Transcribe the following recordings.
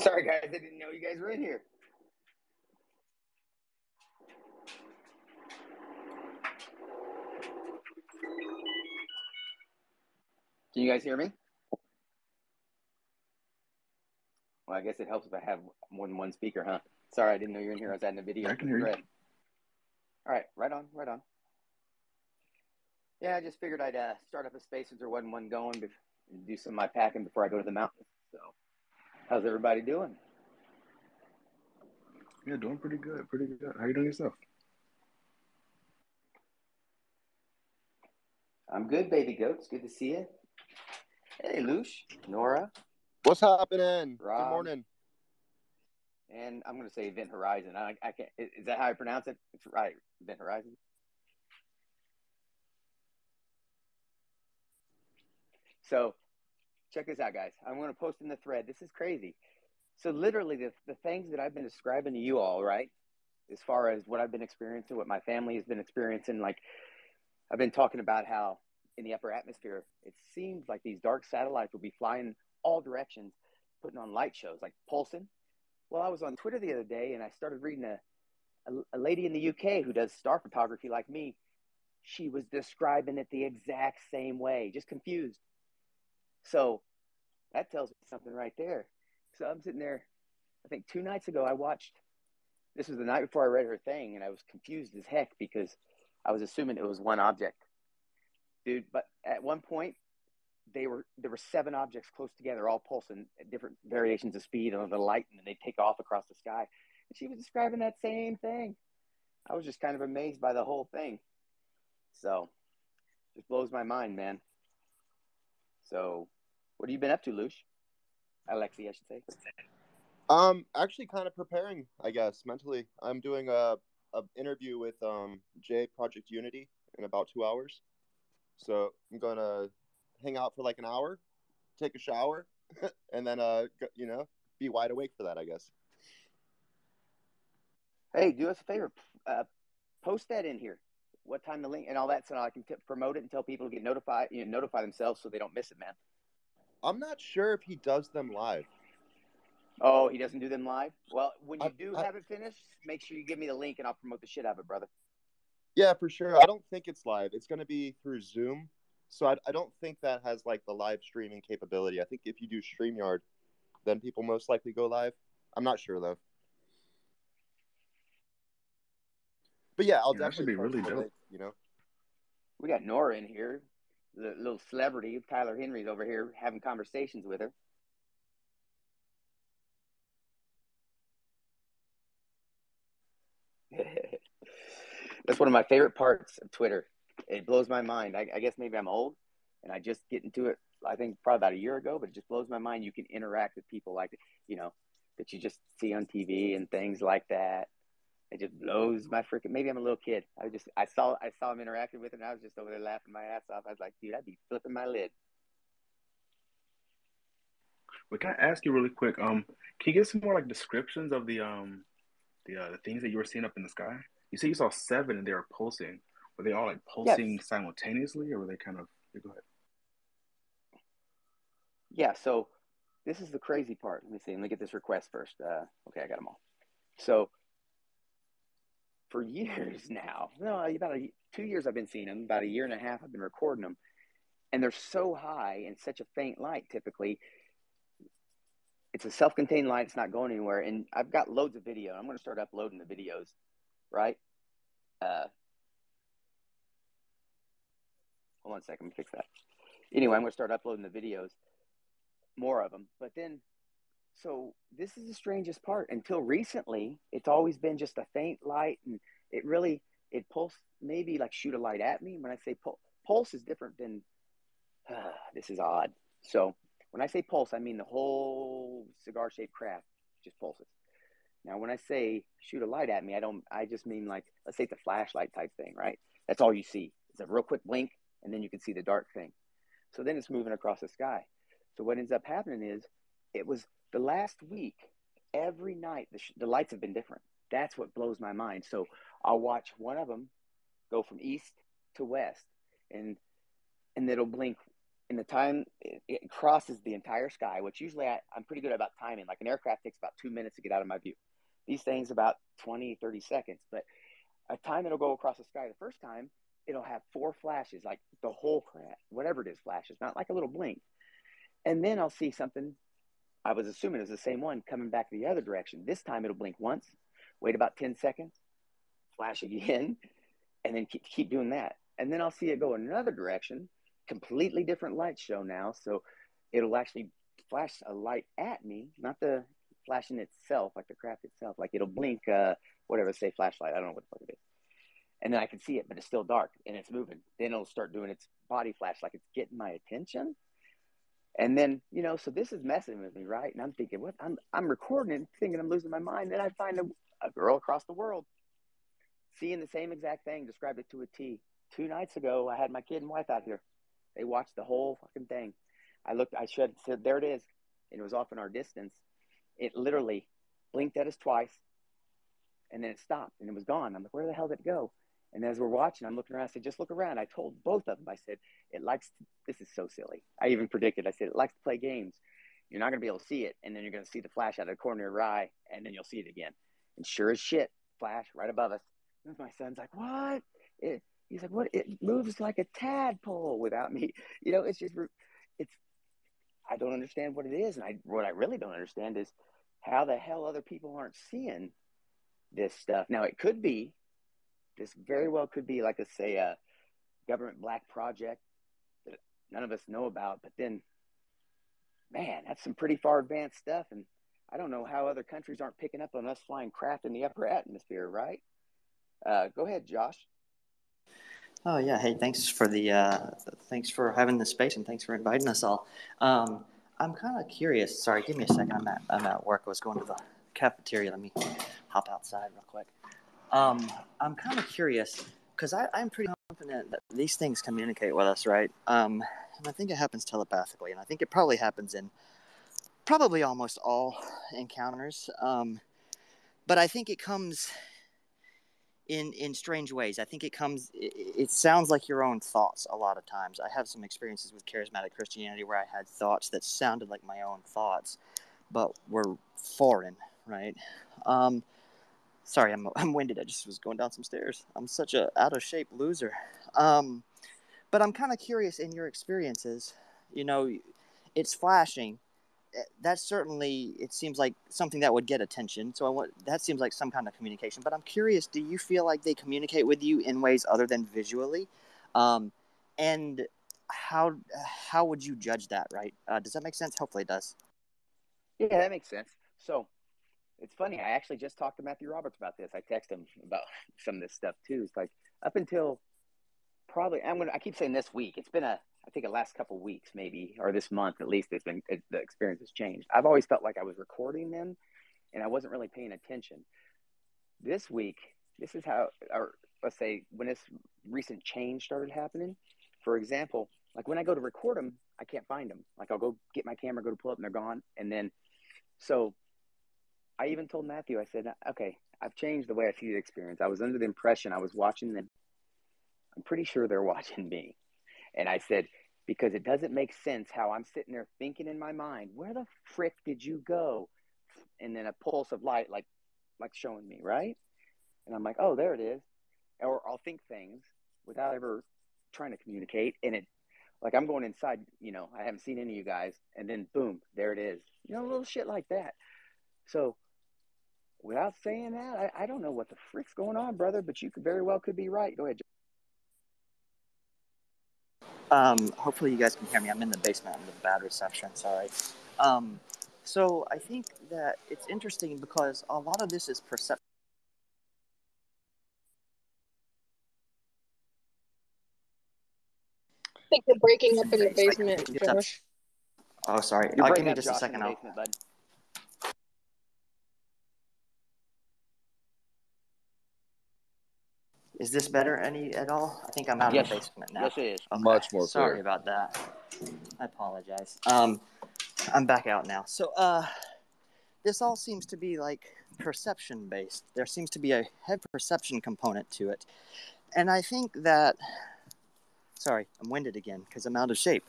sorry, guys. I didn't know you guys were in here. Can you guys hear me? Well, I guess it helps if I have more than one speaker, huh? Sorry, I didn't know you were in here. I was adding a video. I can hear you. All right, right on, right on. Yeah, I just figured I'd start up a space since there wasn't one going and do some of my packing before I go to the mountains. So, how's everybody doing? Yeah, doing pretty good, pretty good. How you doing yourself? I'm good, baby goats. Good to see you. Hey, Lush, Nora. What's happening? Rob. Good morning. And I'm going to say Event Horizon. I can't. Is that how I pronounce it? It's right, Event Horizon. So, check this out, guys. I'm going to post in the thread. This is crazy. So, literally, the things that I've been describing to you all, right, as far as what I've been experiencing, what my family has been experiencing, like I've been talking about how in the upper atmosphere, it seems like these dark satellites will be flying all directions, putting on light shows, like pulsing. Well, I was on Twitter the other day, and I started reading a lady in the UK who does star photography like me. She was describing it the exact same way, just confused. So that tells me something right there. So I'm sitting there, I think 2 nights ago, I watched, this was the night before I read her thing, and I was confused as heck because I was assuming it was one object. Dude, but at one point, there were 7 objects close together, all pulsing at different variations of speed on the light, and then they take off across the sky. And she was describing that same thing. I was just kind of amazed by the whole thing. So, just blows my mind, man. So, what have you been up to, Lush? Alexi, I should say. Actually kind of preparing, I guess, mentally. I'm doing a interview with Jay Project Unity in about 2 hours. So I'm gonna hang out for like an hour, take a shower, and then be wide awake for that, I guess. Hey, do us a favor. Post that in here. What time the link and all that, so I can promote it and tell people to get notified, notify themselves so they don't miss it, man. I'm not sure if he does them live. Oh, he doesn't do them live? Well, when you have it finished, make sure you give me the link and I'll promote the shit out of it, brother. Yeah, for sure. I don't think it's live. It's going to be through Zoom. So I don't think that has like the live streaming capability. I think if you do StreamYard, then people most likely go live. I'm not sure though. But yeah, I'll definitely that should be really dope. It, We got Nora in here, the little celebrity. Tyler Henry's over here having conversations with her. That's one of my favorite parts of Twitter. It blows my mind. I guess maybe I'm old and I just get into it, I think probably about a year ago, but it just blows my mind. You can interact with people like, that you just see on TV and things like that. It just blows my freaking, maybe I'm a little kid. I saw him interacting with him and I was just over there laughing my ass off. I was like, dude, I'd be flipping my lid. But can I ask you really quick? Can you give some more like descriptions of the things that you were seeing up in the sky? You said you saw 7 and they were pulsing. Were they all like pulsing simultaneously, or were they kind of? Go ahead. Yeah. So this is the crazy part. Let me get this request first. Okay, I got them all. So for years now, about 2 years I've been seeing them. About a year and a half I've been recording them, and they're so high and such a faint light. Typically, it's a self-contained light. It's not going anywhere. And I've got loads of video. I'm going to start uploading the videos, right? Hold on a second. Let me fix that. Anyway, I'm going to start uploading the videos, more of them. But then, so this is the strangest part. Until recently, it's always been just a faint light. And it pulse, maybe like shoot a light at me. When I say pulse is different than, this is odd. So when I say pulse, I mean the whole cigar-shaped craft just pulses. Now, when I say shoot a light at me, I just mean like, let's say it's a flashlight type thing, right? That's all you see. It's a real quick blink, and then you can see the dark thing. So then it's moving across the sky. So what ends up happening is, it was the last week, every night, the lights have been different. That's what blows my mind. So I'll watch one of them go from east to west, and it'll blink in the time it crosses the entire sky, which usually I'm pretty good about timing. Like an aircraft takes about 2 minutes to get out of my view. These things about 20, 30 seconds. But a time it'll go across the sky the first time, it'll have 4 flashes, like the whole craft, whatever it is, flashes, not like a little blink. And then I'll see something, I was assuming it was the same one, coming back the other direction. This time it'll blink once, wait about 10 seconds, flash again, and then keep doing that. And then I'll see it go in another direction, completely different light show now. So it'll actually flash a light at me, not the flashing itself, like the craft itself. Like it'll blink, whatever, say flashlight. I don't know what the fuck it is. And then I can see it, but it's still dark and it's moving. Then it'll start doing its body flash, like it's getting my attention. And then, you know, so this is messing with me, right? And I'm thinking, what? I'm recording it, thinking I'm losing my mind. Then I find a girl across the world seeing the same exact thing, described it to a T. 2 nights ago, I had my kid and wife out here. They watched the whole fucking thing. I said, there it is. And it was off in our distance. It literally blinked at us twice, and then it stopped, and it was gone. I'm like, where the hell did it go? And as we're watching, I'm looking around. I said, just look around. I told both of them, I said, this is so silly. I even predicted, I said, it likes to play games. You're not going to be able to see it, and then you're going to see the flash out of the corner of your eye, and then you'll see it again. And sure as shit, flash right above us. And my son's like, what? He's like, what? It moves like a tadpole without me. You know, I don't understand what it is. And what I really don't understand is how the hell other people aren't seeing this stuff. Now, this very well could be, like, let's say, a government black project that none of us know about. But then, man, that's some pretty far advanced stuff. And I don't know how other countries aren't picking up on us flying craft in the upper atmosphere, right? Go ahead, Josh. Oh yeah, hey, thanks for having this space and thanks for inviting us all. I'm kind of curious. Sorry, give me a second. I'm at work. I was going to the cafeteria. Let me hop outside real quick. I'm kind of curious because I'm pretty confident that these things communicate with us, right? And I think it happens telepathically, and I think it probably happens in probably almost all encounters. But I think it comes in strange ways. I think it sounds like your own thoughts a lot of times. I have some experiences with charismatic Christianity where I had thoughts that sounded like my own thoughts, but were foreign, right? Sorry, I'm winded. I just was going down some stairs. I'm such a out of shape loser. But I'm kind of curious in your experiences, you know, it's flashing. That's certainly, it seems like something that would get attention. So that seems like some kind of communication. But I'm curious, do you feel like they communicate with you in ways other than visually? And how would you judge that, right? Does that make sense? Hopefully it does. Yeah, that makes sense. So it's funny. I actually just talked to Matthew Roberts about this. I texted him about some of this stuff too. It's like up until probably, I keep saying this week. It's been I think the last couple of weeks maybe, or this month at least, the experience has changed. I've always felt like I was recording them and I wasn't really paying attention. This week, this is how, or let's say when this recent change started happening, for example, like when I go to record them, I can't find them. Like I'll go get my camera, go to pull up and they're gone. And then, so I even told Matthew, I said, okay, I've changed the way I see the experience. I was under the impression I was watching them. I'm pretty sure they're watching me. And I said, because it doesn't make sense how I'm sitting there thinking in my mind, where the frick did you go? And then a pulse of light, like showing me, right? And I'm like, oh, there it is. Or I'll think things without ever trying to communicate. And it, like I'm going inside, you know, I haven't seen any of you guys. And then boom, there it is. You know, little shit like that. So without saying that, I don't know what the frick's going on, brother, but you very well could be right. Go ahead, Joe. Hopefully you guys can hear me. I'm in the basement. I'm in the bad reception. Sorry. So I think that it's interesting because a lot of this is perception. I think you're breaking up in the basement, Josh. Oh, sorry. You're Give me up, just Josh, a second. in the basement, bud. Is this better at all? I think I'm out of the basement now. Yes, it is. Okay. Much more clear. Sorry about that. I apologize. I'm back out now. So this all seems to be like perception based. There seems to be a heavy perception component to it. And I think that, sorry, I'm winded again because I'm out of shape.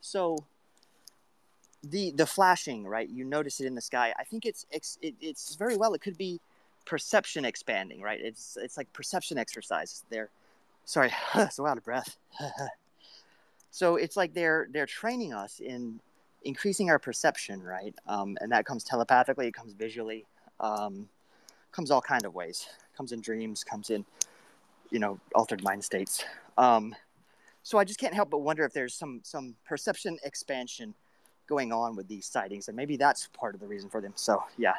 So the flashing, right? You notice it in the sky. I think it's very well. It could be perception expanding, right? It's like perception exercise. Sorry, so out of breath. So it's like they're training us in increasing our perception, right? And that comes telepathically, it comes visually, comes all kind of ways. Comes in dreams, comes in, altered mind states. So I just can't help but wonder if there's some perception expansion going on with these sightings, and maybe that's part of the reason for them. So yeah.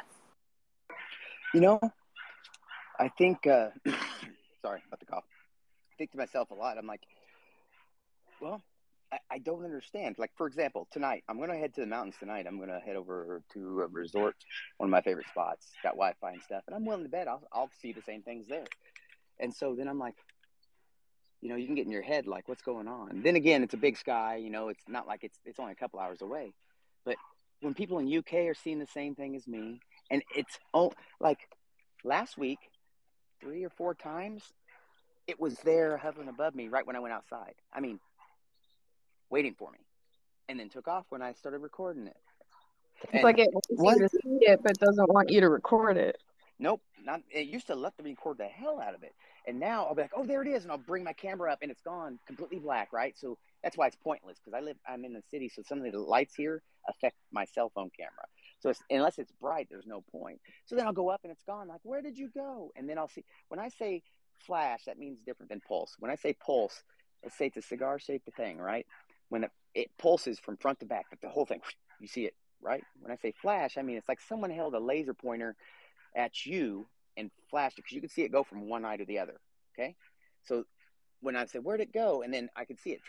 I think sorry about the cough. I think to myself a lot. I'm like, well, I don't understand. Like, for example, tonight, I'm going to head to the mountains tonight. I'm going to head over to a resort, one of my favorite spots, got Wi-Fi and stuff, and I'm willing to bet I'll see the same things there. And so then I'm like, you can get in your head, like, what's going on? Then again, it's a big sky, it's not like it's only a couple hours away. But when people in UK are seeing the same thing as me, and it's like last week, 3 or 4 times, it was there hovering above me right when I went outside. I mean, waiting for me, and then took off when I started recording it. It's like it wants you to see it, but doesn't want you to record it. Nope, not. It used to let me record the hell out of it, and now I'll be like, "Oh, there it is," and I'll bring my camera up, and it's gone, completely black, right? So that's why it's pointless, because I'm in the city, so some of the lights here affect my cell phone camera. So unless it's bright, there's no point. So then I'll go up, and it's gone. Like, where did you go? And then I'll see. When I say flash, that means different than pulse. When I say pulse, let's say it's a cigar-shaped thing, right? When it pulses from front to back, but the whole thing, you see it, right? When I say flash, I mean it's like someone held a laser pointer at you and flashed it, because you can see it go from one eye to the other. Okay, so when I say where'd it go, and then I can see it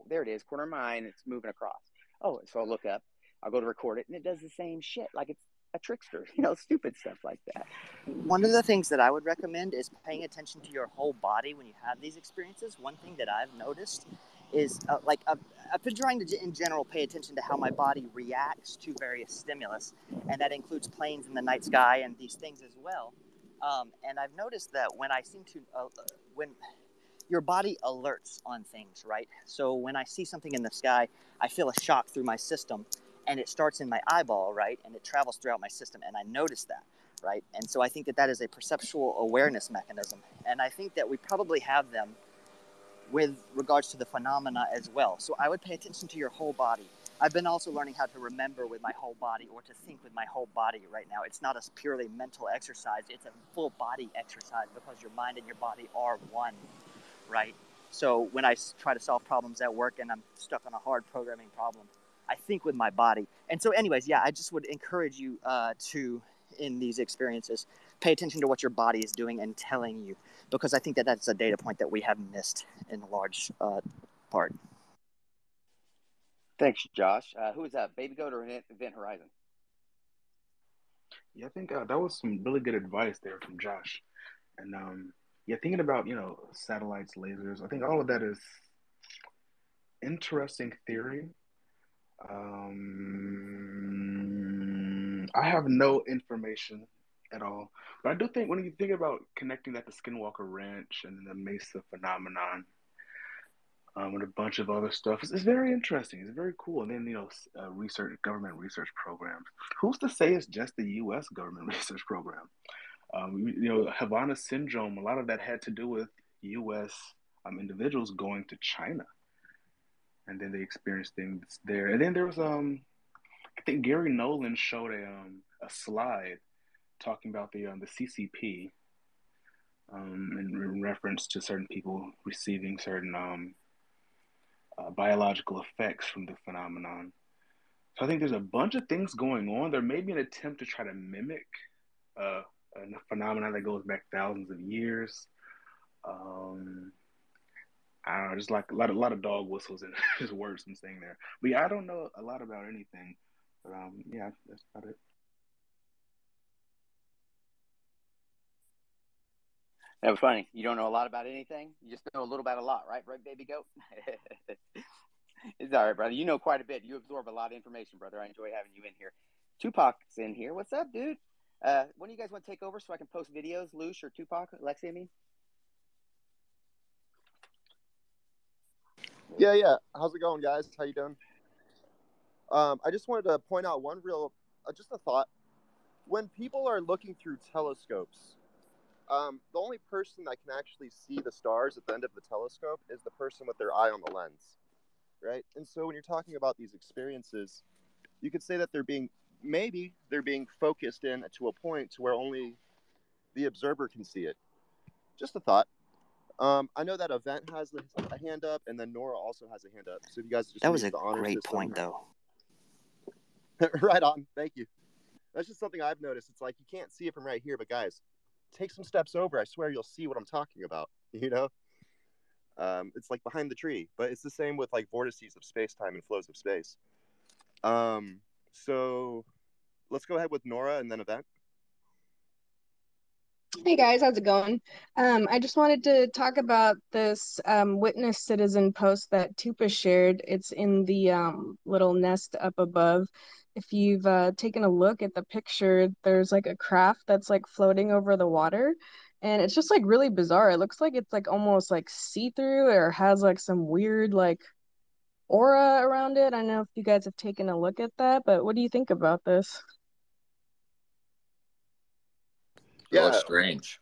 there it is, corner of my eye, and it's moving across. So I'll look up, I'll go to record it, and it does the same shit, like it's a trickster, stupid stuff like that. One of the things that I would recommend is paying attention to your whole body when you have these experiences. One thing that I've noticed is I've been trying to, in general, pay attention to how my body reacts to various stimulus, and that includes planes in the night sky and these things as well. And I've noticed that when I seem to, when your body alerts on things, right? So when I see something in the sky, I feel a shock through my system, and it starts in my eyeball, right? And it travels throughout my system, and I notice that, right? And so I think that is a perceptual awareness mechanism, and I think that we probably have them with regards to the phenomena as well. So I would pay attention to your whole body. I've been also learning how to remember with my whole body, or to think with my whole body right now. It's not a purely mental exercise. It's a full body exercise, because your mind and your body are one, right? So when I try to solve problems at work and I'm stuck on a hard programming problem, I think with my body. And so anyways, yeah, I just would encourage you to, in these experiences, pay attention to what your body is doing and telling you, because I think that that's a data point that we have missed in a large part. Thanks, Josh. Who is that, Baby Goat or Event Horizon? Yeah, I think that was some really good advice there from Josh. And thinking about, satellites, lasers, I think all of that is interesting theory. I have no information at all, but I do think when you think about connecting that to Skinwalker Ranch and the Mesa phenomenon, and a bunch of other stuff, it's very interesting. It's very cool. And then government research programs. Who's to say it's just the U.S. government research program? Havana syndrome. A lot of that had to do with U.S. Individuals going to China, and then they experienced things there. And then there was I think Gary Nolan showed a slide talking about the CCP, in reference to certain people receiving certain biological effects from the phenomenon. So I think there's a bunch of things going on. There may be an attempt to try to mimic a phenomenon that goes back thousands of years. I don't know, just like a lot of dog whistles and just words I'm saying there. But yeah, I don't know a lot about anything. But yeah, that's about it. That was funny. You don't know a lot about anything. You just know a little about a lot, right, Baby Goat? It's all right, brother. You know quite a bit. You absorb a lot of information, brother. I enjoy having you in here. Tupac's in here. What's up, dude? When do you guys want to take over so I can post videos, Lush or Tupac, Lexi, I mean? Yeah. How's it going, guys? How you doing? I just wanted to point out one just a thought. When people are looking through telescopes, the only person that can actually see the stars at the end of the telescope is the person with their eye on the lens, right? And so when you're talking about these experiences, you could say that maybe they're being focused in to a point to where only the observer can see it. Just a thought. I know that Event has a hand up, and then Nora also has a hand up. So if you guys just That was use a the honor great system. point, though. Right on. Thank you. That's just something I've noticed. It's like you can't see it from right here, but guys, take some steps over. I swear you'll see what I'm talking about. You know, it's like behind the tree, but it's the same with like vortices of space-time and flows of space. So let's go ahead with Nora and then Event. Hey guys, how's it going? I just wanted to talk about this witness citizen post that Tupa shared. It's in the little nest up above. If you've taken a look at the picture, there's like a craft that's like floating over the water, and it's just like really bizarre. It looks like it's like almost like see-through or has like some weird like aura around it. I don't know if you guys have taken a look at that, but what do you think about this? It looks strange.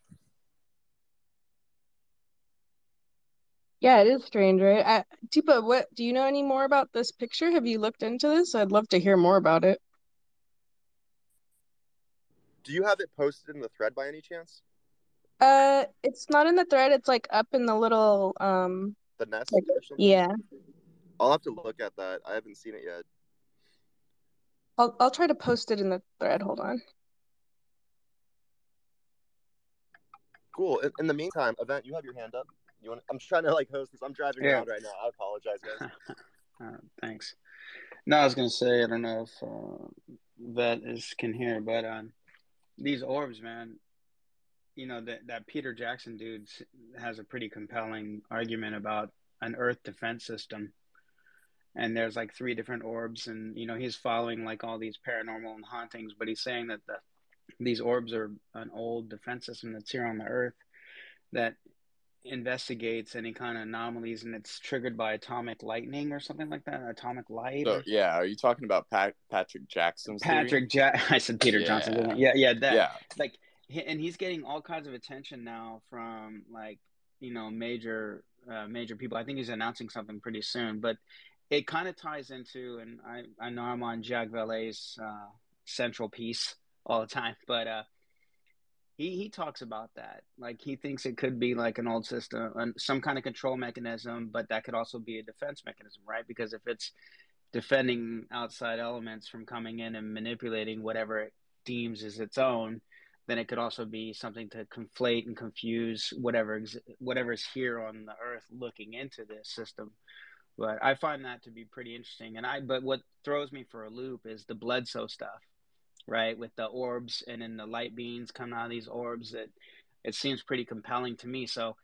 Yeah, it is strange, right? Tupa, what do you know any more about this picture? Have you looked into this? I'd love to hear more about it. Do you have it posted in the thread by any chance? It's not in the thread. It's like up in the little The nest like, or something? yeah. I'll have to look at that. I haven't seen it yet. I'll try to post it in the thread. Hold on. Cool. In the meantime, Event, you have your hand up. I'm trying to like host this. I'm driving around right now. I apologize, guys. Thanks. No, I was gonna say I don't know if Vet can hear, but these orbs, man. You know that Peter Jackson dude has a pretty compelling argument about an Earth defense system, and there's like 3 different orbs, and you know he's following like all these paranormal and hauntings, but he's saying that these orbs are an old defense system that's here on the Earth that investigates any kind of anomalies, and it's triggered by atomic lightning or something like that, atomic light. So, yeah, are you talking about Patrick Jackson's theory? I said Peter Johnson, didn't I? Yeah, that. Yeah. Like, and he's getting all kinds of attention now from like, you know, major people. I think he's announcing something pretty soon, but it kind of ties into, and I know I'm on Jacques Vallée's Central Piece all the time, but he talks about that. Like he thinks it could be like an old system, some kind of control mechanism, but that could also be a defense mechanism, right? Because if it's defending outside elements from coming in and manipulating whatever it deems is its own, then it could also be something to conflate and confuse whatever's here on the Earth looking into this system. But I find that to be pretty interesting. But what throws me for a loop is the Bledsoe stuff, right? With the orbs and then the light beams coming out of these orbs, that it seems pretty compelling to me. So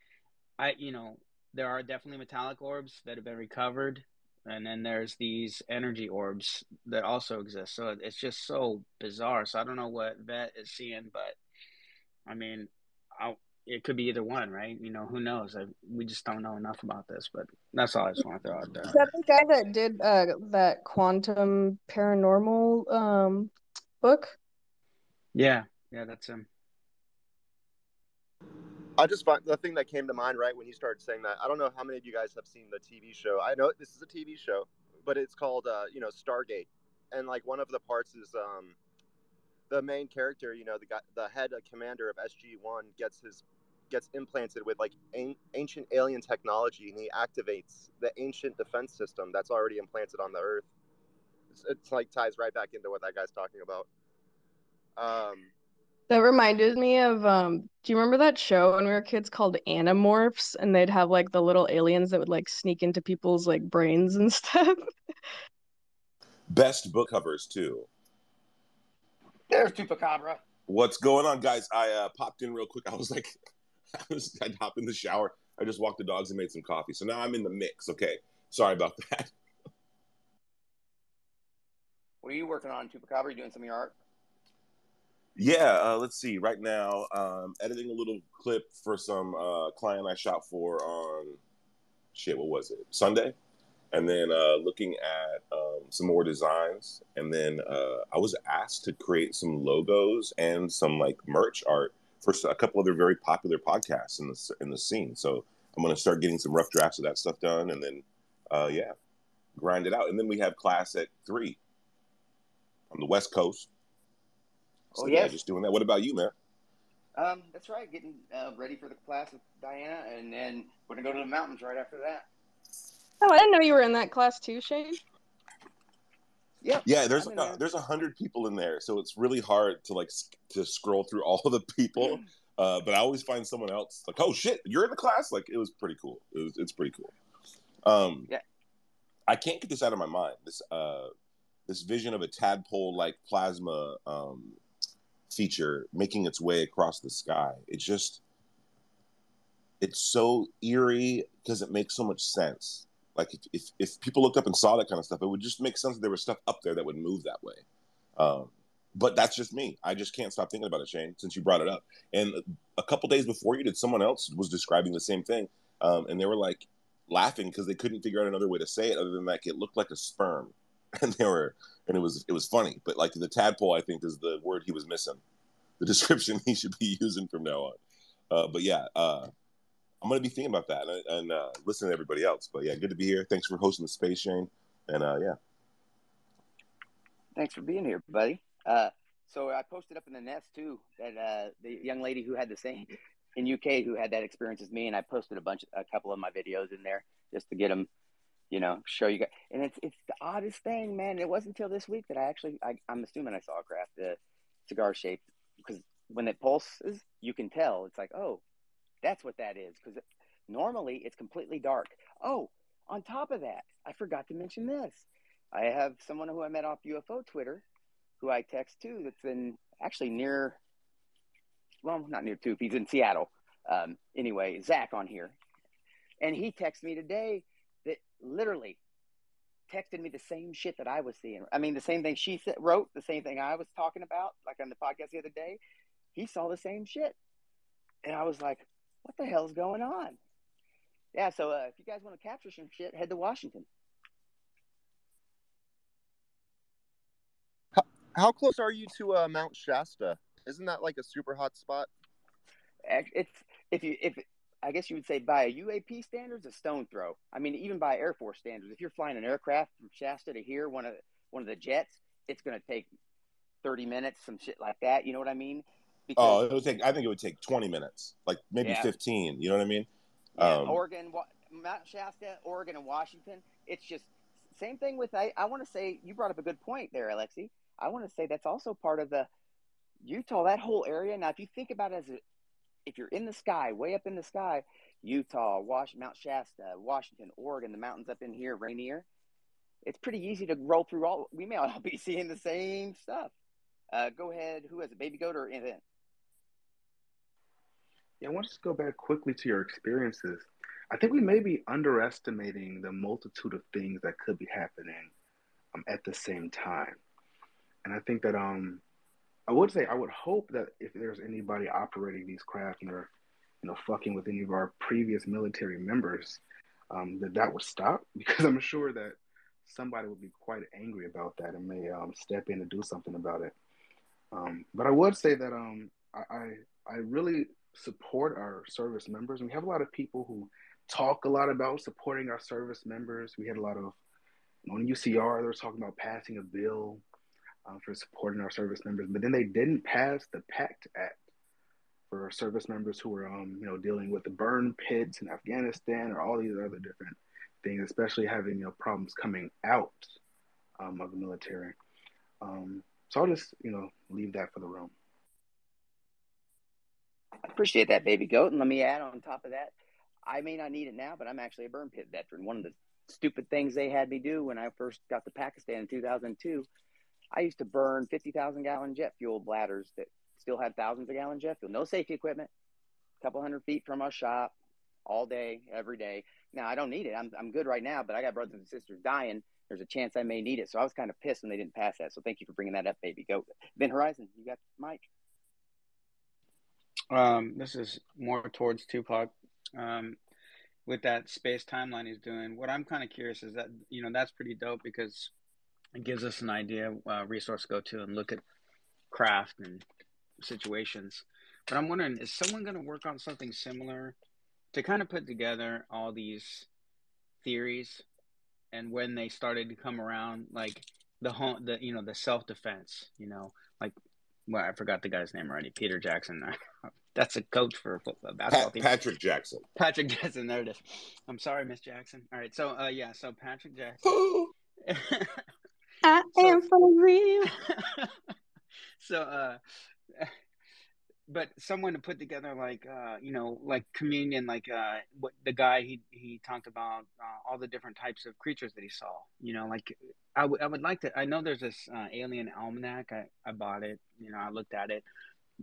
there are definitely metallic orbs that have been recovered, and then there's these energy orbs that also exist. So it's just so bizarre. So I don't know what Vet is seeing, but I mean, it could be either one, right? You know, who knows? We just don't know enough about this, but that's all I just want to throw out there. Is that the guy that did that quantum paranormal book? Yeah, that's him. I just find the thing that came to mind right when you started saying that. I don't know how many of you guys have seen the TV show. I know this is a TV show, but it's called Stargate, and like one of the parts is the main character, the head commander of SG-1 gets implanted with like ancient alien technology, and he activates the ancient defense system that's already implanted on the Earth. It's like ties right back into what that guy's talking about. That reminded me of do you remember that show when we were kids called Animorphs, and they'd have like the little aliens that would like sneak into people's like brains and stuff? Best book covers too. There's Chupacabra. What's going on, guys? I popped in real quick. I was like, I'd hop in the shower. I just walked the dogs and made some coffee. So now I'm in the mix. Okay. Sorry about that. What are you working on, Chupacabra? Are you doing some of your art? Yeah, let's see. Right now, editing a little clip for some client I shot for on, what was it? Sunday? and then looking at some more designs. And then I was asked to create some logos and some like merch art for a couple other very popular podcasts in the scene. So I'm going to start getting some rough drafts of that stuff done, and then grind it out. And then we have class at 3 on the West Coast. So yeah, just doing that. What about you, man? That's right. Getting ready for the class with Diana, and then we're gonna go to the mountains right after that. Oh, I didn't know you were in that class too, Shane. Yep. Yeah, there's 100 people in there, so it's really hard to scroll through all of the people. But I always find someone else like, oh shit, you're in the class. Like, it was pretty cool. It's pretty cool. Yeah. I can't get this out of my mind. This vision of a tadpole like plasma feature making its way across the sky. It's so eerie because it makes so much sense. Like if people looked up and saw that kind of stuff, it would just make sense that there was stuff up there that would move that way. But that's just me. I just can't stop thinking about it, Shane, since you brought it up. And a couple days before you did, someone else was describing the same thing. And they were like laughing because they couldn't figure out another way to say it other than like it looked like a sperm. And it was funny. But like the tadpole, I think, is the word he was missing. The description he should be using from now on. But yeah, I'm going to be thinking about that and listening to everybody else. But yeah, good to be here. Thanks for hosting the space, Shane. And yeah. Thanks for being here, buddy. So I posted up in the nest too that the young lady who had the same in UK who had that experience as me, and I posted a couple of my videos in there just to get them, show you guys. And it's the oddest thing, man. It wasn't until this week that I'm assuming I saw a craft, the cigar shape, because when it pulses, you can tell. It's like, oh, that's what that is, because normally it's completely dark. Oh, on top of that, I forgot to mention this. I have someone who I met off UFO Twitter who I text to that's actually not near Toop. He's in Seattle. Anyway, Zach on here. And he texted me today that literally texted me the same shit that I was seeing. I mean, the same thing she wrote, the same thing I was talking about, like on the podcast the other day. He saw the same shit. And I was like, what the hell's going on? Yeah, so if you guys want to capture some shit, head to Washington. How close are you to Mount Shasta? Isn't that like a super hot spot? It's I guess you would say by a UAP standards, a stone throw. I mean, even by Air Force standards, if you're flying an aircraft from Shasta to here, one of the jets, it's going to take 30 minutes, some shit like that. You know what I mean? Because, I think it would take 20 minutes, like maybe 15. You know what I mean? Yeah, Oregon, Mount Shasta, Oregon, and Washington. It's just same thing with, I want to say, you brought up a good point there, Alexi. I want to say that's also part of the Utah, that whole area. Now, if you think about it if you're in the sky, way up in the sky, Utah, Mount Shasta, Washington, Oregon, the mountains up in here, Rainier, it's pretty easy to roll through we may all be seeing the same stuff. Go ahead. Who has it, Baby Goat or Invent? Yeah, I want to just go back quickly to your experiences. I think we may be underestimating the multitude of things that could be happening at the same time. And I think that I would hope that if there's anybody operating these craft and are, fucking with any of our previous military members, that would stop, because I'm sure that somebody would be quite angry about that and may step in and do something about it. But I would say that I really support our service members. And we have a lot of people who talk a lot about supporting our service members. We had a lot of, on UCR, they were talking about passing a bill for supporting our service members, but then they didn't pass the PACT Act for service members who were, dealing with the burn pits in Afghanistan or all these other different things, especially having, problems coming out of the military. So I'll just, leave that for the room. I appreciate that, Baby Goat. And let me add on top of that, I may not need it now, but I'm actually a burn pit veteran. One of the stupid things they had me do when I first got to Pakistan in 2002, I used to burn 50,000-gallon jet fuel bladders that still had thousands of gallon jet fuel. No safety equipment, a couple hundred feet from our shop, all day, every day. Now, I don't need it. I'm good right now, but I got brothers and sisters dying. There's a chance I may need it. So I was kind of pissed when they didn't pass that. So thank you for bringing that up, Baby Goat. Then Horizon, you got Mike. This is more towards Tupac. with that space timeline he's doing. What I'm kind of curious is that, you know, that's pretty dope because it gives us an idea, resource to go to and look at craft and situations. But I'm wondering, is someone going to work on something similar to kind of put together all these theories and when they started to come around, like the self-defense, you know, like, well, I forgot the guy's name already, Peter Jackson. That's a coach for a basketball team. Patrick Jackson. Patrick Jackson, there it is. I'm sorry, Miss Jackson. All right, so so Patrick Jackson. I am for real. So, but someone to put together like like communion, like what the guy he talked about, all the different types of creatures that he saw. You know, like I would like to. I know there's this alien almanac. I bought it. You know, I looked at it.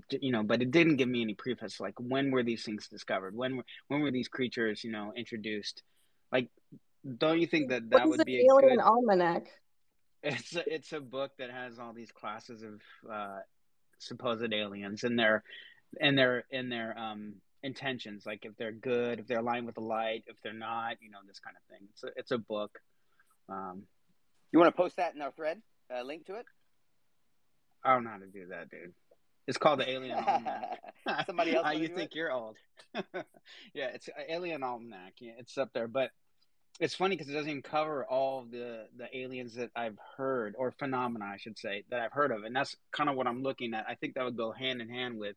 You know, but it didn't give me any preface. Like, when were these things discovered? When were these creatures, you know, introduced? Like, don't you think that What is would be an a alien good? almanac? It's a book that has all these classes of supposed aliens and their intentions, like if they're good, if they're aligned with the light, if they're not, you know, this kind of thing. It's a book. You want to post that in our thread? Link to it? I don't know how to do that, dude. It's called the Alien Almanac. Somebody else? You think you're old? Yeah, it's Alien Almanac. Yeah, it's up there, but it's funny because it doesn't even cover all the aliens that I've heard, or phenomena, I should say, that I've heard of, and that's kind of what I'm looking at. I think that would go hand in hand with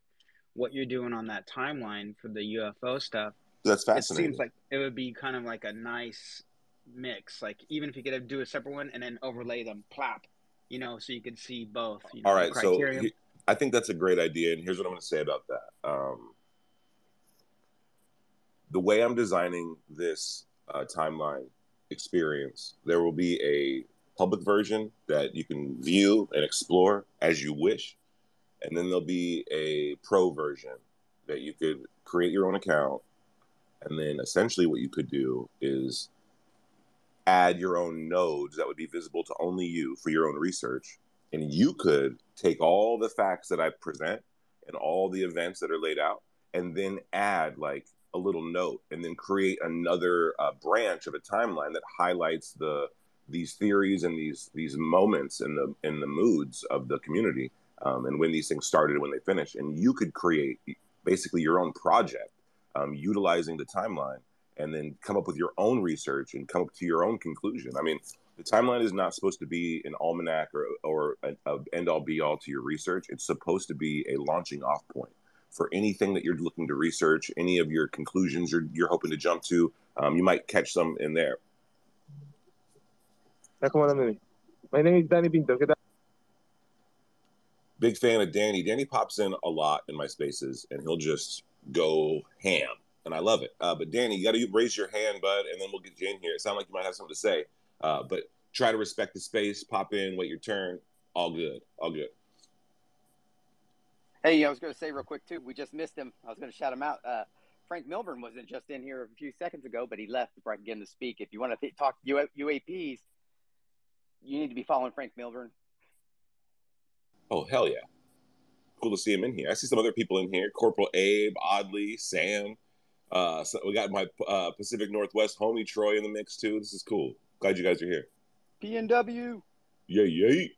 what you're doing on that timeline for the UFO stuff. That's fascinating. It seems like it would be kind of like a nice mix. Like, even if you could do a separate one and then overlay them, plop, you know, so you could see both. You know, all right, so criteria. I think that's a great idea, and here's what I'm going to say about that. The way I'm designing this timeline experience, there will be a public version that you can view and explore as you wish, and then there'll be a pro version that you could create your own account, and then essentially what you could do is add your own nodes that would be visible to only you for your own research. And you could take all the facts that I present and all the events that are laid out, and then add like a little note, and then create another branch of a timeline that highlights these theories and these moments in the moods of the community, and when these things started and when they finished. And you could create basically your own project, utilizing the timeline, and then come up with your own research and come up to your own conclusion. I mean, the timeline is not supposed to be an almanac or an end-all be-all to your research. It's supposed to be a launching off point for anything that you're looking to research, any of your conclusions you're hoping to jump to. You might catch some in there. My name is Danny Pinto. Big fan of Danny. Danny pops in a lot in my spaces, and he'll just go ham, and I love it. But Danny, you got to raise your hand, bud, and then we'll get you in here. It sounds like you might have something to say. But try to respect the space, pop in, wait your turn. All good. All good. Hey, I was going to say real quick, too, we just missed him. I was going to shout him out. Frank Milburn wasn't just in here a few seconds ago, but he left before I could get him to speak. If you want to talk UAPs, you need to be following Frank Milburn. Oh, hell yeah. Cool to see him in here. I see some other people in here. Corporal Abe, Oddly, Sam. So we got my Pacific Northwest homie Troy in the mix, too. This is cool. Glad you guys are here. PNW. Yay.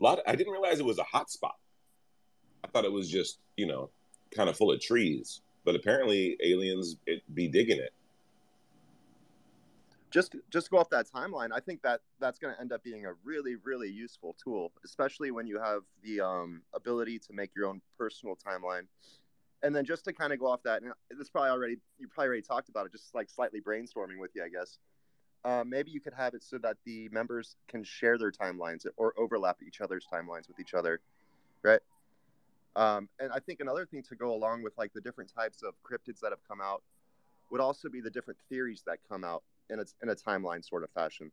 I didn't realize it was a hot spot. I thought it was just, kind of full of trees. But apparently aliens be digging it. Just to go off that timeline, I think that's going to end up being a really, really useful tool, especially when you have the ability to make your own personal timeline. And then just to kind of go off that, and you probably already talked about it, just like slightly brainstorming with you, I guess. Maybe you could have it so that the members can share their timelines or overlap each other's timelines with each other, right? And I think another thing to go along with like the different types of cryptids that have come out would also be the different theories that come out in a timeline sort of fashion.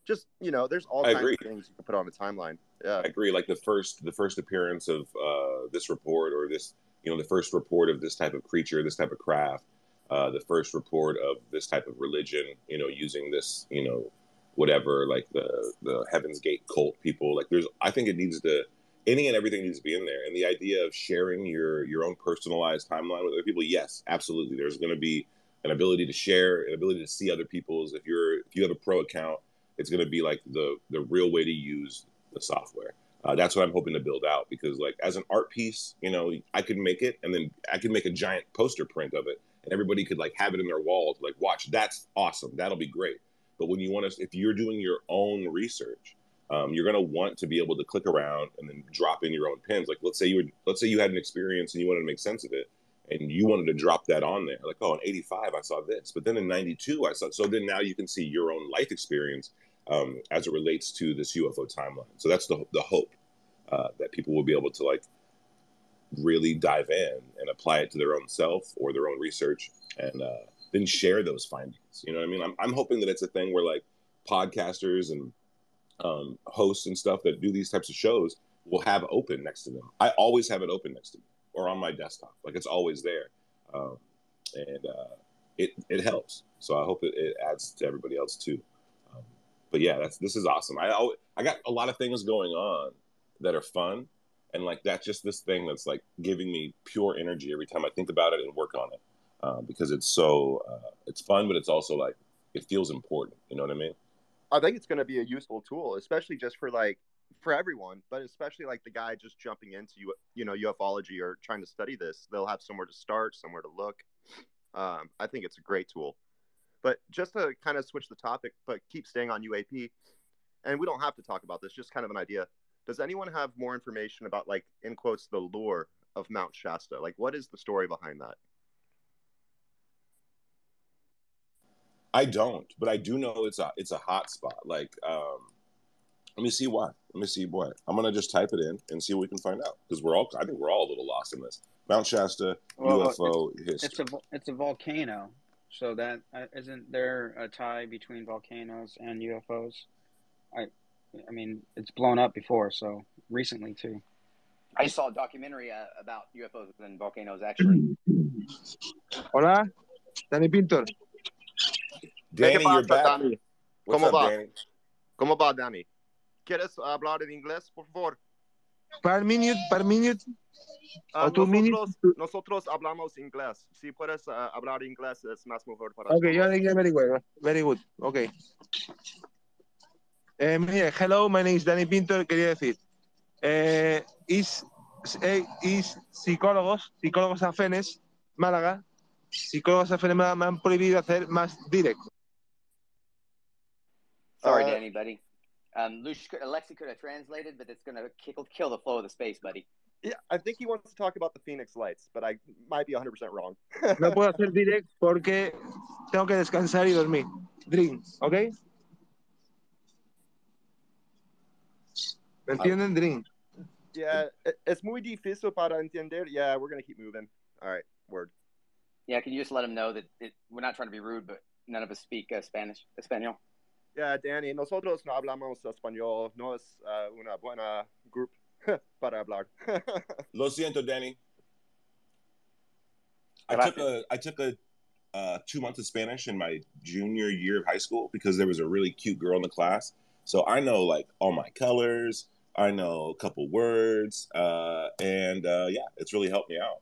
Just, there's all kinds of things you can put on a timeline. Yeah, I agree. Like the first appearance of this report, or this, the first report of this type of creature, this type of craft, the first report of this type of religion, using this, whatever, like the Heaven's Gate cult people. Like I think it needs to, any and everything needs to be in there. And the idea of sharing your own personalized timeline with other people, yes, absolutely. There's going to be an ability to share, an ability to see other people's. If you have a pro account, it's going to be like the real way to use the software. That's what I'm hoping to build out, because like as an art piece, you know, I could make it, and then I could make a giant poster print of it, and everybody could like have it in their wall to like watch. That's awesome. That'll be great. But when you want to, if you're doing your own research, you're going to want to be able to click around and then drop in your own pins. Like let's say you had an experience and you wanted to make sense of it, and you wanted to drop that on there. Like, oh, in '85 I saw this, but then in '92 I saw. So then now you can see your own life experience as it relates to this UFO timeline. So that's the hope, that people will be able to like really dive in and apply it to their own self or their own research, and then share those findings. You know what I mean? I'm hoping that it's a thing where like podcasters and hosts and stuff that do these types of shows will have open next to them. I always have it open next to me or on my desktop. Like it's always there. And it helps. So I hope it adds to everybody else too. But yeah, this is awesome. I got a lot of things going on that are fun, and like that's just this thing that's like giving me pure energy every time I think about it and work on it, because it's so it's fun, but it's also like it feels important. You know what I mean? I think it's going to be a useful tool, especially just for everyone, but especially like the guy just jumping into ufology or trying to study this. They'll have somewhere to start, somewhere to look. I think it's a great tool. But just to kind of switch the topic, but keep staying on UAP, and we don't have to talk about this, just kind of an idea. Does anyone have more information about, like, in quotes, the lore of Mount Shasta? Like, what is the story behind that? I don't, but I do know it's a hot spot. Like, let me see what. I'm gonna just type it in and see what we can find out, because I think we're all a little lost in this. Mount Shasta, UFO history. It's a volcano. So that isn't there a tie between volcanoes and UFOs? I mean, it's blown up before, so recently too. I saw a documentary about UFOs and volcanoes, actually. Hola, Danny Pintor. Danny, you're back. Danny? What's up, Danny? ¿Cómo va, Danny? ¿Quieres hablar en inglés, por favor? Per minute. Nosotros hablamos inglés. Si puedes hablar inglés, es más mejor para Okay, todos. yeah, very good. Okay. Mire, hello, my name is Danny Pintor. Quería decir, is psicólogos afines, Málaga, psicólogos afines me han prohibido hacer más directo. Sorry, Danny, buddy. Alexi could have translated, but it's going to kill the flow of the space, buddy. Yeah, I think he wants to talk about the Phoenix Lights, but I might be 100% wrong. No puedo hacer direct porque tengo que descansar y dormir. Drink, ¿ok? ¿Me entienden? Drink. Yeah, es muy difícil para entender. Yeah, we're going to keep moving. All right, word. Yeah, can you just let him know that we're not trying to be rude, but none of us speak Espanol? Yeah, Danny, nosotros no hablamos español. No es una buena grupo para hablar. Lo siento, Danny. I took a 2 months of Spanish in my junior year of high school because there was a really cute girl in the class. So I know like all my colors. I know a couple words, and yeah, it's really helped me out.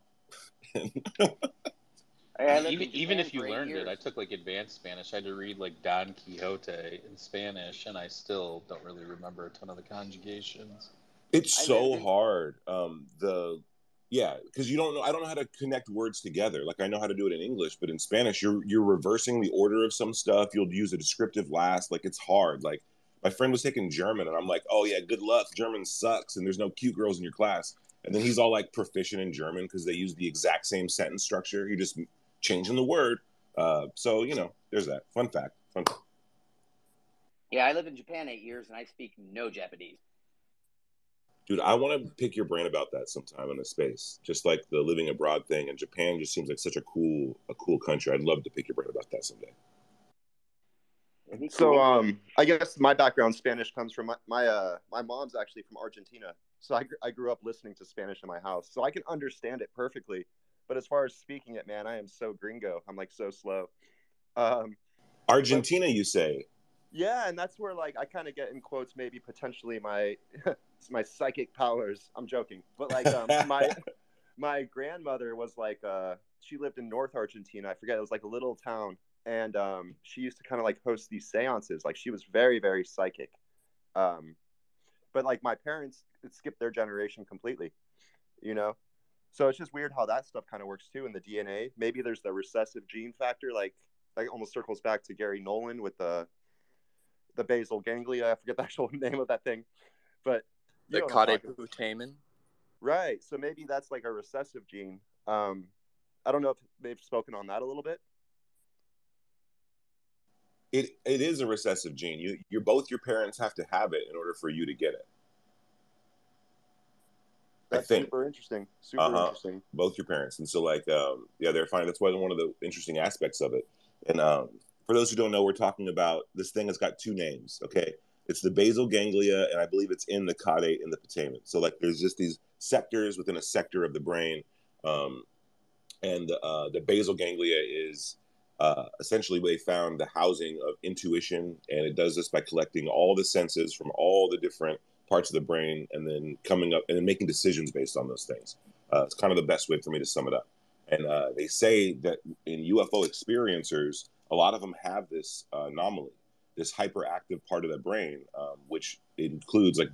Even if you learned it, I took like advanced Spanish. I had to read like Don Quixote in Spanish, and I still don't really remember a ton of the conjugations. It's so hard. Because you don't know. I don't know how to connect words together. Like I know how to do it in English, but in Spanish, you're reversing the order of some stuff. You'll use a descriptive last. Like it's hard. Like my friend was taking German, and I'm like, oh yeah, good luck. German sucks, and there's no cute girls in your class. And then he's all like proficient in German because they use the exact same sentence structure. You're just changing the word. So there's that. Fun fact. Yeah, I lived in Japan 8 years, and I speak no Japanese. Dude, I want to pick your brain about that sometime in the space. Just like the living abroad thing, and Japan just seems like such a cool country. I'd love to pick your brain about that someday. So, I guess my background Spanish comes from my mom's actually from Argentina. So I grew up listening to Spanish in my house, so I can understand it perfectly. But as far as speaking it, man, I am so gringo. I'm like so slow. Argentina, you say? Yeah, and that's where like I kind of get in quotes maybe potentially my my psychic powers. I'm joking, but like my grandmother was like she lived in North Argentina. I forget, it was like a little town, and she used to kind of like host these seances. Like she was very, very psychic. But like my parents, it skipped their generation completely, you know. So it's just weird how that stuff kind of works too in the DNA. Maybe there's the recessive gene factor, like almost circles back to Gary Nolan with the basal ganglia. I forget the actual name of that thing, but the caudate-putamen. Right. So maybe that's like a recessive gene. I don't know if they've spoken on that a little bit. It is a recessive gene. You're both your parents have to have it in order for you to get it. That's super interesting. Super interesting. Both your parents. And so like, they're fine. That's one of the interesting aspects of it. And for those who don't know, we're talking about this thing has got two names. Okay. It's the basal ganglia, and I believe it's in the caudate and the putamen. So like there's just these sectors within a sector of the brain. And the basal ganglia is essentially where they found the housing of intuition. And it does this by collecting all the senses from all the different parts of the brain and then coming up and then making decisions based on those things. It's kind of the best way for me to sum it up. And they say that in UFO experiencers, a lot of them have this anomaly, this hyperactive part of the brain, which includes like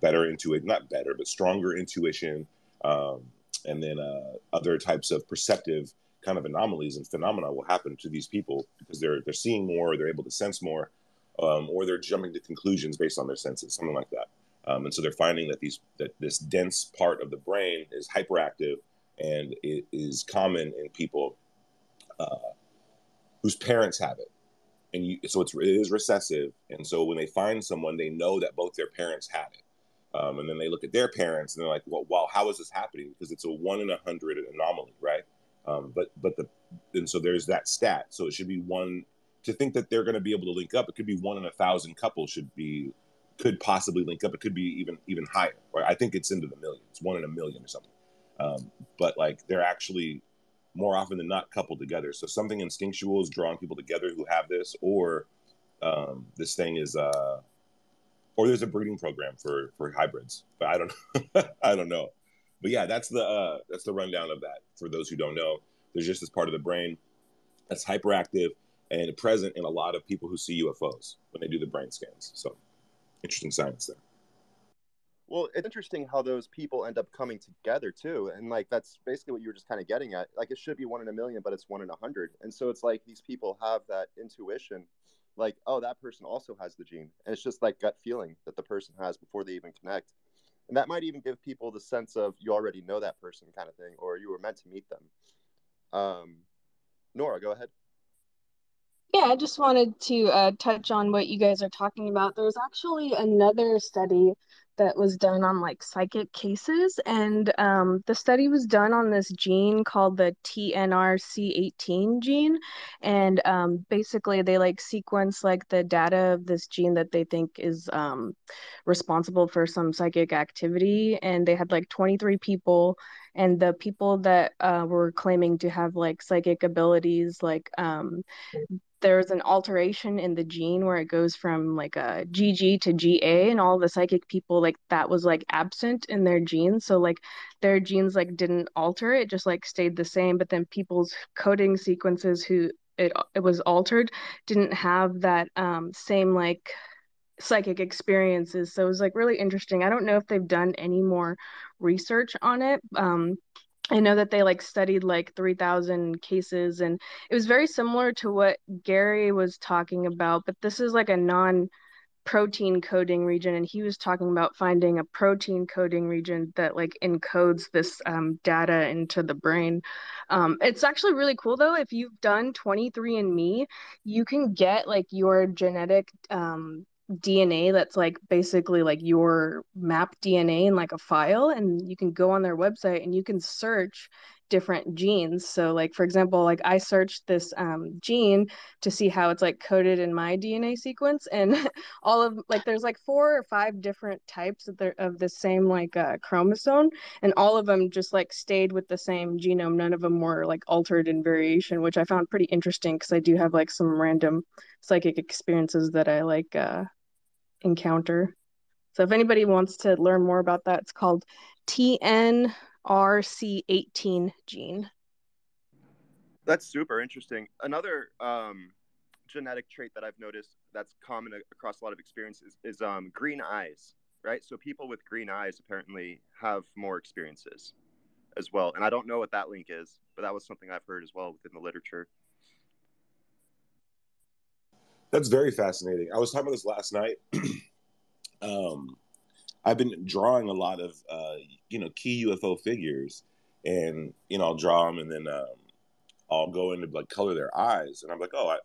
stronger intuition, and then other types of perceptive kind of anomalies and phenomena will happen to these people because they're seeing more, or they're able to sense more, or they're jumping to conclusions based on their senses, something like that. And so they're finding that this dense part of the brain is hyperactive, and it is common in people whose parents have it. And so it is recessive. And so when they find someone, they know that both their parents had it. And then they look at their parents and they're like, well, wow, how is this happening? Because it's a 1 in 100 anomaly, right? And so there's that stat. So it should be one to think that they're going to be able to link up. It could be 1 in 1,000 couples could possibly link up. It could be even higher. Right? I think it's into the millions, 1 in a million or something. But like they're actually more often than not coupled together. So something instinctual is drawing people together who have this, or this thing is, or there's a breeding program for hybrids. But I don't know. But yeah, that's the rundown of that. For those who don't know, there's just this part of the brain that's hyperactive and present in a lot of people who see UFOs when they do the brain scans. So interesting science there. Well, it's interesting how those people end up coming together too. And like, that's basically what you were just kind of getting at. Like it should be 1 in a million, but it's 1 in 100. And so it's like these people have that intuition, like, oh, that person also has the gene. And it's just like gut feeling that the person has before they even connect. And that might even give people the sense of you already know that person kind of thing, or you were meant to meet them. Nora, go ahead. Yeah, I just wanted to touch on what you guys are talking about. There's actually another study that was done on like psychic cases, and the study was done on this gene called the TNRC18 gene, and basically they like sequence like the data of this gene that they think is responsible for some psychic activity, and they had like 23 people, and the people that were claiming to have like psychic abilities, like there's an alteration in the gene where it goes from like a GG to GA, and all the psychic people like that was like absent in their genes. So like their genes like didn't alter, it just like stayed the same. But then people's coding sequences who it was altered didn't have that same like psychic experiences. So it was like really interesting. I don't know if they've done any more research on it. I know that they like studied like 3,000 cases, and it was very similar to what Gary was talking about, but this is like a non-protein coding region, and he was talking about finding a protein coding region that like encodes this data into the brain. It's actually really cool though. If you've done 23andMe, you can get like your genetic DNA that's like basically like your map DNA in like a file, and you can go on their website and you can search different genes. So like for example, like I searched this gene to see how it's like coded in my DNA sequence, and all of like there's like 4 or 5 different types of the same like chromosome, and all of them just like stayed with the same genome. None of them were like altered in variation, which I found pretty interesting because I do have like some random psychic experiences that I like encounter. So if anybody wants to learn more about that, it's called TNRC18 gene. That's super interesting. Another genetic trait that I've noticed that's common across a lot of experiences is green eyes, right? So people with green eyes apparently have more experiences as well. And I don't know what that link is, but that was something I've heard as well within the literature. That's very fascinating. I was talking about this last night. I've been drawing a lot of, key UFO figures, and, I'll draw them, and then I'll go into like color their eyes, and I'm like, oh,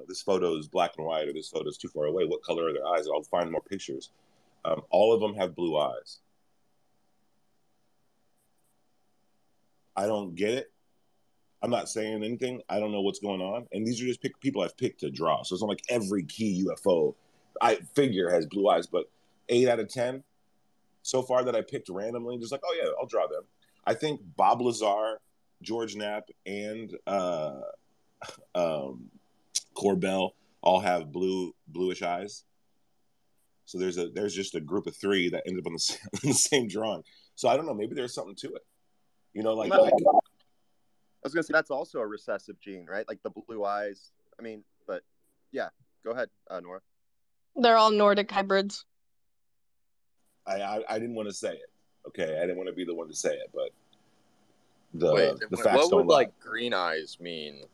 this photo is black and white, or this photo is too far away. What color are their eyes? And I'll find more pictures. All of them have blue eyes. I don't get it. I'm not saying anything. I don't know what's going on. And these are just people I've picked to draw. So it's not like every key UFO figure has blue eyes, but 8 out of 10 so far that I picked randomly, just like, oh yeah, I'll draw them. I think Bob Lazar, George Knapp, and Corbell all have bluish eyes. So there's just a group of 3 that ended up on the same drawing. So I don't know. Maybe there's something to it. I was going to say that's also a recessive gene, right? Like the blue eyes. I mean, but yeah, go ahead, Nora. They're all Nordic hybrids. I didn't want to say it. Okay, I didn't want to be the one to say it, but the facts what don't would lie. like green eyes mean?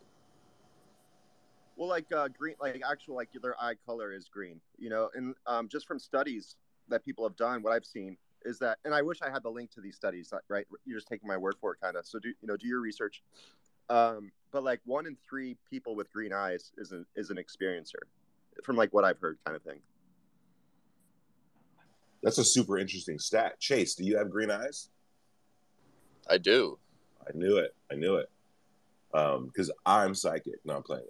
Well, like green, like actual, like their eye color is green, and just from studies that people have done, what I've seen is that, and I wish I had the link to these studies, right? You're just taking my word for it, kind of. So do your research. But like 1 in 3 people with green eyes is an experiencer, from like what I've heard, kind of thing. That's a super interesting stat. Chase, do you have green eyes? I do. I knew it. Because I'm psychic. No, I'm playing.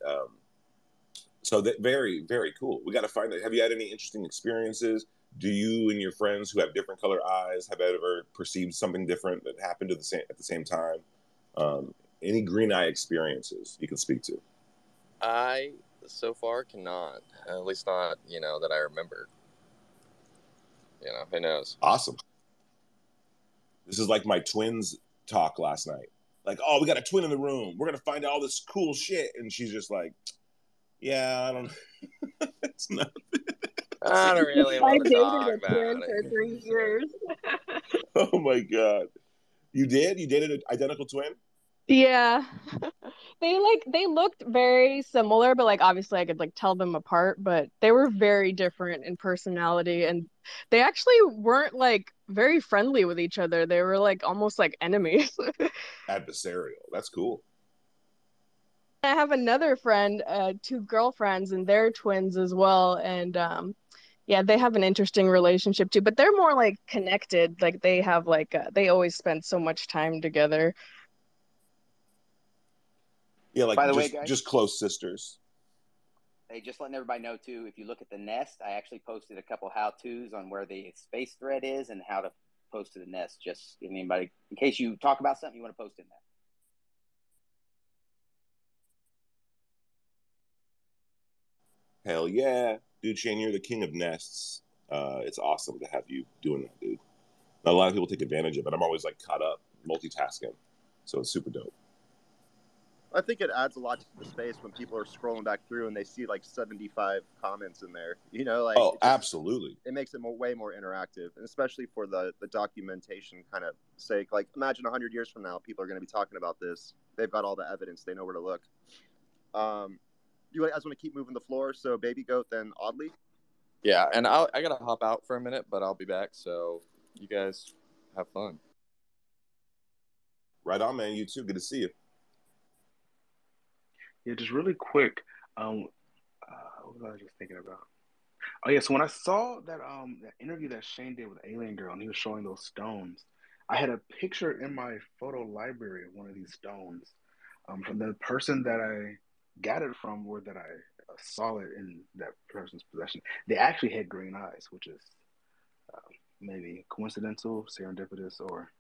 So that very, very cool. We got to find that. Have you had any interesting experiences? Do you and your friends who have different color eyes have ever perceived something different that happened at the same time? Any green eye experiences you can speak to? I so far cannot. At least not, that I remember. Who knows? Awesome. This is like my twins talk last night. Like, oh, we got a twin in the room. We're going to find out all this cool shit. And she's just like, yeah, I don't know. It's not. I don't really want to talk about it. For 3 years. Oh my God. You did? You dated an identical twin? Yeah. They looked very similar, but like obviously I could like tell them apart, but they were very different in personality, and they actually weren't like very friendly with each other. They were like almost like enemies. Adversarial. That's cool. I have another friend, 2 girlfriends, and they're twins as well, and yeah, they have an interesting relationship too, but they're more like connected. Like they have like they always spend so much time together. Yeah, like By the way, guys, just close sisters. Hey, just letting everybody know too, if you look at the nest, I actually posted a couple how-tos on where the space thread is and how to post to the nest, just if anybody, in case you talk about something you want to post in there. Hell yeah. Dude, Shane, you're the king of nests. It's awesome to have you doing that, dude. Not a lot of people take advantage of it. I'm always like caught up multitasking. So it's super dope. I think it adds a lot to the space when people are scrolling back through and they see like 75 comments in there. Like absolutely. It makes it way more interactive, and especially for the documentation kind of sake. Like, imagine 100 years from now, people are going to be talking about this. They've got all the evidence. They know where to look. You guys want to keep moving the floor? So Baby Goat, then Oddly. Yeah, and I gotta hop out for a minute, but I'll be back. So you guys have fun. Right on, man. You too. Good to see you. Yeah, just really quick. What was I just thinking about? Oh yeah, so when I saw that that interview that Shane did with Alien Girl, and he was showing those stones, I had a picture in my photo library of one of these stones. From the person that I got it from, or that I saw it in that person's possession, they actually had green eyes, which is maybe coincidental, serendipitous, or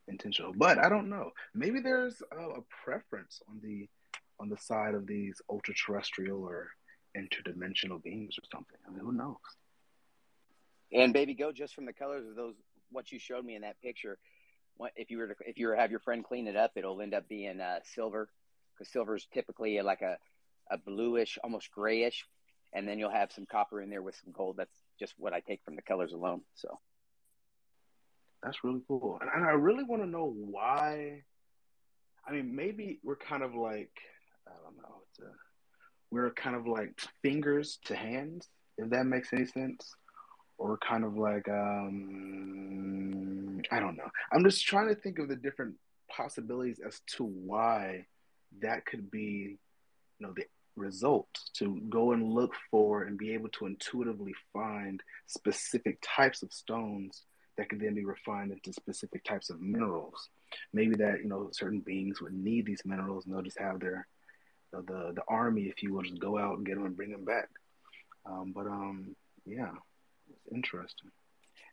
intentional. But I don't know. Maybe there's a preference on the side of these ultra terrestrial or interdimensional beings or something. I mean, who knows? And Baby Goat, just from the colors of those, what you showed me in that picture, if you have your friend clean it up, it'll end up being silver, because silver is typically like a bluish, almost grayish, and then you'll have some copper in there with some gold. That's just what I take from the colors alone. So that's really cool, and I really want to know why. I mean, maybe we're kind of like, I don't know, we're kind of like fingers to hands, if that makes any sense. Or kind of like, I don't know. I'm just trying to think of the different possibilities as to why that could be, the result, to go and look for and be able to intuitively find specific types of stones that could then be refined into specific types of minerals. Maybe that, certain beings would need these minerals, and they'll just have their, the army, if you will, just go out and get them and bring them back. Yeah. It's interesting.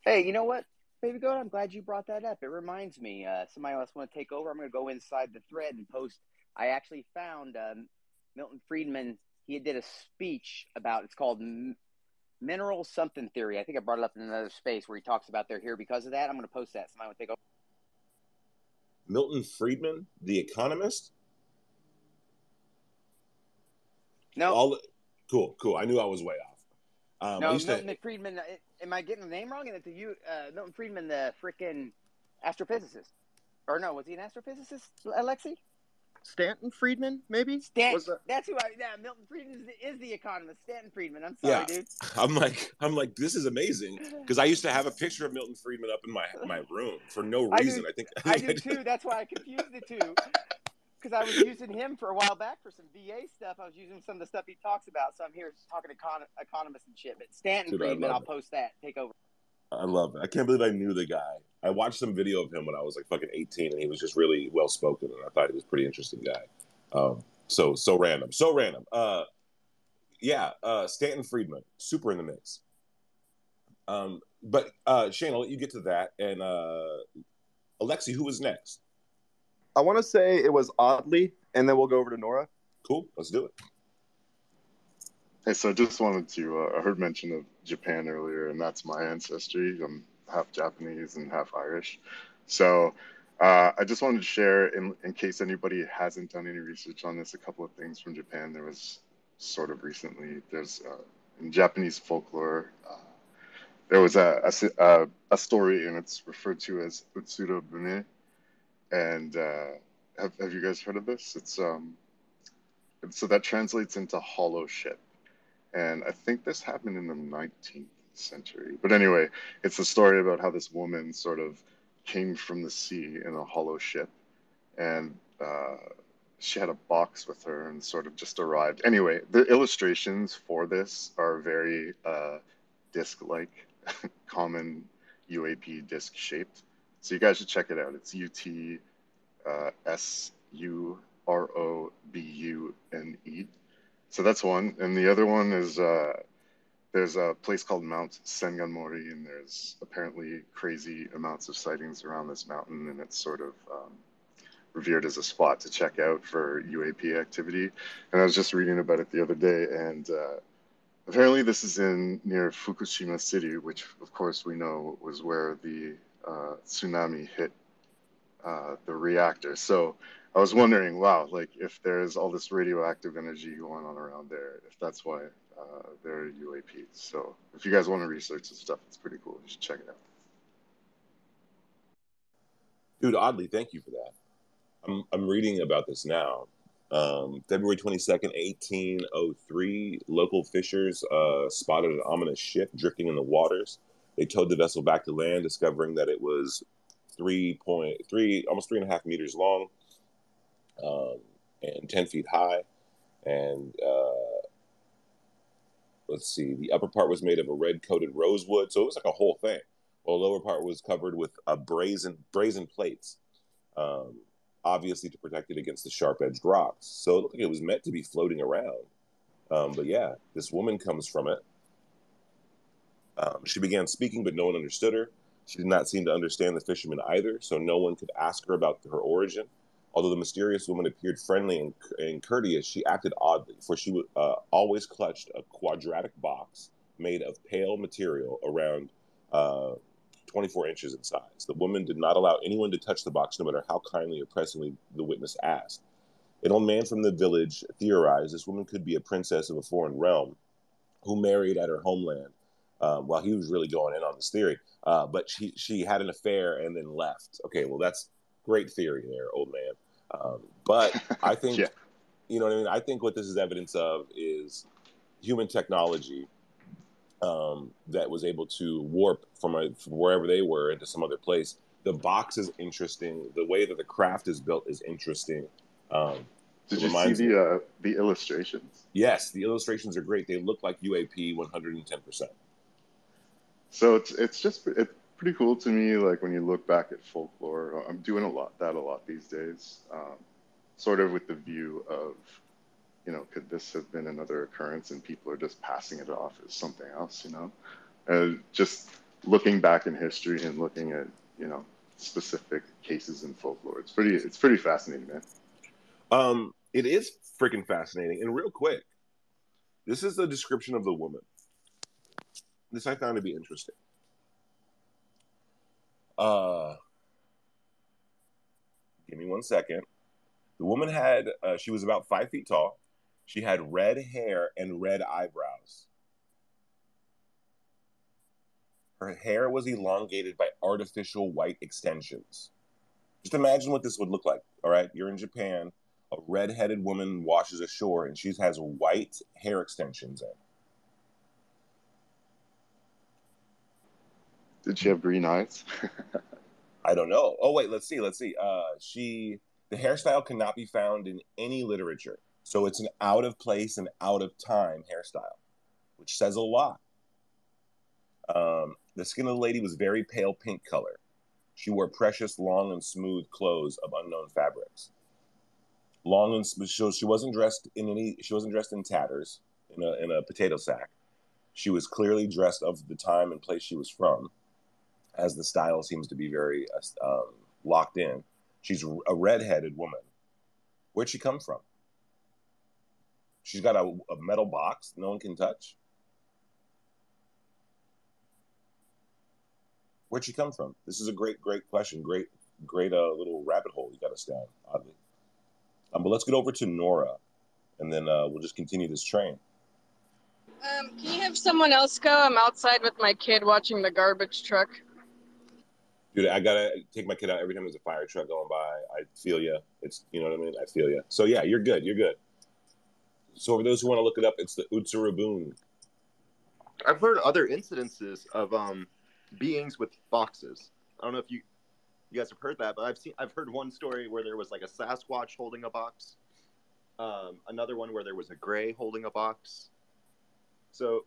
Hey, you know what, Baby Goat? I'm glad you brought that up. It reminds me, somebody else want to take over? I'm going to go inside the thread and post. I actually found Milton Friedman. He did a speech about, it's called Mineral Something Theory. I think I brought it up in another space where he talks about they're here because of that. I'm going to post that. Somebody want to take over? Milton Friedman, the economist? No. Cool. I knew I was way off. No, Milton Friedman. Am I getting the name wrong? And it's Milton Friedman, the freaking astrophysicist. Or no, was he an astrophysicist, Alexi? Stanton Friedman, maybe? That's who Milton Friedman is the economist. Stanton Friedman. I'm sorry, dude. I'm like, this is amazing, because I used to have a picture of Milton Friedman up in my room for no reason. I do too. That's why I confused the two. Because I was using him for a while back for some VA stuff. I was using some of the stuff he talks about. So I'm here talking economists and shit. But Stanton Friedman, I'll post that. Take over. I love it. I can't believe I knew the guy. I watched some video of him when I was like fucking 18, and he was just really well spoken, and I thought he was a pretty interesting guy. So random. Stanton Friedman, super in the mix. But Shane, I'll let you get to that. And Alexi, who was next? I want to say it was Oddly, and then we'll go over to Nora. Cool, let's do it. Hey, so I just wanted to, I heard mention of Japan earlier, and that's my ancestry. I'm half Japanese and half Irish. So I just wanted to share, in case anybody hasn't done any research on this, a couple of things from Japan. There was sort of recently, there's in Japanese folklore, there was a story, and it's referred to as Utsuro Bune. And have you guys heard of this? It's so that translates into hollow ship. And I think this happened in the 19th century. But anyway, it's a story about how this woman sort of came from the sea in a hollow ship. And she had a box with her and sort of just arrived. Anyway, the illustrations for this are very disc-like, common UAP disc shaped. So you guys should check it out. It's UTSUROBUNE. So that's one. And the other one is there's a place called Mount Senganmori, and there's apparently crazy amounts of sightings around this mountain, and it's sort of revered as a spot to check out for UAP activity. And I was just reading about it the other day, and apparently this is near Fukushima City, which of course we know was where the tsunami hit the reactor. So I was wondering, wow, like if there's all this radioactive energy going on around there, if that's why there are UAPs. So if you guys want to research this stuff, it's pretty cool. You should check it out. Dude, Oddly, thank you for that. I'm reading about this now. February 22nd, 1803, local fishers spotted an ominous ship drifting in the waters. They towed the vessel back to land, discovering that it was 3.3, almost 3.5 meters long, and 10 feet high. And let's see, the upper part was made of a red-coated rosewood, so it was like a whole thing. While the lower part was covered with brazen plates, obviously to protect it against the sharp-edged rocks. So it looked like it was meant to be floating around. But yeah, this woman comes from it. She began speaking, but no one understood her. She did not seem to understand the fishermen either, so no one could ask her about her origin. Although the mysterious woman appeared friendly and courteous, she acted oddly, for she always clutched a quadratic box made of pale material around 24 inches in size. The woman did not allow anyone to touch the box, no matter how kindly or pressingly the witness asked. An old man from the village theorized this woman could be a princess of a foreign realm who married at her homeland. While he was really going in on this theory, but she had an affair and then left. Okay, well, that's great theory there, old man. But I think, Yeah. you know what I mean? I think what this is evidence of is human technology that was able to warp from wherever they were into some other place. The box is interesting. The way that the craft is built is interesting. Did you see the illustrations? Yes, the illustrations are great. They look like UAP 110%. So it's pretty cool to me. Like when you look back at folklore, I'm doing a lot these days, sort of with the view of, you know, could this have been another occurrence and people are just passing it off as something else, you know? Just looking back in history and looking at, you know, specific cases in folklore. It's pretty fascinating, man. It is freaking fascinating. And real quick, this is the description of the woman. This I found to be interesting. Give me 1 second. The woman had, she was about 5 feet tall. She had red hair and red eyebrows. Her hair was elongated by artificial white extensions. Just imagine what this would look like, all right? You're in Japan. A red-headed woman washes ashore, and she has white hair extensions in. Did she have green eyes? I don't know. Oh, wait, let's see. The hairstyle cannot be found in any literature. So it's an out of place and out of time hairstyle, which says a lot. The skin of the lady was very pale pink color. She wore precious, long and smooth clothes of unknown fabrics. Long and smooth. She wasn't dressed in tatters, in a potato sack. She was clearly dressed of the time and place she was from, as the style seems to be very locked in. She's a red-headed woman. Where'd she come from? She's got a metal box no one can touch. Where'd she come from? This is a great question. Great little rabbit hole you got us down, oddly. But let's get over to Nora, and then we'll just continue this train. Can you have someone else go? I'm outside with my kid watching the garbage truck. Dude, I gotta take my kid out every time there's a fire truck going by. I feel you. You know what I mean? I feel you. So yeah, you're good. So for those who want to look it up, it's the Utsuraboon. I've heard other incidences of beings with boxes. I don't know if you guys have heard that, but I've heard one story where there was like a Sasquatch holding a box. Another one where there was a gray holding a box. So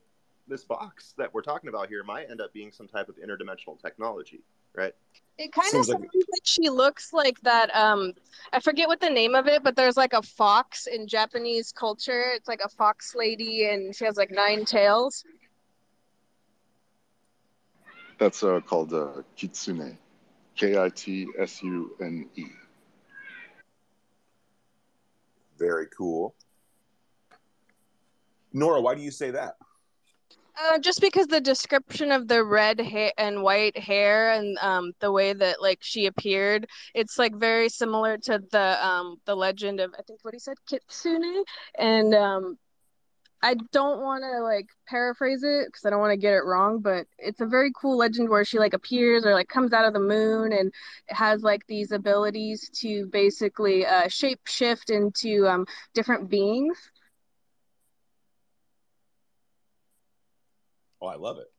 this box that we're talking about here might end up being some type of interdimensional technology, right? It kind of sounds like she looks like that. I forget what the name of it, but there's like a fox in Japanese culture. It's like a fox lady, and she has like 9 tails. That's called kitsune, Kitsune. Very cool. Nora, why do you say that? Just because the description of the red hair and white hair and the way that like she appeared, it's like very similar to the legend of, I think what he said, Kitsune, and I don't want to like paraphrase it because I don't want to get it wrong, but it's a very cool legend where she like appears or like comes out of the moon and has like these abilities to basically shape shift into different beings. Oh, I love it.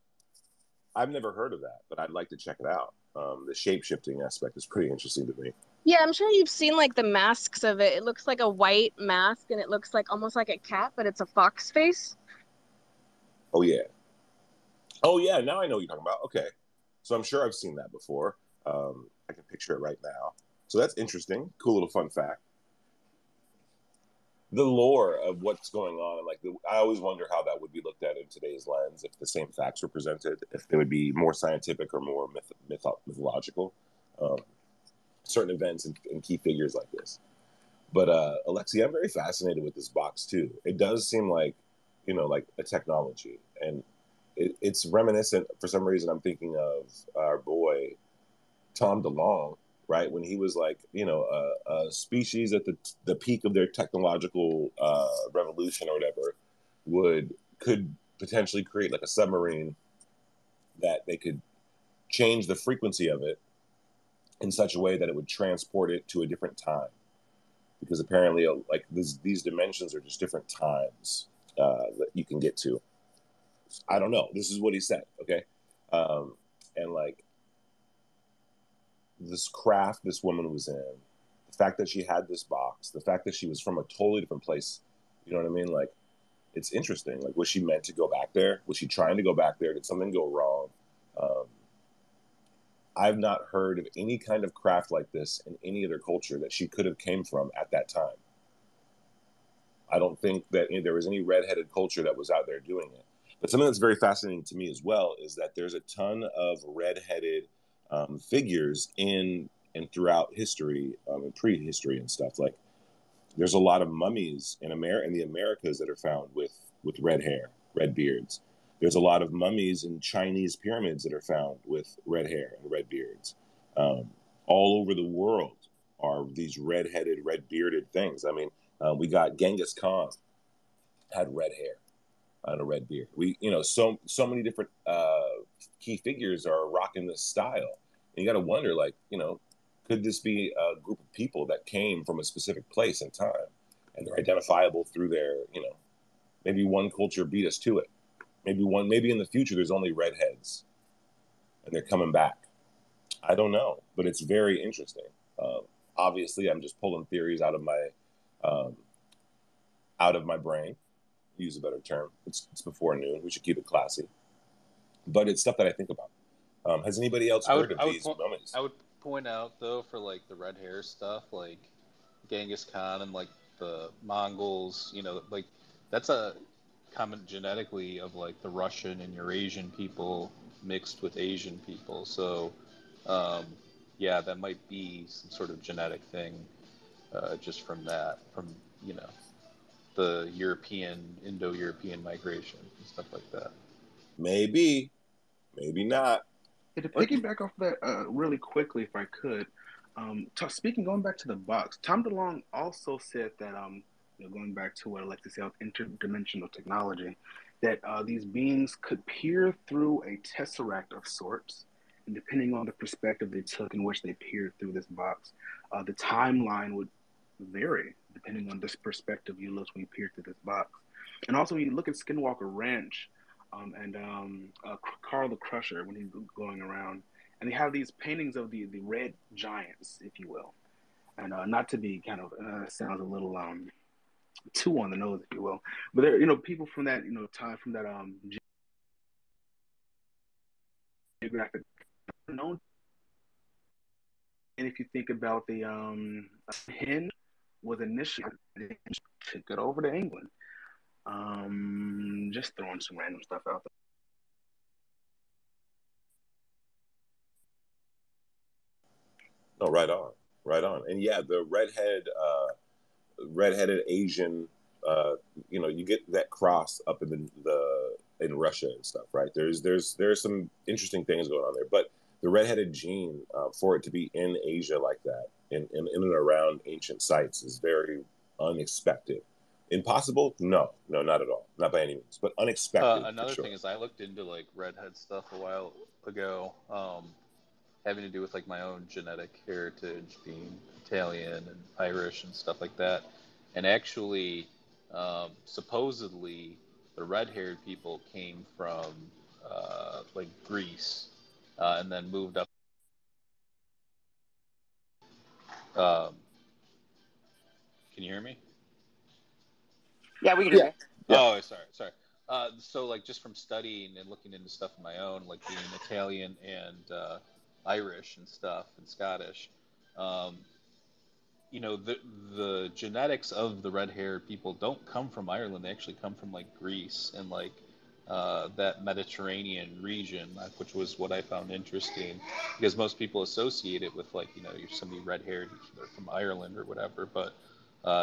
I've never heard of that, but I'd like to check it out. The shape-shifting aspect is pretty interesting to me. Yeah, I'm sure you've seen like the masks of it. It looks like a white mask and it looks like almost like a cat, but it's a fox face. Oh yeah, now I know what you're talking about. Okay, so I'm sure I've seen that before. I can picture it right now. So that's interesting. Cool little fun fact. The lore of what's going on, and like I always wonder how that would be looked at in today's lens if the same facts were presented, if they would be more scientific or more mythological. Certain events and key figures like this. But Alexi, I'm very fascinated with this box too. It does seem like, like a technology, and it's reminiscent. For some reason, I'm thinking of our boy Tom DeLonge, right? When he was like, a species at the peak of their technological revolution or whatever, could potentially create like a submarine that they could change the frequency of it in such a way that it would transport it to a different time. Because apparently, like these dimensions are just different times that you can get to. I don't know. This is what he said, okay? And like this craft this woman was in, the fact that she had this box, the fact that she was from a totally different place, you know what I mean? Like, it's interesting. Like, was she meant to go back there? Was she trying to go back there? Did something go wrong? I've not heard of any kind of craft like this in any other culture that she could have came from at that time. I don't think that there was any redheaded culture that was out there doing it. But something that's very fascinating to me as well is that there's a ton of redheaded figures in and throughout history and prehistory and stuff. Like, there's a lot of mummies in the Americas that are found with red hair, red beards. There's a lot of mummies in Chinese pyramids that are found with red hair and red beards. All over the world are these red-headed, red-bearded things. I mean, we got Genghis Khan had red hair and a red beard. So many different key figures are rocking this style. And you got to wonder, like, could this be a group of people that came from a specific place and time, and they're identifiable through their, maybe one culture beat us to it. Maybe in the future there's only redheads, and they're coming back. I don't know, but it's very interesting. Obviously, I'm just pulling theories out of my brain. Use a better term. It's before noon. We should keep it classy. But it's stuff that I think about. Has anybody else heard of these mummies? I would point out, though, for like the red hair stuff, like Genghis Khan and like the Mongols, like that's a comment genetically of like the Russian and Eurasian people mixed with Asian people. So, yeah, that might be some sort of genetic thing just from the Indo-European migration and stuff like that. Maybe not. Hey, to piggyback off that really quickly, if I could, going back to the box, Tom DeLonge also said that, going back to what Alexis said, interdimensional technology, that these beings could peer through a tesseract of sorts, and depending on the perspective they took in which they peered through this box, the timeline would vary depending on this perspective you looked when you peered through this box. And also, when you look at Skinwalker Ranch, and Carl the Crusher, when he's going around, and they have these paintings of the red giants, if you will, and not to be kind of sounds a little too on the nose, if you will, but they're people from that time, from that geographic known. And if you think about the hen was initially took it over to England. Just throwing some random stuff out there. No, right on. And yeah, the redheaded Asian, you get that cross up in Russia and stuff, right? There's some interesting things going on there, but the redheaded gene, for it to be in Asia like that, in and around ancient sites, is very unexpected. Impossible? No, not at all, not by any means, but unexpected. Another sure. thing is, I looked into like redhead stuff a while ago, having to do with like my own genetic heritage, being Italian and Irish and stuff like that. And actually, supposedly, the red-haired people came from like Greece, and then moved up. Can you hear me? Yeah, we can hear you. Yeah. Oh, sorry. So like just from studying and looking into stuff on my own, like being Italian and Irish and stuff and Scottish, the genetics of the red-haired people don't come from Ireland. They actually come from like Greece and like that Mediterranean region, which was what I found interesting, because most people associate it with like you're somebody red-haired from Ireland or whatever, but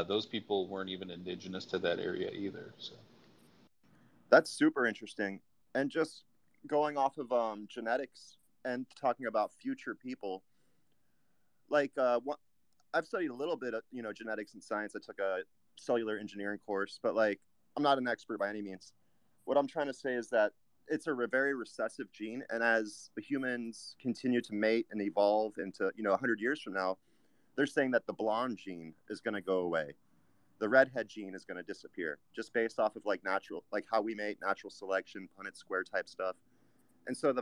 those people weren't even indigenous to that area either. So that's super interesting. And just going off of genetics and talking about future people, like I've studied a little bit of genetics and science. I took a cellular engineering course, but like I'm not an expert by any means. What I'm trying to say is that it's a very recessive gene, and as the humans continue to mate and evolve into 100 years from now, they're saying that the blonde gene is going to go away. The redhead gene is going to disappear, just based off of like how we mate, natural selection, Punnett square type stuff. And so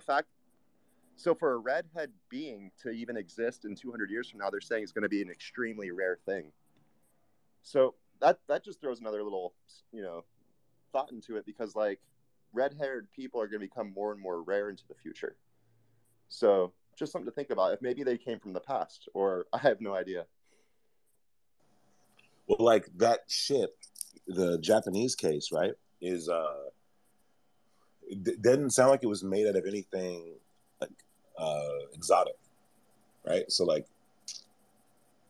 for a redhead being to even exist in 200 years from now, they're saying it's going to be an extremely rare thing. So that just throws another little thought into it, because like red-haired people are going to become more and more rare into the future. So just something to think about. If maybe they came from the past, or I have no idea. Well, like that ship, the Japanese case, right, is it didn't sound like it was made out of anything like exotic, right? So like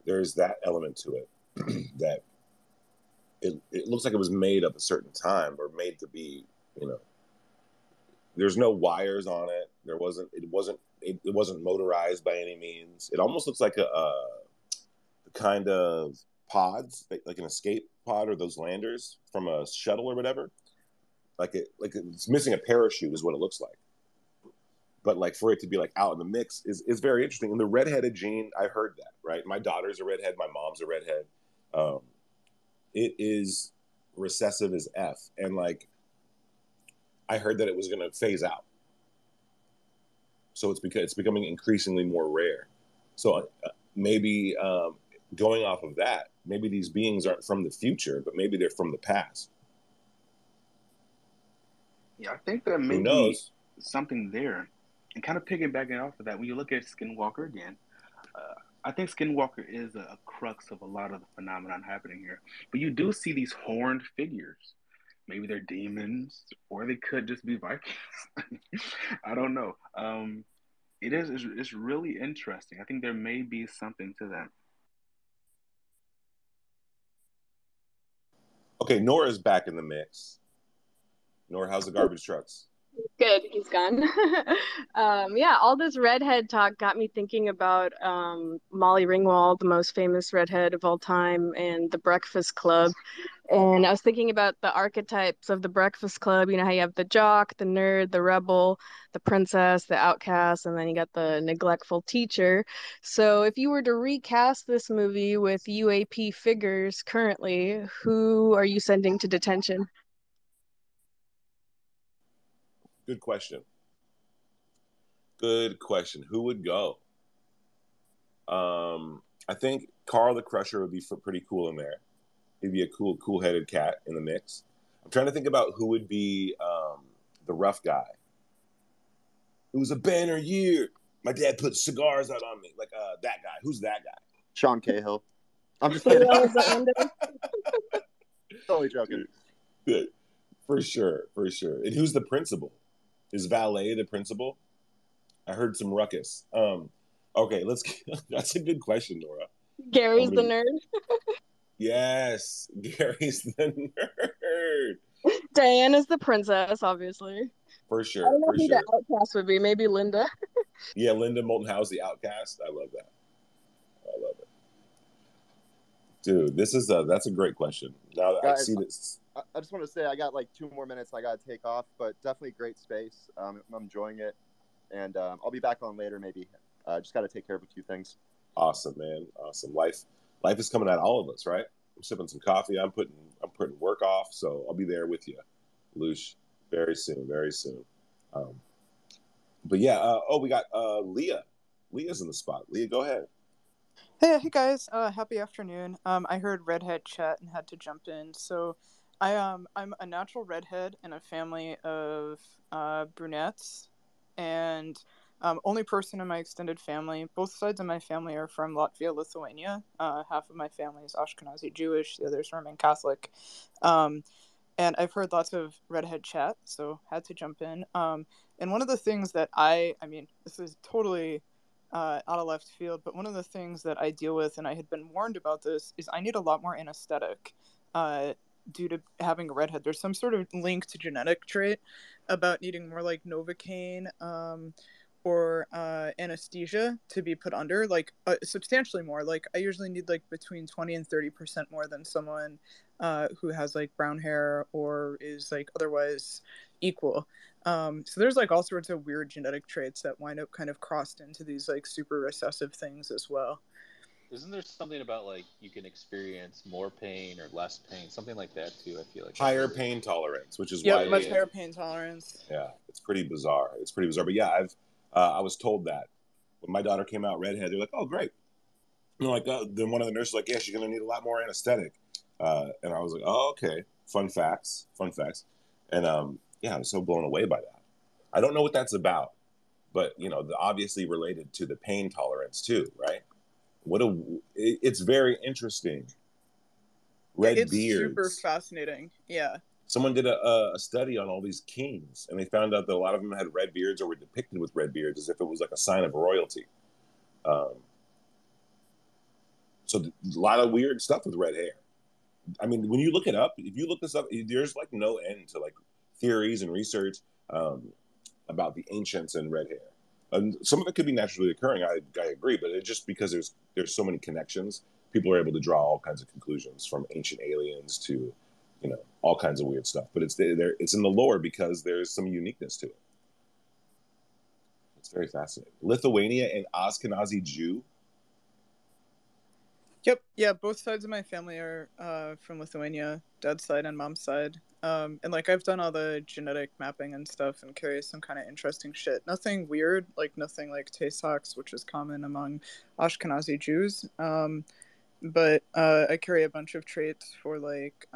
there's that element to it that it looks like it was made up a certain time, or made to be, there's no wires on it. It wasn't motorized by any means. It almost looks like a kind of pods, like an escape pod, or those landers from a shuttle or whatever. Like it's missing a parachute is what it looks like. But like for it to be like out in the mix is very interesting. And the redheaded gene, I heard that, right? My daughter's a redhead, my mom's a redhead. It is recessive as F, and like I heard that it was going to phase out. So it's becoming increasingly more rare. So maybe going off of that, maybe these beings aren't from the future, but maybe they're from the past. Yeah, I think there may be something there. And kind of piggybacking off of that, when you look at Skinwalker again, I think Skinwalker is a crux of a lot of the phenomenon happening here. But you do see these horned figures. Maybe they're demons, or they could just be Vikings. I don't know. It's really interesting. I think there may be something to that. Okay, Nora's back in the mix. Nora, how's the garbage trucks? Good, he's gone. Yeah, all this redhead talk got me thinking about Molly Ringwald, the most famous redhead of all time, and the Breakfast Club. And I was thinking about the archetypes of the Breakfast Club. You know how you have the jock, the nerd, the rebel, the princess, the outcast, and then you got the neglectful teacher. So if you were to recast this movie with UAP figures currently, who are you sending to detention? Good question. Good question. Who would go? I think Carl the Crusher would be pretty cool in there. He'd be a cool-headed cat in the mix. I'm trying to think about who would be the rough guy. It was a banner year. My dad put cigars out on me. Like that guy. Who's that guy? Sean Cahill. I'm just kidding. Totally joking. Good. For sure. And who's the principal? Is Valet the principal? I heard some ruckus. Okay, that's a good question, Nora. Gary's the nerd. Yes, Gary's the nerd. Diana's the princess, obviously. For sure. I don't know who the outcast would be. Maybe Linda. Yeah, Linda Moulton Howe's the outcast. I love that. I love it. Dude, that's a great question. Now that I see this. I just want to say I got like 2 more minutes I got to take off, but definitely great space. I'm enjoying it, and I'll be back on later maybe. Just got to take care of a few things. Awesome, man. Awesome. Life is coming at all of us, right? I'm sipping some coffee. I'm putting work off, so I'll be there with you, Lush, very soon. But yeah. We got Leah. Leah's in the spot. Leah, go ahead. Hey guys. Happy afternoon. I heard redhead chat and had to jump in. So I'm a natural redhead in a family of brunettes, and only person in my extended family. Both sides of my family are from Latvia, Lithuania. Half of my family is Ashkenazi Jewish, the others Roman Catholic. And I've heard lots of redhead chat, so had to jump in. And one of the things that I mean, this is totally out of left field, but one of the things that I deal with, and I had been warned about this, is I need a lot more anesthetic. due to having a redhead. There's some sort of linked genetic trait about needing more like Novocaine or anesthesia to be put under, like substantially more. Like I usually need like between 20 and 30% more than someone who has like brown hair or is like otherwise equal. So there's like all sorts of weird genetic traits that wind up kind of crossed into these like super recessive things as well. Isn't there something about like you can experience more pain or less pain, something like that too? I feel like higher pain tolerance, which is Yep, why much higher pain tolerance. Yeah, it's pretty bizarre. It's pretty bizarre. But yeah, I was told that when my daughter came out redhead, they're like, "Oh, great." You know, like then one of the nurses was like, "Yeah, she's gonna need a lot more anesthetic," and I was like, "Oh, okay." Fun facts. And yeah, I was so blown away by that. I don't know what that's about, but you know, obviously related to the pain tolerance too, right? It's very interesting. Red beards. It's super fascinating. Yeah. Someone did a study on all these kings, and they found out that a lot of them had red beards or were depicted with red beards as if it was like a sign of royalty. So a lot of weird stuff with red hair. I mean, when you look it up, if you look this up, there's like no end to like theories and research about the ancients and red hair. And some of it could be naturally occurring. I agree, but it's just because there's so many connections, people are able to draw all kinds of conclusions from ancient aliens to, you know, all kinds of weird stuff. But it's there. It's in the lore because there's some uniqueness to it. It's very fascinating. Lithuania and Ashkenazi Jew. Yep. Yeah. Both sides of my family are from Lithuania, dad's side and mom's side. And like I've done all the genetic mapping and stuff and carry some kind of interesting shit. Nothing weird, like nothing like Tay-Sachs, which is common among Ashkenazi Jews. But I carry a bunch of traits for like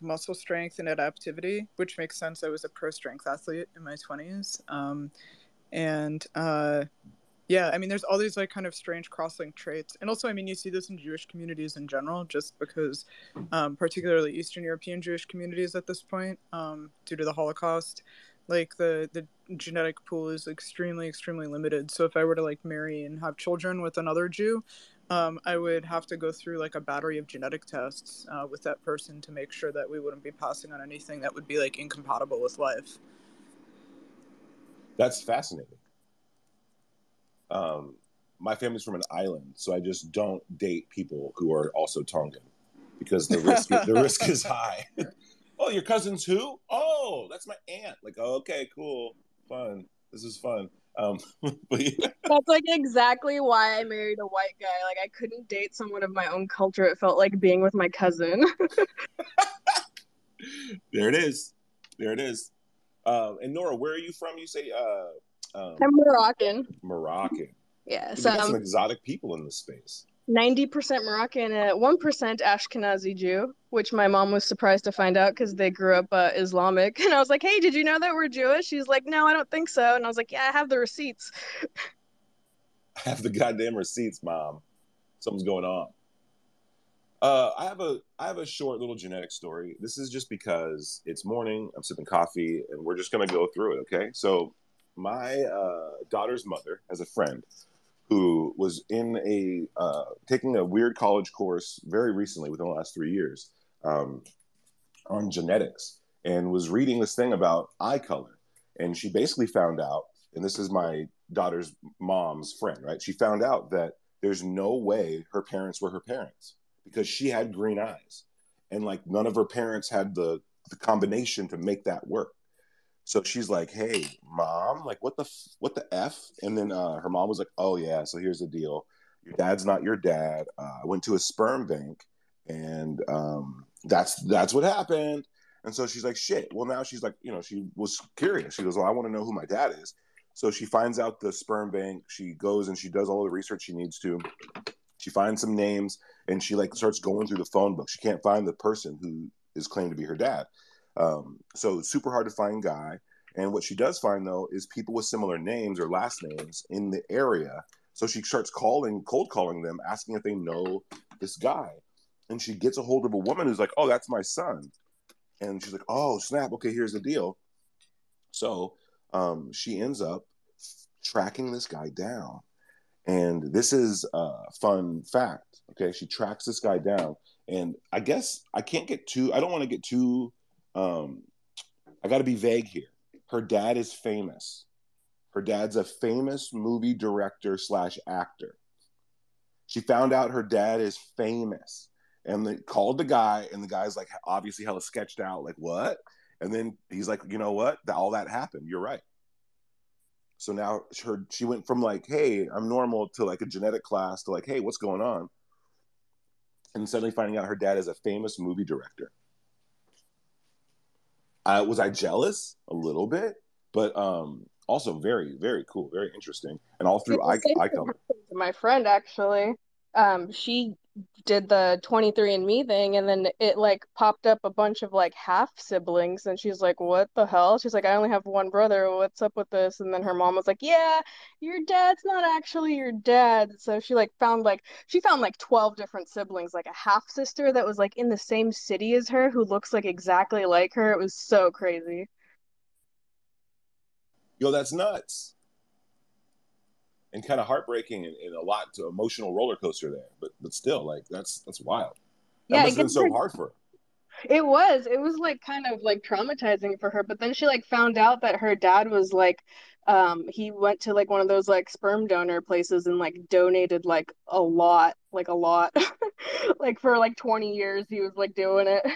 muscle strength and adaptivity, which makes sense. I was a pro strength athlete in my 20s. Yeah, I mean, there's all these like kind of strange cross-linked traits, and also, I mean, you see this in Jewish communities in general, just because, particularly Eastern European Jewish communities at this point, due to the Holocaust, like the genetic pool is extremely, extremely limited. So if I were to like marry and have children with another Jew, I would have to go through like a battery of genetic tests with that person to make sure that we wouldn't be passing on anything that would be like incompatible with life. That's fascinating. My family's from an island, so I just don't date people who are also Tongan because the risk is high. Oh, your cousin's who? Oh, that's my aunt. Like, oh, okay, cool, fun. This is fun. But yeah. That's like exactly why I married a white guy. Like I couldn't date someone of my own culture. It felt like being with my cousin. There it is. And Nora, where are you from? You say I'm Moroccan. Moroccan. Yeah, so we got some exotic people in this space. 90% Moroccan and 1% Ashkenazi Jew, which my mom was surprised to find out because they grew up Islamic. And I was like, hey, did you know that we're Jewish? She's like, no, I don't think so. And I was like, yeah, I have the receipts. I have the goddamn receipts, Mom. Something's going on. I have a short little genetic story. This is just because it's morning, I'm sipping coffee, and we're just going to go through it, okay? So my daughter's mother has a friend who was in taking a weird college course very recently, within the last 3 years, on genetics, and was reading this thing about eye color. And she basically found out, and this is my daughter's mom's friend, right? She found out that there's no way her parents were her parents because she had green eyes. And like none of her parents had the combination to make that work. So she's like, hey, Mom, like, what the F? And then her mom was like, oh, yeah, so here's the deal. Your dad's not your dad. I went to a sperm bank, and that's what happened. And so she's like, shit. Well, now she's like, you know, she was curious. She goes, well, I want to know who my dad is. So she finds out the sperm bank. She goes and she does all the research she needs to. She finds some names, and she like starts going through the phone book. She can't find the person who is claimed to be her dad. So it's super hard to find guy. And what she does find, though, is people with similar names or last names in the area. So she starts cold calling them, asking if they know this guy. And she gets a hold of a woman who's like, oh, that's my son. And she's like, oh, snap. Okay, here's the deal. So she ends up tracking this guy down. And this is a fun fact. Okay, she tracks this guy down, and I guess I can't get too. I don't want to get too. I got to be vague here. Her dad is famous. Her dad's a famous movie director / actor. She found out her dad is famous, and they called the guy, and the guy's like obviously hella sketched out, like what? And then he's like, you know what? All that happened. You're right. So now she went from like, hey, I'm normal, to like a genetic class, to like, hey, what's going on? And suddenly finding out her dad is a famous movie director. Was I jealous? A little bit, but also very, very cool, very interesting. And all through The same thing iColor. happened to my friend actually. She did the 23andMe thing, and then it like popped up a bunch of like half siblings, and she's like, "What the hell?" She's like, "I only have one brother. What's up with this?" And then her mom was like, "Yeah, your dad's not actually your dad." So she found 12 different siblings, like a half sister that was like in the same city as her who looks like exactly like her. It was so crazy. Yo, that's nuts. And kind of heartbreaking, and a lot to emotional roller coaster there. But still, like that's wild. That Yeah, must have been so hard for her. It was like kind of like traumatizing for her, but then she like found out that her dad was like he went to like one of those like sperm donor places and like donated like a lot, like for like 20 years he was like doing it.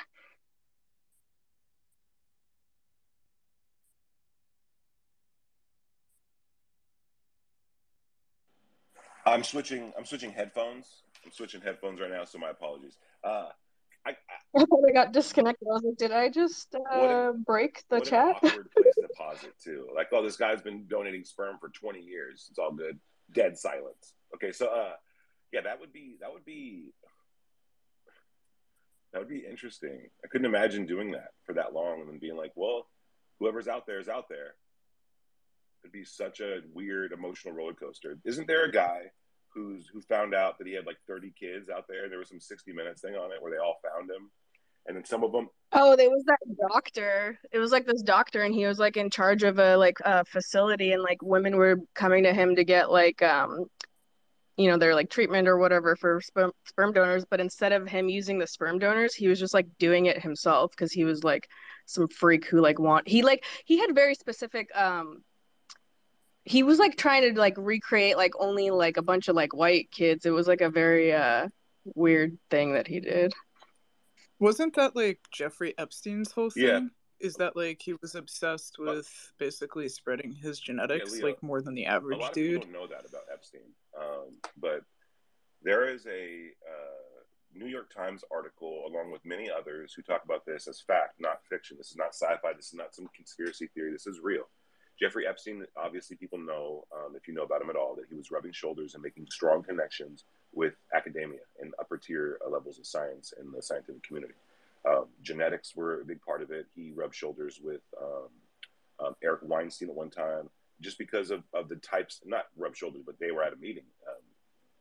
I'm switching headphones. I'm switching headphones right now, so my apologies. I I got disconnected. I was like, did I just break the what an chat? awkward place to pause it too. Like, oh, this guy's been donating sperm for 20 years. It's all good. Dead silence. Okay, so yeah, that would be interesting. I couldn't imagine doing that for that long and then being like, well, whoever's out there is out there. It'd be such a weird emotional roller coaster. Isn't there a guy who found out that he had like 30 kids out there? There was some 60 Minutes thing on it where they all found him, and then some of them. Oh, there was that doctor. It was like this doctor, and he was like in charge of a facility, and like women were coming to him to get like their like treatment or whatever for sperm donors, but instead of him using the sperm donors, he was just like doing it himself because he was like some freak who like he had very specific he was like trying to like recreate like only like a bunch of like white kids. It was like a very weird thing that he did. Wasn't that like Jeffrey Epstein's whole thing? Yeah. Is that like he was obsessed with basically spreading his genetics, Leo, like more than the average a lot of dude? people don't know that about Epstein, but there is a New York Times article, along with many others, who talk about this as fact, not fiction. This is not sci-fi. This is not some conspiracy theory. This is real. Jeffrey Epstein, obviously people know, if you know about him at all, that he was rubbing shoulders and making strong connections with academia and upper tier levels of science in the scientific community. Genetics were a big part of it. He rubbed shoulders with Eric Weinstein at one time, just because of the types, not rub shoulders, but they were at a meeting.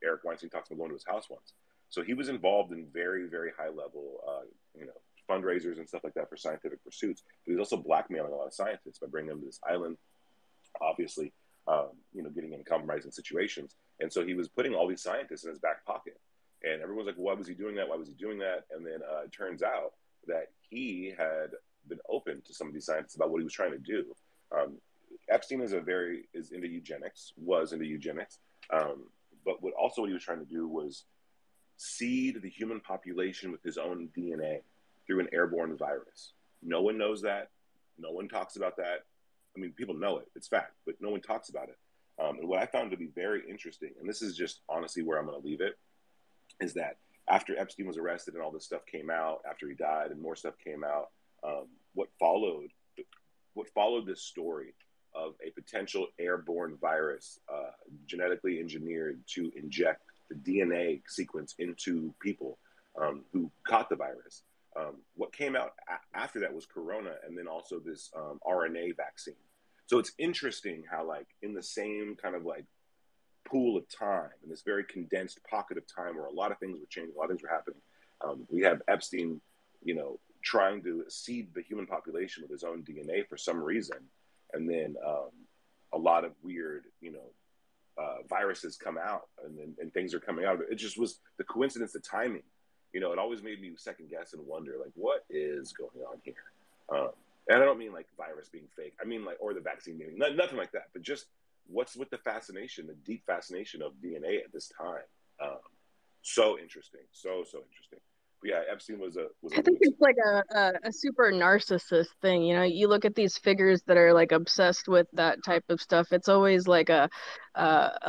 Eric Weinstein talks about going to his house once. So he was involved in very, very high level, fundraisers and stuff like that for scientific pursuits. But he was also blackmailing a lot of scientists by bringing them to this island, obviously, getting in compromising situations. And so he was putting all these scientists in his back pocket. And everyone's like, why was he doing that? Why was he doing that? And then it turns out that he had been open to some of these scientists about what he was trying to do. Epstein is into eugenics, but what he was trying to do was seed the human population with his own DNA through an airborne virus. No one knows that. No one talks about that. I mean, people know it. It's fact, but no one talks about it. And what I found to be very interesting, and this is just honestly where I'm going to leave it, is that after Epstein was arrested and all this stuff came out, after he died and more stuff came out, what followed this story of a potential airborne virus genetically engineered to inject the DNA sequence into people who caught the virus. What came out after that was Corona, and then also this RNA vaccine. So it's interesting how, like, in the same kind of like pool of time, in this very condensed pocket of time where a lot of things were changing, a lot of things were happening, we have Epstein, trying to seed the human population with his own DNA for some reason, and then a lot of weird, viruses come out and things are coming out. It just was the coincidence, the timing. You know, it always made me second guess and wonder, like, what is going on here? And I don't mean like virus being fake. I mean like, or the vaccine being nothing like that. But just what's with the fascination, the deep fascination of DNA at this time? So interesting, so interesting. But yeah, Epstein was a. I think it's like a super narcissist thing. You know, you look at these figures that are like obsessed with that type of stuff. It's always like a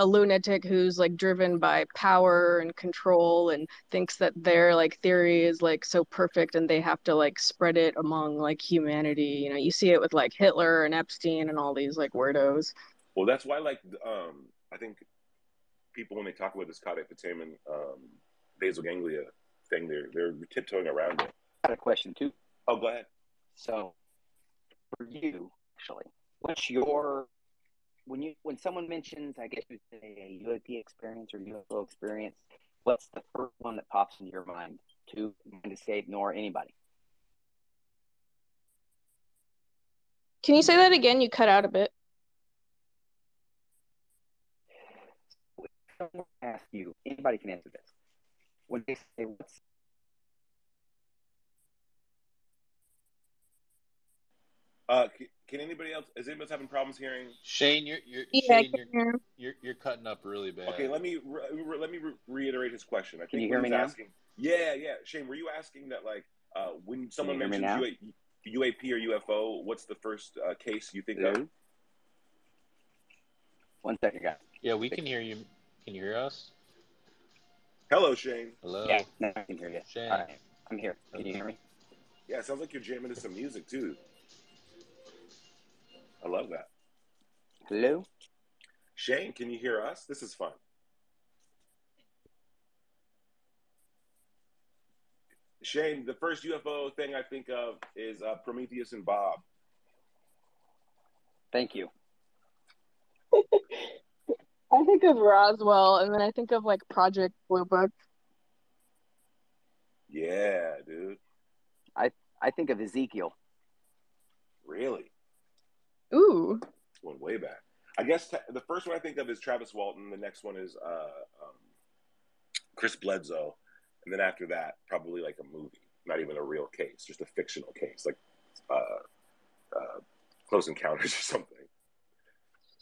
lunatic who's like driven by power and control and thinks that their like theory is like so perfect and they have to like spread it among like humanity. You know, you see it with like Hitler and Epstein and all these like weirdos. Well, that's why like I think people, when they talk about this caudate putamen basal ganglia thing, they're tiptoeing around it. I got a question too. Oh, go ahead. So, for you, actually, what's your when someone mentions, I guess you say a UAP experience or UFO experience, what's the first one that pops into your mind to escape nor anybody? Can you say that again? You cut out a bit. Someone ask you, anybody can answer this. When they say what's can anybody else? Is anybody having problems hearing? Shane, you're cutting up really bad. Okay, let me reiterate his question. I think can you hear me now? Asking, yeah. Shane, were you asking that like when someone mentions UAP or UFO, what's the first case you think of? 1 second, guys. Yeah, we can hear you. Can you hear us? Hello, Shane. Hello. Yeah, now I can hear you. Shane. All right, I'm here. Can you hear me? Yeah, it sounds like you're jamming to some music too. I love that. Hello? Shane, can you hear us? This is fun. Shane, the first UFO thing I think of is Prometheus and Bob. Thank you. I think of Roswell, and then I think of like Project Blue Book. Yeah, dude. I think of Ezekiel. Really? Ooh. Going way back. I guess the first one I think of is Travis Walton. The next one is Chris Bledsoe. And then after that, probably like a movie. Not even a real case, just a fictional case. Like Close Encounters or something.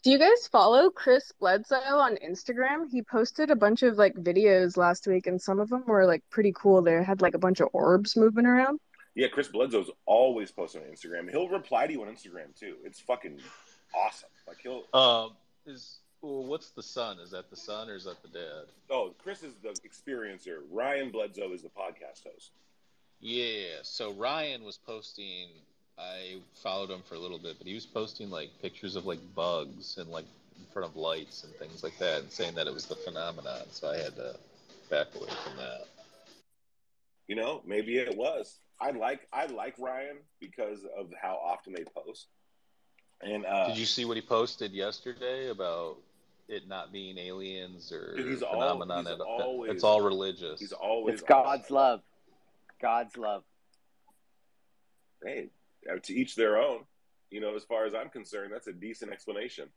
Do you guys follow Chris Bledsoe on Instagram? He posted a bunch of like videos last week, and some of them were like pretty cool. They had like a bunch of orbs moving around. Yeah, Chris Bledsoe's always posting on Instagram. He'll reply to you on Instagram too. It's fucking awesome. Like he'll what's the son? Is that the son or is that the dad? Oh, Chris is the experiencer. Ryan Bledsoe is the podcast host. Yeah, so Ryan was posting, I followed him for a little bit, but he was posting like pictures of like bugs and like in front of lights and things like that and saying that it was the phenomenon, so I had to back away from that. You know, maybe it was. I like Ryan because of how often they post. And did you see what he posted yesterday about it not being aliens or phenomenon? It's all religious. He's always. It's God's love. God's love. Hey, to each their own. You know, as far as I'm concerned, that's a decent explanation.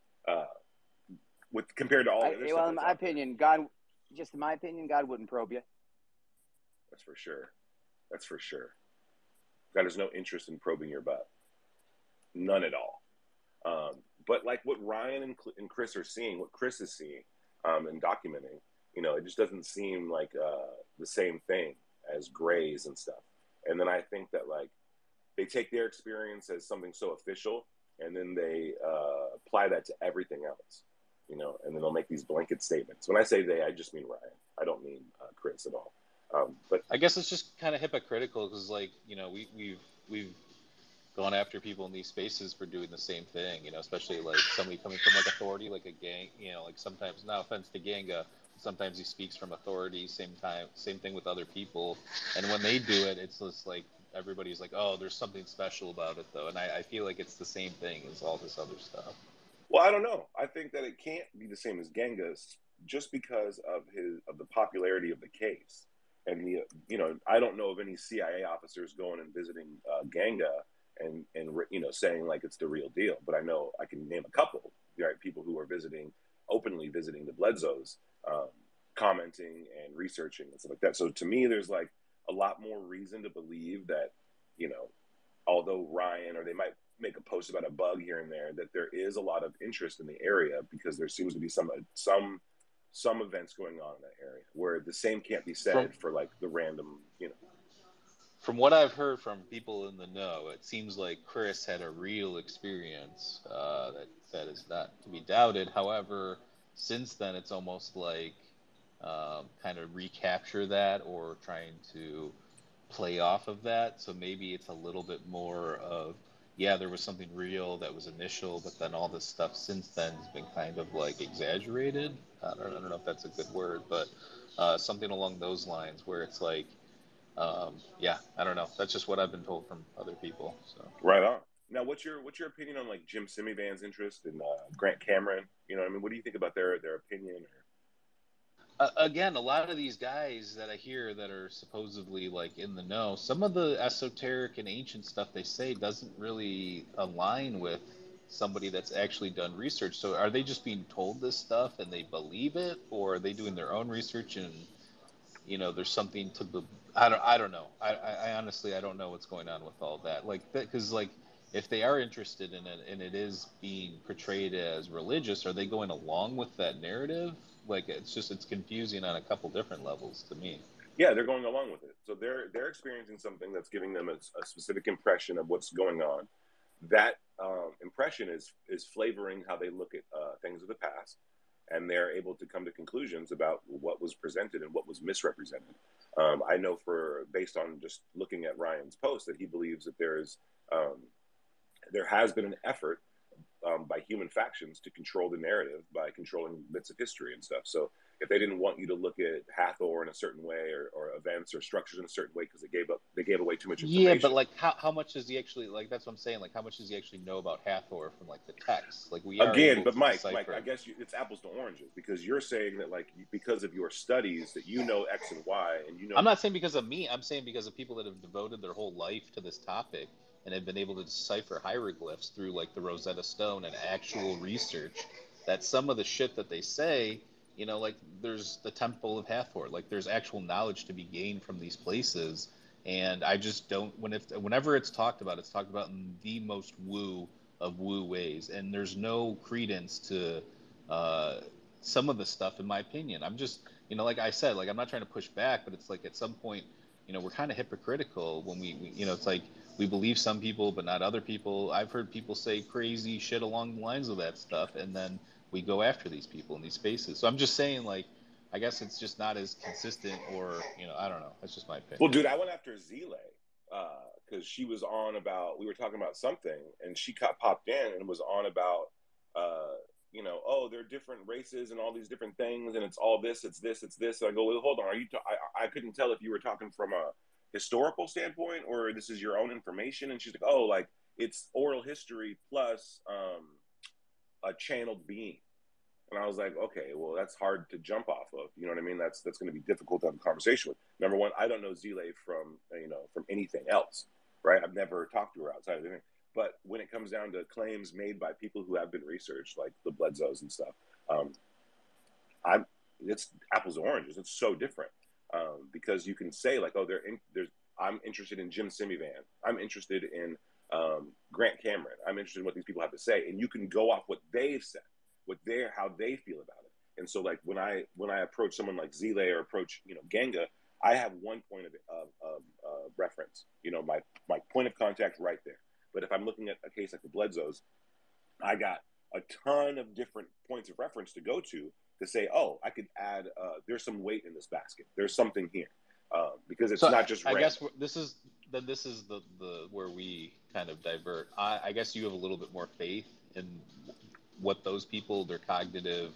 Compared to all the other stuff. Well, in my opinion, God wouldn't probe you. That's for sure. That's for sure. God has no interest in probing your butt. None at all. But like what Ryan and Chris are seeing, what Chris is seeing and documenting, you know, it just doesn't seem like the same thing as Gray's and stuff. And then I think that like they take their experience as something so official and then they apply that to everything else, you know, and then they'll make these blanket statements. When I say they, I just mean Ryan. I don't mean Chris at all. But I guess it's just kind of hypocritical because, like, you know, we've gone after people in these spaces for doing the same thing, you know, especially like somebody coming from like authority, like a gang, you know, like sometimes, no offense to Ganga, sometimes he speaks from authority, same thing with other people. And when they do it, it's just like everybody's like, oh, there's something special about it though. And I feel like it's the same thing as all this other stuff. Well, I don't know. I think that it can't be the same as Genga's just because of the popularity of the case. And you know, I don't know of any CIA officers going and visiting Ganga and you know saying like it's the real deal. But I know I can name a couple, right? People who are visiting openly visiting the Bledsoes, commenting and researching and stuff like that. So to me, there's like a lot more reason to believe that, you know, although Ryan, or they might make a post about a bug here and there, that there is a lot of interest in the area, because there seems to be some events going on in that area, where the same can't be said for like the random, you know. From what I've heard from people in the know, it seems like Chris had a real experience that is not to be doubted. However, since then, it's almost like kind of recapture that, or trying to play off of that. So maybe it's a little bit more of, yeah, there was something real that was initial, but then all this stuff since then has been kind of like exaggerated. I don't know if that's a good word, but something along those lines, where it's like, yeah, I don't know. That's just what I've been told from other people. So right on. Now, what's your opinion on like Jim Simivan's interest in Grant Cameron? You know what I mean? What do you think about their opinion? Again, a lot of these guys that I hear that are supposedly like in the know, some of the esoteric and ancient stuff they say doesn't really align with somebody that's actually done research. So are they just being told this stuff and they believe it, or are they doing their own research and, you know, there's something to the, I don't know. I honestly, I don't know what's going on with all that. Like, because like, if they are interested in it and it is being portrayed as religious, are they going along with that narrative? Like, it's confusing on a couple different levels to me. Yeah, they're going along with it. So they're experiencing something that's giving them a specific impression of what's going on. That impression is flavoring how they look at things of the past, and they're able to come to conclusions about what was presented and what was misrepresented. I know based on just looking at Ryan's post, that he believes that there has been an effort by human factions to control the narrative by controlling bits of history and stuff. So if they didn't want you to look at Hathor in a certain way, or events or structures in a certain way because they gave away too much information. Yeah, but like how much does he actually, like, that's what I'm saying, like how much does he actually know about Hathor from like the text? Like we are again, able but to Mike, decipher. I guess it's apples to oranges, because you're saying that like because of your studies that you know X and Y, and you know. I'm not saying because of me. I'm saying because of people that have devoted their whole life to this topic and have been able to decipher hieroglyphs through like the Rosetta Stone and actual research, that some of the shit that they say, you know, like there's the Temple of Hathor, like there's actual knowledge to be gained from these places. And I just don't, whenever it's talked about in the most woo of woo ways, and there's no credence to some of the stuff, in my opinion. I'm just, you know, like I said, like I'm not trying to push back, but it's like at some point, you know, we're kind of hypocritical when we you know, it's like we believe some people but not other people. I've heard people say crazy shit along the lines of that stuff, and then we go after these people in these spaces. So I'm just saying, like, I guess it's just not as consistent, or, you know, I don't know. That's just my opinion. Well, dude, I went after Zile because she was on about, we were talking about something, and she popped in and was on about, you know, oh, there are different races and all these different things, and it's all this, it's this, it's this. So I go, well, hold on, I couldn't tell if you were talking from a historical standpoint or this is your own information. And she's like, oh, like it's oral history plus a channeled being. And I was like, okay, well, that's hard to jump off of. You know what I mean? That's going to be difficult to have a conversation with. Number one, I don't know Zile from anything else, right? I've never talked to her outside of anything. But when it comes down to claims made by people who have been researched, like the Bledsoes and stuff, it's apples and oranges. It's so different because you can say like, oh, I'm interested in Jim Simivan. I'm interested in Grant Cameron. I'm interested in what these people have to say, and you can go off what they've said, how they feel about it. And so like when I approach someone like Zile or approach, you know, Ganga, I have one point of reference, you know, my point of contact right there. But if I'm looking at a case like the Bledsoes, I got a ton of different points of reference to go to say, oh, I could add, there's some weight in this basket. There's something here. Because it's not just random. I guess this is the where we kind of divert. I guess you have a little bit more faith in what those people, their cognitive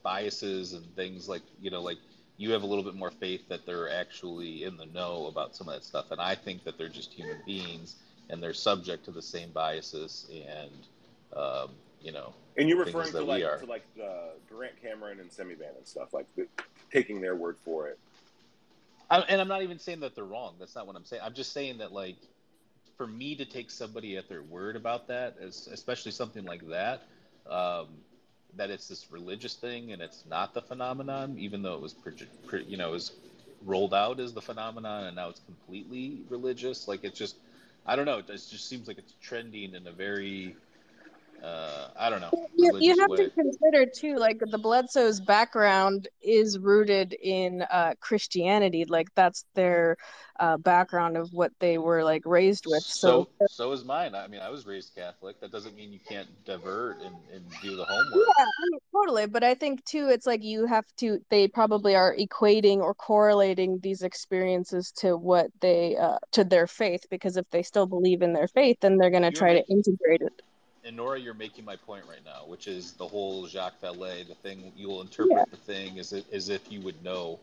biases and things, like, you know, like you have a little bit more faith that they're actually in the know about some of that stuff. And I think that they're just human beings and they're subject to the same biases and, you know. And you're referring to like Grant Cameron and Simivan and stuff, like taking their word for it. And I'm not even saying that they're wrong. That's not what I'm saying. I'm just saying that, like, for me to take somebody at their word about that, especially something like that, that it's this religious thing and it's not the phenomenon, even though it was, you know, it was rolled out as the phenomenon and now it's completely religious. Like it's just, I don't know. It just seems like it's trending in a very, I don't know, You religious have to way. consider too, like the Bledsoe's background is rooted in Christianity. Like that's their background of what they were like raised with. So So is mine. I mean, I was raised Catholic. That doesn't mean you can't divert and do the yeah, homework. I mean, totally. But I think too, it's like you have to. They probably are equating or correlating these experiences to what they to their faith, because if they still believe in their faith, then they're going to You're try to making, integrate it. and Nora, you're making my point right now, which is the whole Jacques Vallée, the thing you'll Yeah. interpret the thing as if you would know,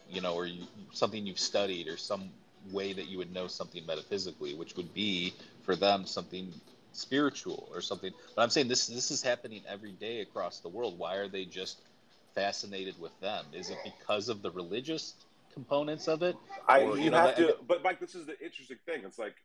you know, or something you've studied, or some way that you would know something metaphysically, which would be for them something spiritual or something. But I'm saying this is happening every day across the world. Why are they just fascinated with them? Is it because of the religious components of it, or You you know, have like to, but Mike, this is the interesting thing. It's like,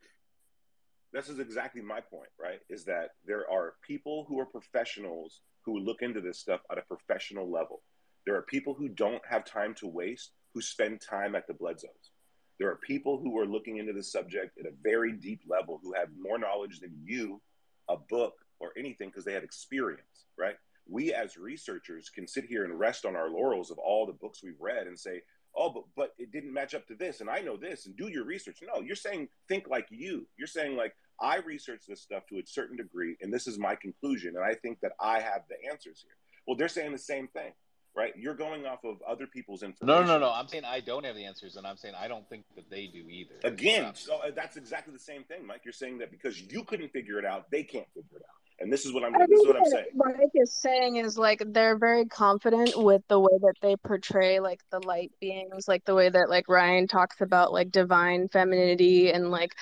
this is exactly my point, right? Is that there are people who are professionals who look into this stuff at a professional level. There are people who don't have time to waste, who spend time at the Bledsoes. There are people who are looking into this subject at a very deep level, who have more knowledge than you, a book, or anything, because they have experience, right? We as researchers can sit here and rest on our laurels of all the books we've read and say, oh, but it didn't match up to this, and I know this, and do your research. No, you're saying think like you. You're saying like, I researched this stuff to a certain degree, and this is my conclusion, and I think that I have the answers here. Well, they're saying the same thing, right? You're going off of other people's information. no. I'm saying I don't have the answers, and I'm saying I don't think that they do either. Again, so that's exactly the same thing, Mike. You're saying that because you couldn't figure it out, they can't figure it out. And this is what I'm I this is think what I'm what saying. Mike is saying is like they're very confident with the way that they portray like the light beings, like the way that like Ryan talks about like divine femininity and like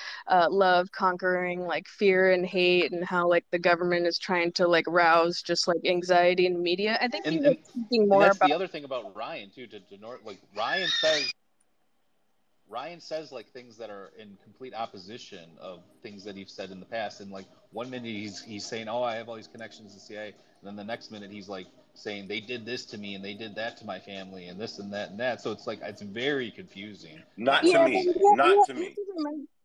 love conquering like fear and hate, and how like the government is trying to like rouse just like anxiety in media. I think he was thinking more that's about. the other thing about Ryan too. Like Ryan says like things that are in complete opposition of things that he's said in the past. And like one minute he's saying, "Oh, I have all these connections to CIA," and then the next minute he's like saying, "They did this to me and they did that to my family and this and that and that." So it's like it's very confusing. Not to me. Not to me.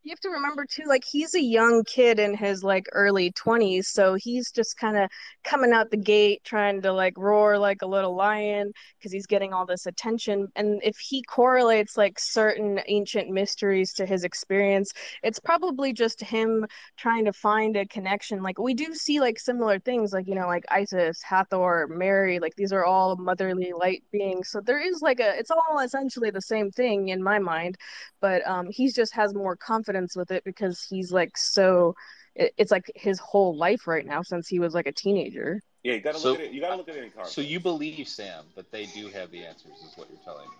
You have to remember too, like he's a young kid in his like early 20s, so he's just kind of coming out the gate trying to like roar like a little lion because he's getting all this attention. And if he correlates like certain ancient mysteries to his experience, it's probably just him trying to find a connection. Like we do see like similar things, like you know, like Isis, Hathor, Mary, like these are all motherly light beings. So there is like it's all essentially the same thing in my mind, but he just has more confidence with it because he's like it's like his whole life right now since he was like a teenager. Yeah, you gotta look at it. You gotta look at it in context. So you believe, Sam, that they do have the answers, is what you're telling me?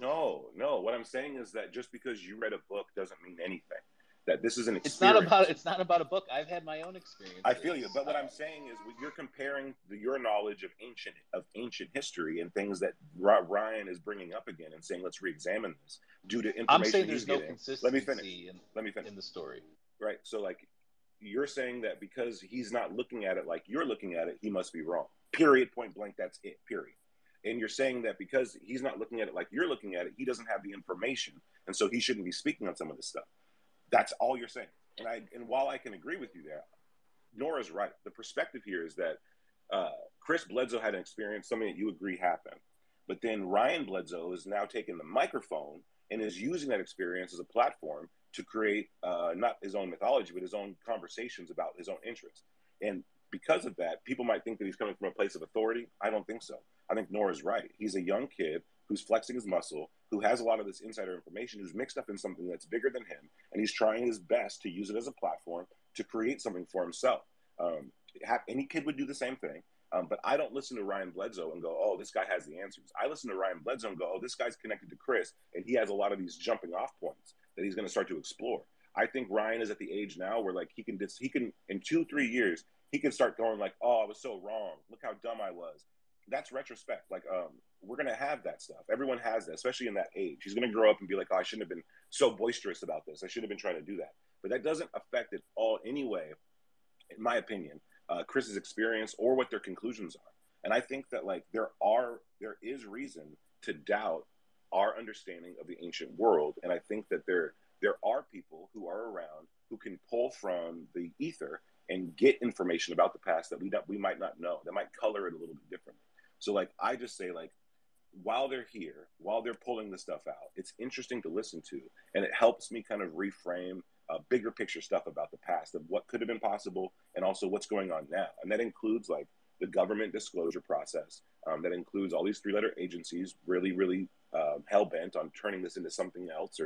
No. What I'm saying is that just because you read a book doesn't mean anything. That this is an experience. It's not about a book. I've had my own experience. I feel you, but what I'm saying is you're comparing your knowledge of ancient history and things that Ryan is bringing up again and saying let's re-examine this due to information. I'm saying there's no consistency. Let me finish in the story. Right. So like you're saying that because he's not looking at it like you're looking at it, he must be wrong. Period. Point blank. That's it. Period. And you're saying that because he's not looking at it like you're looking at it, he doesn't have the information, and so he shouldn't be speaking on some of this stuff. That's all you're saying. And while I can agree with you there, Nora's right. The perspective here is that Chris Bledsoe had an experience, something that you agree happened. But then Ryan Bledsoe is now taking the microphone and is using that experience as a platform to create not his own mythology, but his own conversations about his own interests. And because of that, people might think that he's coming from a place of authority. I don't think so. I think Nora's right. He's a young kid who's flexing his muscle, who has a lot of this insider information, who's mixed up in something that's bigger than him, and he's trying his best to use it as a platform to create something for himself. Any kid would do the same thing, but I don't listen to Ryan Bledsoe and go, oh, this guy has the answers. I listen to Ryan Bledsoe and go, oh, this guy's connected to Chris, and he has a lot of these jumping off points that he's going to start to explore. I think Ryan is at the age now where like he can in 2-3 years, he can start going like, oh, I was so wrong. Look how dumb I was. That's retrospect. Like, we're going to have that stuff. Everyone has that, especially in that age. He's going to grow up and be like, oh, I shouldn't have been so boisterous about this. I should have been trying to do that. But that doesn't affect it all anyway, in my opinion, Chris's experience or what their conclusions are. And I think that like there is reason to doubt our understanding of the ancient world. And I think that there are people who are around who can pull from the ether and get information about the past that we might not know, that might color it a little bit differently. So like, I just say like, while they're here, while they're pulling the stuff out, it's interesting to listen to. And it helps me kind of reframe bigger picture stuff about the past of what could have been possible and also what's going on now. And that includes like the government disclosure process. That includes all these three-letter agencies really hell-bent on turning this into something else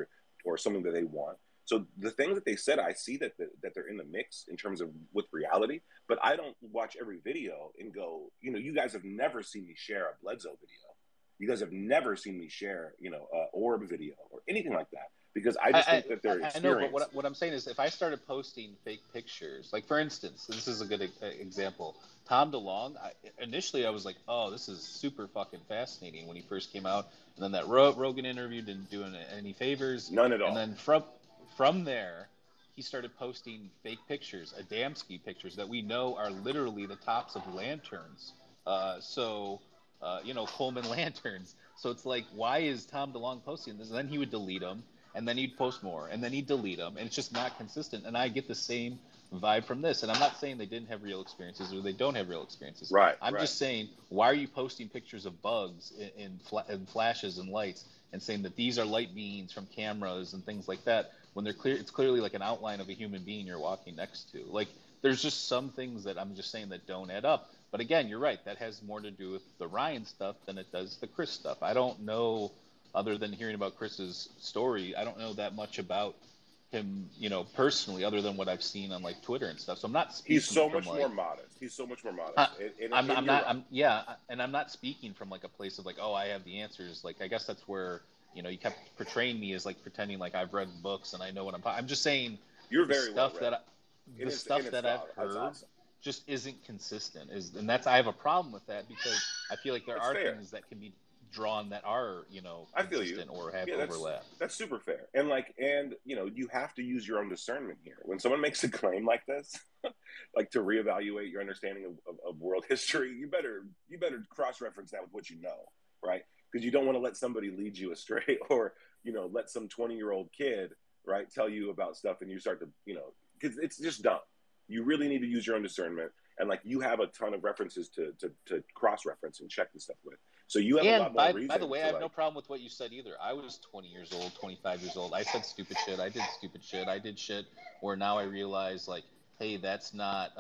or something that they want. So the things that they said, I see that they're in the mix in terms of with reality, but I don't watch every video and go, you know, you guys have never seen me share a Bledsoe video. You guys have never seen me share, you know, orb video or anything like that, because I just think that they're experienced. I know, but what I'm saying is, if I started posting fake pictures, like for instance, this is a good example. Tom DeLonge, initially I was like, oh, this is super fucking fascinating when he first came out, and then that Rogan interview didn't do any favors. None at all. And then from there, he started posting fake pictures, Adamski pictures that we know are literally the tops of lanterns. You know, Coleman lanterns. So it's like, why is Tom DeLonge posting this? And then he would delete them, and then he'd post more, and then he'd delete them, and it's just not consistent. And I get the same vibe from this. And I'm not saying they didn't have real experiences or they don't have real experiences. Right. I'm just saying, why are you posting pictures of bugs in flashes and lights and saying that these are light beings from cameras and things like that when it's clearly like an outline of a human being you're walking next to? Like, there's just some things that I'm just saying that don't add up. But again, you're right. That has more to do with the Ryan stuff than it does the Chris stuff. I don't know, other than hearing about Chris's story, I don't know that much about him, you know, personally, other than what I've seen on like Twitter and stuff. So I'm not speaking. He's so much more modest. He's so much more modest. I'm not speaking from like a place of like, oh, I have the answers. Like, I guess that's where, you know, you kept portraying me as like pretending like I've read books and I know what I'm just saying. You're very well read. The stuff that I've heard just isn't consistent. And I have a problem with that, because I feel like there are things that can be drawn that are, you know, consistent or have overlap. That's super fair. And you know, you have to use your own discernment here. When someone makes a claim like this, like to reevaluate your understanding of world history, you better cross-reference that with what you know, right? Because you don't want to let somebody lead you astray, or, you know, let some 20-year-old kid, right, tell you about stuff and you start to, you know, because it's just dumb. You really need to use your own discernment, and like, you have a ton of references to cross-reference and check this stuff with. So you have a lot more reason. By the way, I have no problem with what you said either. I was 20 years old, 25 years old. I said stupid shit. I did stupid shit. I did shit where now I realize, like, hey, that's not,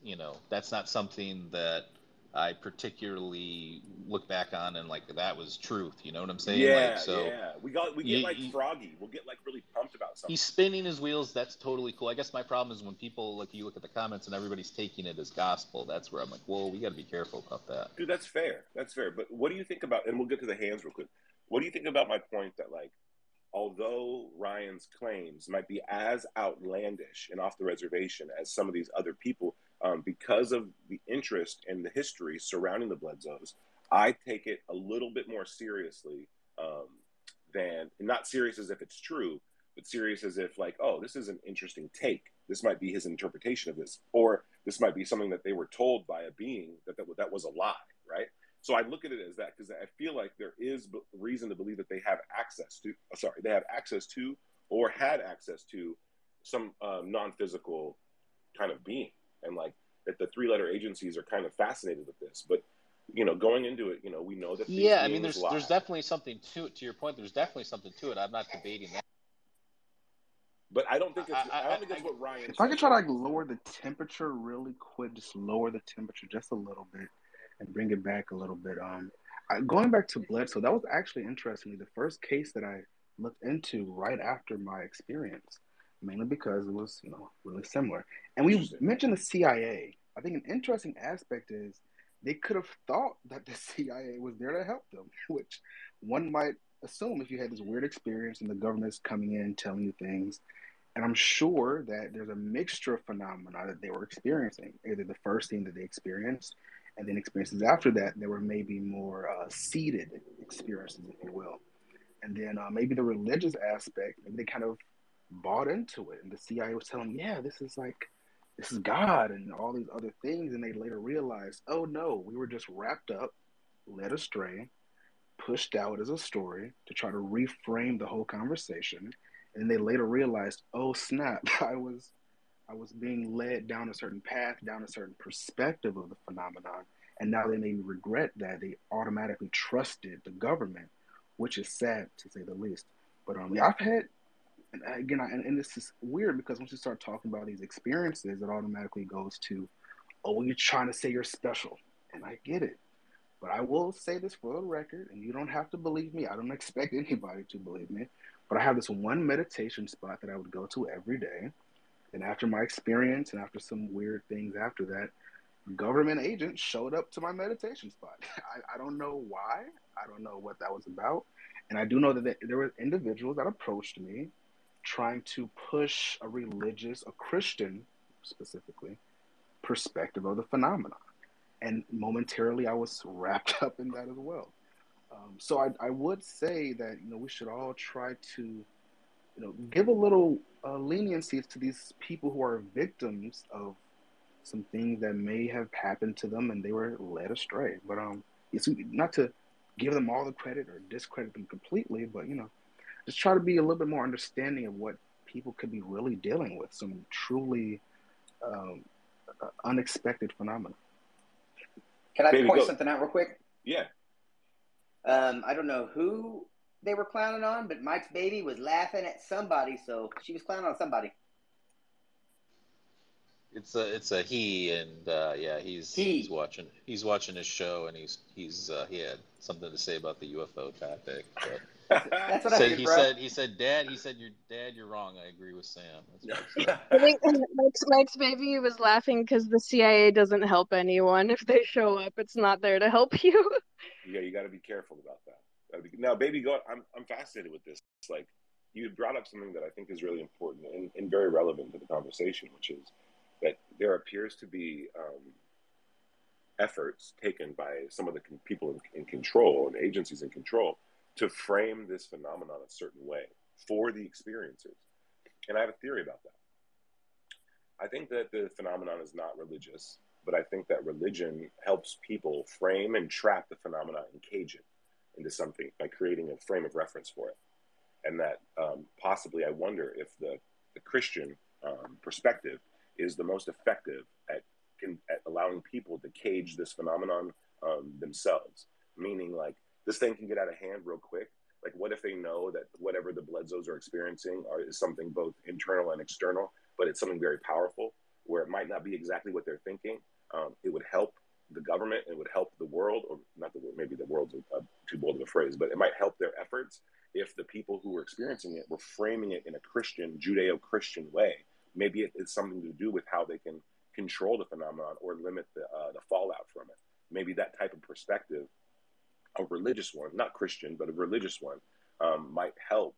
you know, that's not something that I particularly look back on and like, that was truth. You know what I'm saying? Yeah, like, so yeah. We get like froggy. We'll get like really pumped about something. He's spinning his wheels. That's totally cool. I guess my problem is when people, like, you look at the comments and everybody's taking it as gospel. That's where I'm like, whoa, we got to be careful about that. Dude, that's fair. That's fair. But what do you think about, and we'll get to the hands real quick. What do you think about my point that, like, although Ryan's claims might be as outlandish and off the reservation as some of these other people, because of the interest and the history surrounding the Bledsoes, I take it a little bit more seriously than, not serious as if it's true, but serious as if, like, oh, this is an interesting take. This might be his interpretation of this, or this might be something that they were told by a being that was a lie, right? So I look at it as that, because I feel like there is reason to believe that they have access to or had access to some non-physical kind of being, and like that the three-letter agencies are kind of fascinated with this. But, you know, going into it, you know, we know that these I mean, there's definitely something to it. To your point, there's definitely something to it. I'm not debating that. But I don't think it's what Ryan. If I could try to like lower the temperature really quick, just lower the temperature just a little bit, and bring it back a little bit. Going back to Bledsoe, that was actually interesting. The first case that I looked into right after my experience, mainly because it was, you know, really similar. And we mentioned the CIA. I think an interesting aspect is they could have thought that the CIA was there to help them, which one might assume if you had this weird experience and the government's coming in telling you things. And I'm sure that there's a mixture of phenomena that they were experiencing, either the first thing that they experienced, and then experiences after that, there were maybe more seeded experiences, if you will. And then maybe the religious aspect, maybe they kind of bought into it. And the CIA was telling them, yeah, this is like, this is God and all these other things. And they later realized, oh no, we were just wrapped up, led astray, pushed out as a story to try to reframe the whole conversation. And they later realized, oh snap, I was being led down a certain path, down a certain perspective of the phenomenon. And now they may regret that they automatically trusted the government, which is sad to say the least. But I've had, and again, and this is weird because once you start talking about these experiences, it automatically goes to, oh, well, you're trying to say you're special. And I get it. But I will say this for the record, and you don't have to believe me. I don't expect anybody to believe me. But I have this one meditation spot that I would go to every day. And after my experience and after some weird things after that, government agents showed up to my meditation spot. I don't know why. I don't know what that was about. And I do know that there were individuals that approached me trying to push a religious, a Christian specifically, perspective of the phenomenon. And momentarily I was wrapped up in that as well. So I would say that, we should all try to, give a little leniency to these people who are victims of some things that may have happened to them and they were led astray. But it's not to give them all the credit or discredit them completely, but just try to be a little bit more understanding of what people could be really dealing with, some truly unexpected phenomena. Can I point something out real quick? Yeah. I don't know who they were clowning on, but Mike's baby was laughing at somebody, so she was clowning on somebody. It's a he, and yeah, he's watching his show, and he had something to say about the UFO topic. But that's what I figured, bro. He said, Dad, you're wrong. I agree with Sam. That's what I think Mike's baby was laughing because the CIA doesn't help anyone. If they show up, it's not there to help you. Yeah, you got to be careful about that. Now, baby, I'm fascinated with this. It's like you brought up something that I think is really important and very relevant to the conversation, which is that there appears to be efforts taken by some of the people in control and agencies in control to frame this phenomenon a certain way for the experiencers. And I have a theory about that. I think that the phenomenon is not religious, but I think that religion helps people frame and trap the phenomenon and cage it into something by creating a frame of reference for it. And that possibly I wonder if the Christian perspective is the most effective at allowing people to cage this phenomenon themselves. Meaning, like, this thing can get out of hand real quick. Like, what if they know that whatever the Bledsoes are experiencing is something both internal and external, but it's something very powerful, where it might not be exactly what they're thinking. It would help the government, it would help the world, or not the world, maybe the world's too bold of a phrase, but it might help their efforts if the people who were experiencing it were framing it in a Christian, Judeo-Christian way. Maybe it's something to do with how they can control the phenomenon or limit the fallout from it. Maybe that type of perspective, a religious one, not Christian, but a religious one, might help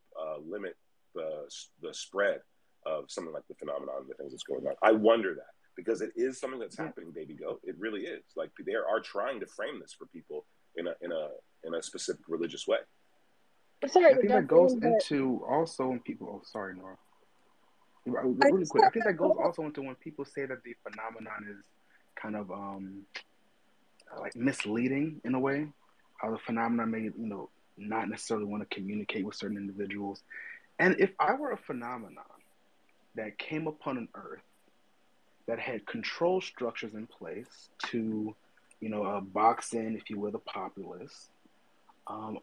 limit the spread of something like the phenomenon, the things that's going on. I wonder that, because it is something that's happening, baby goat. It really is. Like, they are trying to frame this for people in a specific religious way. Sorry, I think that goes into also when people. Oh, sorry, Nora. Really quick, I think that goes also into when people say that the phenomenon is kind of like misleading in a way. How the phenomenon may, not necessarily want to communicate with certain individuals. And if I were a phenomenon that came upon an Earth that had control structures in place to, box in, if you will, the populace,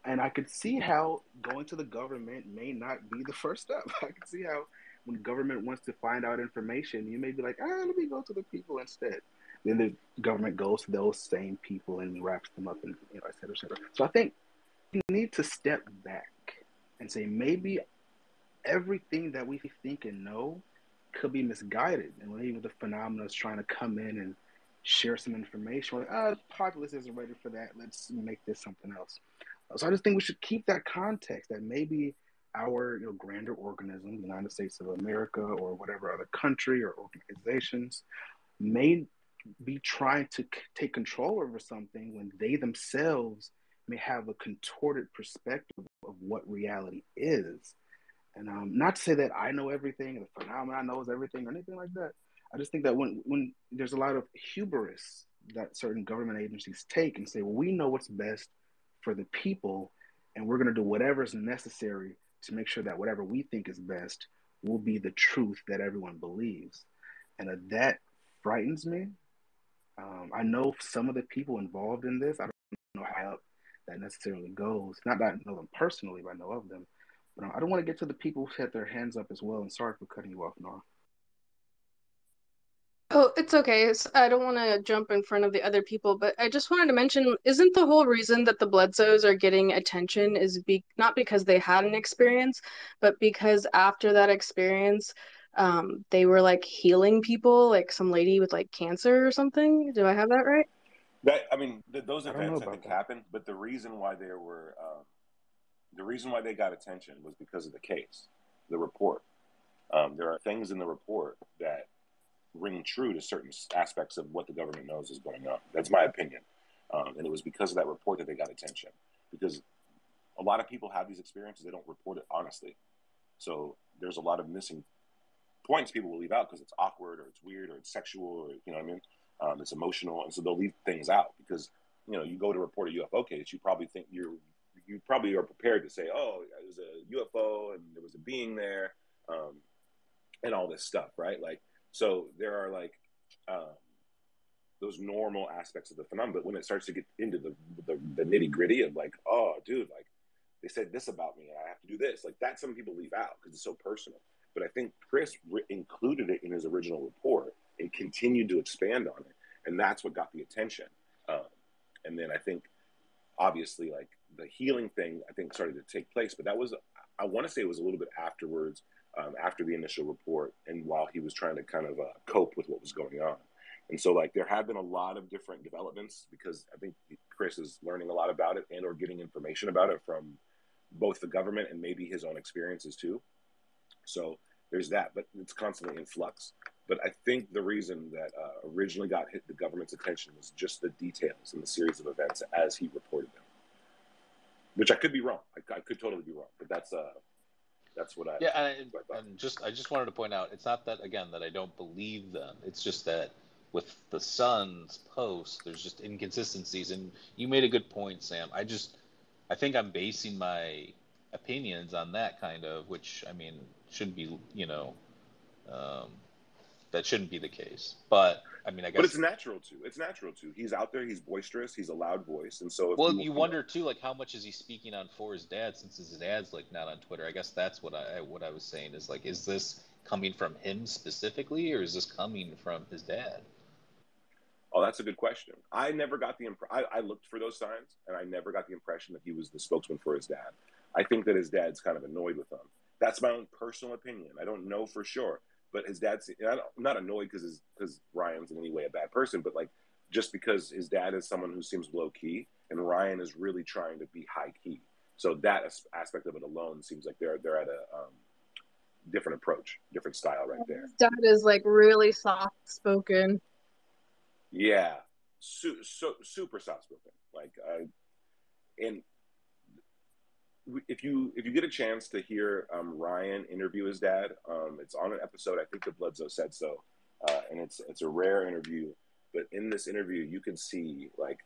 and I could see how going to the government may not be the first step. I could see how when the government wants to find out information, you may be like, let me go to the people instead. Then the government goes to those same people and wraps them up and, et cetera, et cetera. So I think you need to step back and say maybe everything that we think and know could be misguided. And maybe the phenomena is trying to come in and share some information. Like, the populace isn't ready for that. Let's make this something else. So I just think we should keep that context that maybe our grander organism, the United States of America or whatever other country or organizations, may be trying to take control over something when they themselves may have a contorted perspective of what reality is. And not to say that I know everything, the phenomenon knows everything or anything like that, I just think that when there's a lot of hubris that certain government agencies take and say, well, we know what's best for the people, and we're going to do whatever is necessary to make sure that whatever we think is best will be the truth that everyone believes. And that frightens me. I know some of the people involved in this. I don't know how that necessarily goes. Not that I know them personally, but I know of them. But I don't want to get to the people who had their hands up as well. And sorry for cutting you off, Nora. Oh, it's okay. I don't want to jump in front of the other people, but I just wanted to mention, isn't the whole reason that the Bledsoes are getting attention is not because they had an experience, but because after that experience, they were like healing people, like some lady with like cancer or something. Do I have that right? Those events I think happened, but the reason why they got attention was because of the case, the report. There are things in the report that ring true to certain aspects of what the government knows is going on. That's my opinion. And it was because of that report that they got attention. Because a lot of people have these experiences, they don't report it honestly. So there's a lot of missing points people will leave out because it's awkward or it's weird or it's sexual or, you know what I mean? It's emotional. And so they'll leave things out because, you know, you go to report a UFO case, you probably think you probably are prepared to say, oh, it was a UFO and there was a being there and all this stuff, right? Like, so there are like those normal aspects of the phenomenon, but when it starts to get into the nitty gritty of like, oh, dude, like they said this about me and I have to do this, like that some people leave out because it's so personal. But I think Chris included it in his original report and continued to expand on it, and that's what got the attention. And then I think obviously like the healing thing I think started to take place, but that was, I want to say it was a little bit afterwards. After the initial report and while he was trying to kind of cope with what was going on. And so like there have been a lot of different developments because I think Chris is learning a lot about it and or getting information about it from both the government and maybe his own experiences too. So there's that, but it's constantly in flux. But I think the reason that originally got the government's attention was just the details in the series of events as he reported them, which I could be wrong. I could totally be wrong, but that's what I I just wanted to point out, it's not that again that I don't believe them. It's just that with the Sun's post, there's just inconsistencies, and you made a good point, Sam. I think I'm basing my opinions on that kind of, which I mean shouldn't be, that shouldn't be the case. But I mean, I guess. But it's natural to. It's natural to. He's out there. He's boisterous. He's a loud voice, and so. You wonder too, like how much is he speaking on for his dad, since his dad's like not on Twitter. I guess that's what I was saying is like, is this coming from him specifically, or is this coming from his dad? Oh, that's a good question. I never got the impression. I looked for those signs, and I never got the impression that he was the spokesman for his dad. I think that his dad's kind of annoyed with him. That's my own personal opinion. I don't know for sure. But his dad's, I'm not annoyed because Ryan's in any way a bad person, but like just because his dad is someone who seems low key and Ryan is really trying to be high key. So that aspect of it alone seems like they're at a different approach, different style right there. His dad is like really soft spoken. Yeah, so super soft spoken. Like, and if you get a chance to hear Ryan interview his dad, it's on an episode. I think the Bledsoe said so, and it's a rare interview. But in this interview, you can see like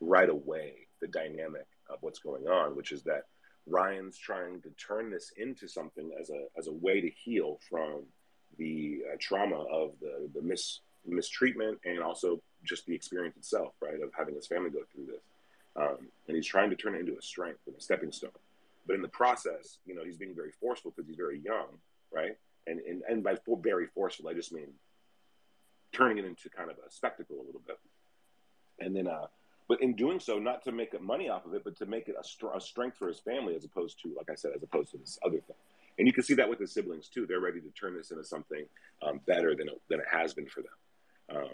right away the dynamic of what's going on, which is that Ryan's trying to turn this into something as a way to heal from the trauma of the mistreatment and also just the experience itself, right, of having his family go through this. And he's trying to turn it into a strength and a stepping stone. But in the process, he's being very forceful because he's very young, right? And by very forceful, I just mean turning it into kind of a spectacle a little bit. And then, but in doing so, not to make money off of it, but to make it a strength for his family, as opposed to, like I said, as opposed to this other thing. And you can see that with his siblings too. They're ready to turn this into something better than it has been for them.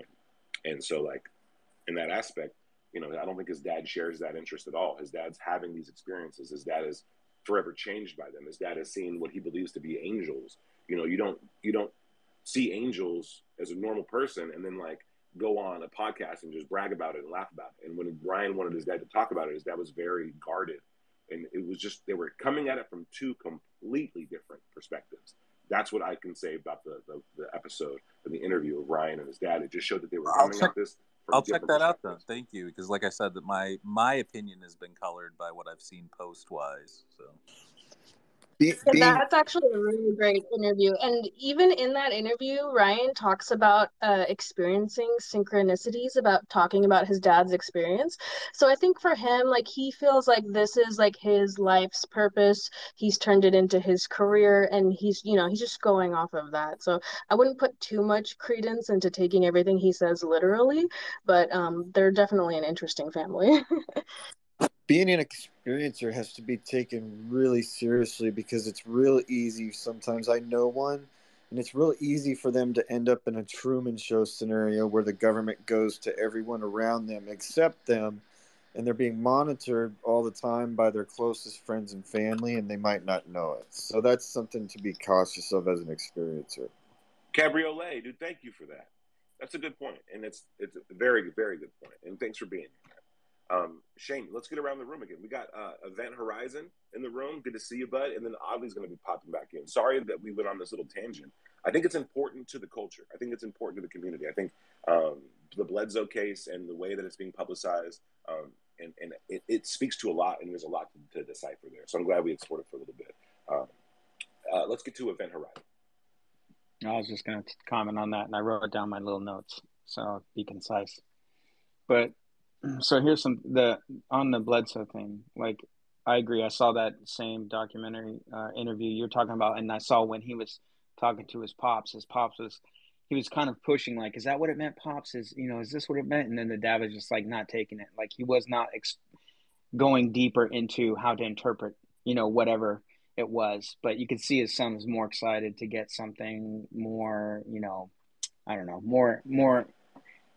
And so, like in that aspect, I don't think his dad shares that interest at all. His dad's having these experiences. His dad is forever changed by them. His dad has seen what he believes to be angels. You don't see angels as a normal person and then like go on a podcast and just brag about it and laugh about it. And when Ryan wanted his dad to talk about it, his dad was very guarded. And it was just, they were coming at it from two completely different perspectives. That's what I can say about the episode, the the interview of Ryan and his dad. It just showed that they were I'll coming check. at this from I'll check different that out then. perspectives. Thank you, because like I said, that my opinion has been colored by what I've seen post wise. So Yeah, Being that's actually a really great interview. And even in that interview, Ryan talks about experiencing synchronicities, about talking about his dad's experience. So I think for him, like he feels like this is like his life's purpose. He's turned it into his career and he's just going off of that. So I wouldn't put too much credence into taking everything he says literally, but they're definitely an interesting family. being an experiencer has to be taken really seriously because it's real easy. Sometimes I know one, and it's real easy for them to end up in a Truman Show scenario where the government goes to everyone around them except them, and they're being monitored all the time by their closest friends and family, and they might not know it. So that's something to be cautious of as an experiencer. Cabriolet, dude, thank you for that. That's a good point, and it's a very, very good point. And thanks for being here. Shane, let's get around the room again. We got Event Horizon in the room. Good to see you, bud. And then Audley's going to be popping back in. Sorry that we went on this little tangent. I think it's important to the culture. I think it's important to the community. I think the Bledsoe case and the way that it's being publicized, and it speaks to a lot, and there's a lot to decipher there. So I'm glad we explored it for a little bit. Let's get to Event Horizon. I was just going to comment on that, and I wrote down my little notes, so I'll be concise. But so here's on the Bledsoe thing. Like, I agree. I saw that same documentary interview you're talking about, and I saw when he was talking to his pops. He was kind of pushing, like, is that what it meant, Pops? Is this what it meant? And then the dad was just like not taking it. Like he was not going deeper into how to interpret, whatever it was. But you could see his son was more excited to get something more, I don't know, more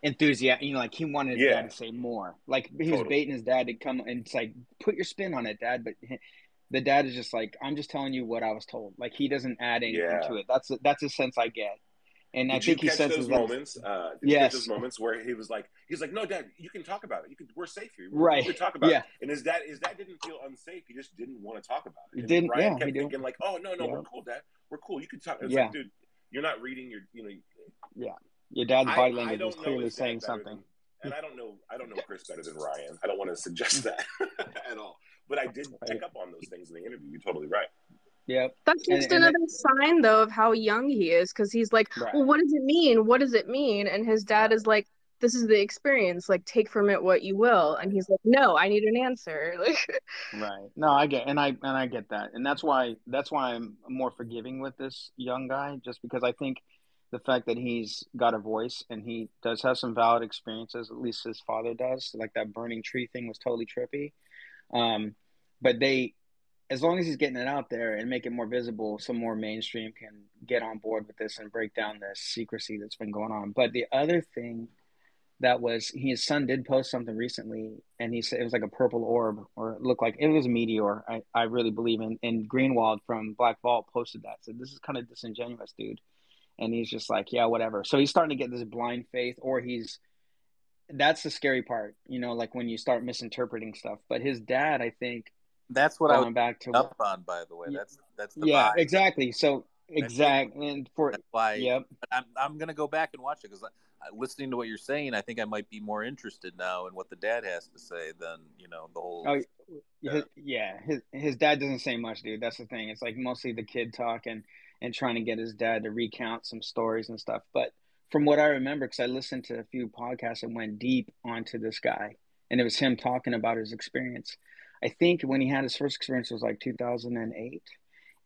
enthusiastic, like he wanted his dad to say more. Like he was baiting his dad to come and it's like, put your spin on it, Dad. But the dad is just like, I'm just telling you what I was told. Like he doesn't add anything to it. That's a sense I get. And I think he senses those moments? Did you catch those moments where he's like, no, Dad, you can talk about it. We're safe here. We can talk about it. And his dad didn't feel unsafe. He just didn't want to talk about it. And Ryan kept thinking like, oh no, we're cool, Dad. We're cool. You can talk. It's like, dude, you're not reading your, your dad's body language is clearly saying something. And I don't know Chris better than Ryan. I don't want to suggest that at all. But I did pick up on those things in the interview. You're totally right. Yeah. That's just another sign, though, of how young he is, because he's like, well, what does it mean? What does it mean? And his dad is like, this is the experience. Like, take from it what you will. And he's like, no, I need an answer. Like, right. No, I get, and I get that, and that's why I'm more forgiving with this young guy, just because I think the fact that he's got a voice and he does have some valid experiences, at least his father does. Like that burning tree thing was totally trippy. But as long as he's getting it out there and make it more visible, some more mainstream can get on board with this and break down the secrecy that's been going on. But the other thing that was, his son did post something recently, and he said it was like a purple orb, or it looked like it was a meteor. I really believe in. And Greenwald from Black Vault posted that. So this is kind of disingenuous, dude. And he's just like, yeah, whatever. So he's starting to get this blind faith, or that's the scary part, like when you start misinterpreting stuff. But his dad, I think, that's what I was back to up on, by the way. That's the yeah, vibe. exactly. So exactly, and that's why. Yep. I'm gonna go back and watch it because listening to what you're saying, I think I might be more interested now in what the dad has to say than the whole. His dad doesn't say much, dude. That's the thing. It's like mostly the kid talking and trying to get his dad to recount some stories and stuff. But from what I remember, because I listened to a few podcasts and went deep onto this guy, and it was him talking about his experience. I think when he had his first experience, it was like 2008,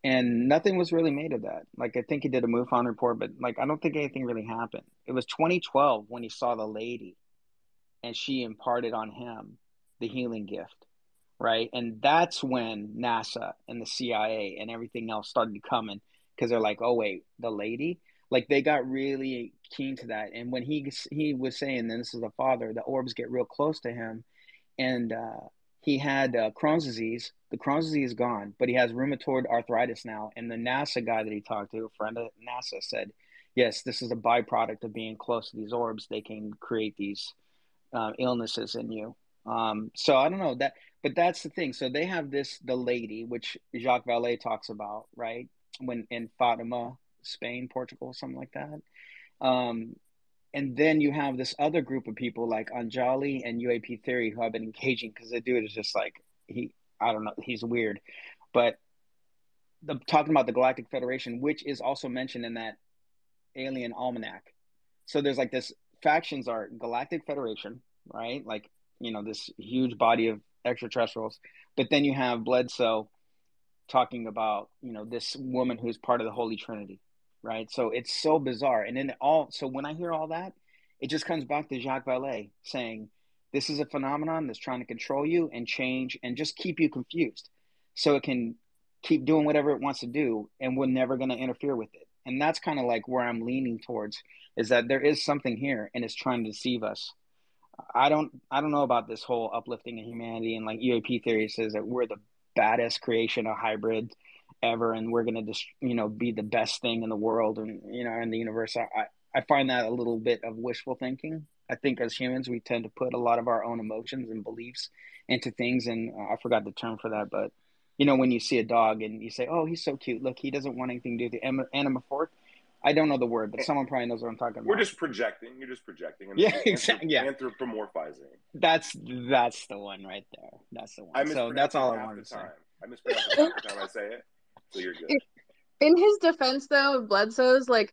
and nothing was really made of that. Like, I think he did a MUFON report, but like, I don't think anything really happened. It was 2012 when he saw the lady, and she imparted on him the healing gift, right? And that's when NASA and the CIA and everything else started coming, because they're like, oh wait, the lady? Like, they got really keen to that. And when he was saying, and this is the father, the orbs get real close to him, and he had Crohn's disease. The Crohn's disease is gone, but he has rheumatoid arthritis now. And the NASA guy that he talked to, a friend of NASA, said, yes, this is a byproduct of being close to these orbs. They can create these illnesses in you. So I don't know that, but that's the thing. So they have the lady, which Jacques Vallée talks about, right? When in Fatima, Spain, Portugal, something like that. And then you have this other group of people like Anjali and UAP Theory who have been engaging because the dude is just like I don't know, he's weird, but talking about the Galactic Federation, which is also mentioned in that alien almanac. So there's like this factions are Galactic Federation, right? Like, this huge body of extraterrestrials. But then you have Bledsoe talking about, this woman who's part of the Holy Trinity, right? So it's so bizarre. And then so when I hear all that, it just comes back to Jacques Vallée saying, this is a phenomenon that's trying to control you and change and just keep you confused. So it can keep doing whatever it wants to do, and we're never going to interfere with it. And that's kind of like where I'm leaning towards, is that there is something here and it's trying to deceive us. I don't know about this whole uplifting of humanity, and like UAP theory says that we're the baddest creation of hybrid ever, and we're going to just, be the best thing in the world and, in the universe. I find that a little bit of wishful thinking. I think as humans, we tend to put a lot of our own emotions and beliefs into things. And I forgot the term for that, but when you see a dog and you say, "Oh, he's so cute. Look, he doesn't want anything to do with the anamorphic." I don't know the word, but someone probably knows what I'm talking about. We're just projecting. You're just projecting. And yeah, exactly. Yeah, anthropomorphizing. That's the one right there. That's the one. So that's all I wanted to say. I mispronounce it half the time I say it, so you're good. In his defense, though, Bledsoe's like,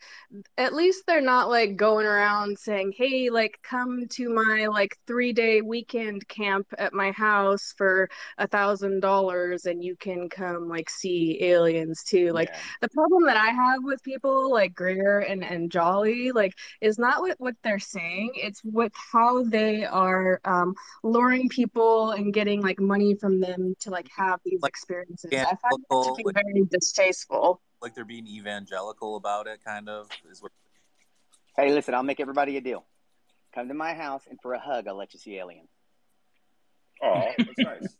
at least they're not like going around saying, "Hey, like, come to my like 3-day weekend camp at my house for $1,000, and you can come like see aliens too." Like, the problem that I have with people like Greer and Jolly, like, is not what they're saying; it's with how they are luring people and getting like money from them to like have these experiences. I find that to be very distasteful. Like they're being evangelical about it, kind of. Hey, listen, I'll make everybody a deal. Come to my house, and for a hug, I'll let you see aliens. Oh, that's nice.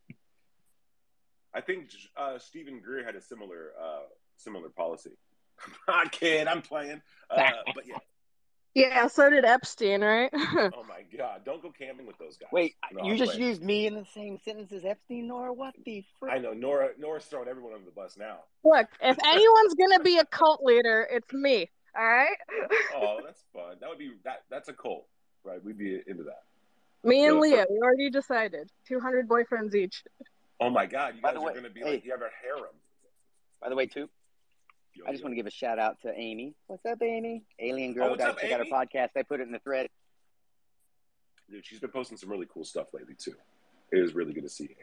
I think Stephen Greer had a similar policy. I'm kidding. I'm playing. But yeah. Yeah, so did Epstein, right? Oh my God! Don't go camping with those guys. Wait, you just used me in the same sentence as Epstein, Nora? What the frick? I know Nora's throwing everyone under the bus now. Look, if anyone's gonna be a cult leader, it's me. All right. Oh, that's fun. That would be that's a cult, right? We'd be into that. Me and Leah, we already decided. 200 boyfriends each. Oh my God! You guys are gonna be like, you have a harem. By the way, too. I just want to give a shout out to Amy. What's up, Amy? Alien Girl. Guys, check out her podcast. I put it in the thread. Dude, she's been posting some really cool stuff lately, too. It is really good to see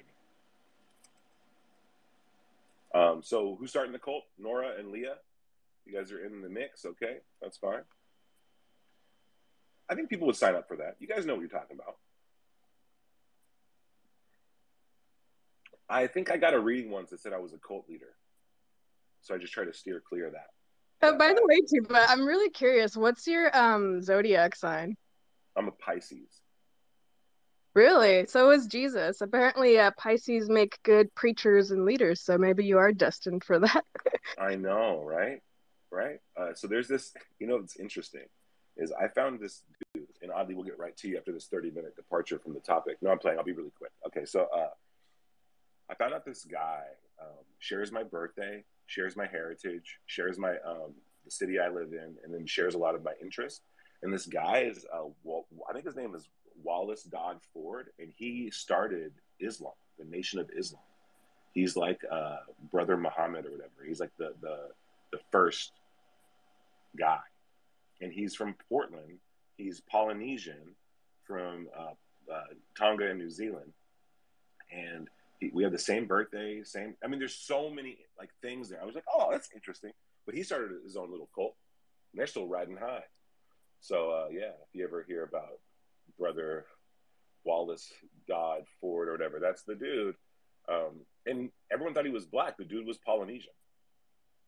Amy. So who's starting the cult? Nora and Leah? You guys are in the mix? Okay, that's fine. I think people would sign up for that. You guys know what you're talking about. I think I got a reading once that said I was a cult leader. So I just try to steer clear of that. Oh, by the way, too, but I'm really curious. What's your zodiac sign? I'm a Pisces. Really? So is Jesus. Apparently, Pisces make good preachers and leaders. So maybe you are destined for that. I know, right? Right? So there's this, what's interesting is I found this dude, and oddly, we'll get right to you after this 30-minute departure from the topic. No, I'm playing. I'll be really quick. Okay, so I found out this guy shares my birthday, shares my heritage, shares my the city I live in, and then shares a lot of my interests. And this guy is, I think his name is Wallace Dodd Ford, and he started Islam, the Nation of Islam. He's like Brother Muhammad or whatever. He's like the first guy, and he's from Portland. He's Polynesian from Tonga and New Zealand, and we have the same birthday, same. I mean, there's so many like things there. I was like, oh, that's interesting. But he started his own little cult, and they're still riding high. So yeah, if you ever hear about Brother Wallace Dodd Ford or whatever, that's the dude. And everyone thought he was black. The dude was Polynesian.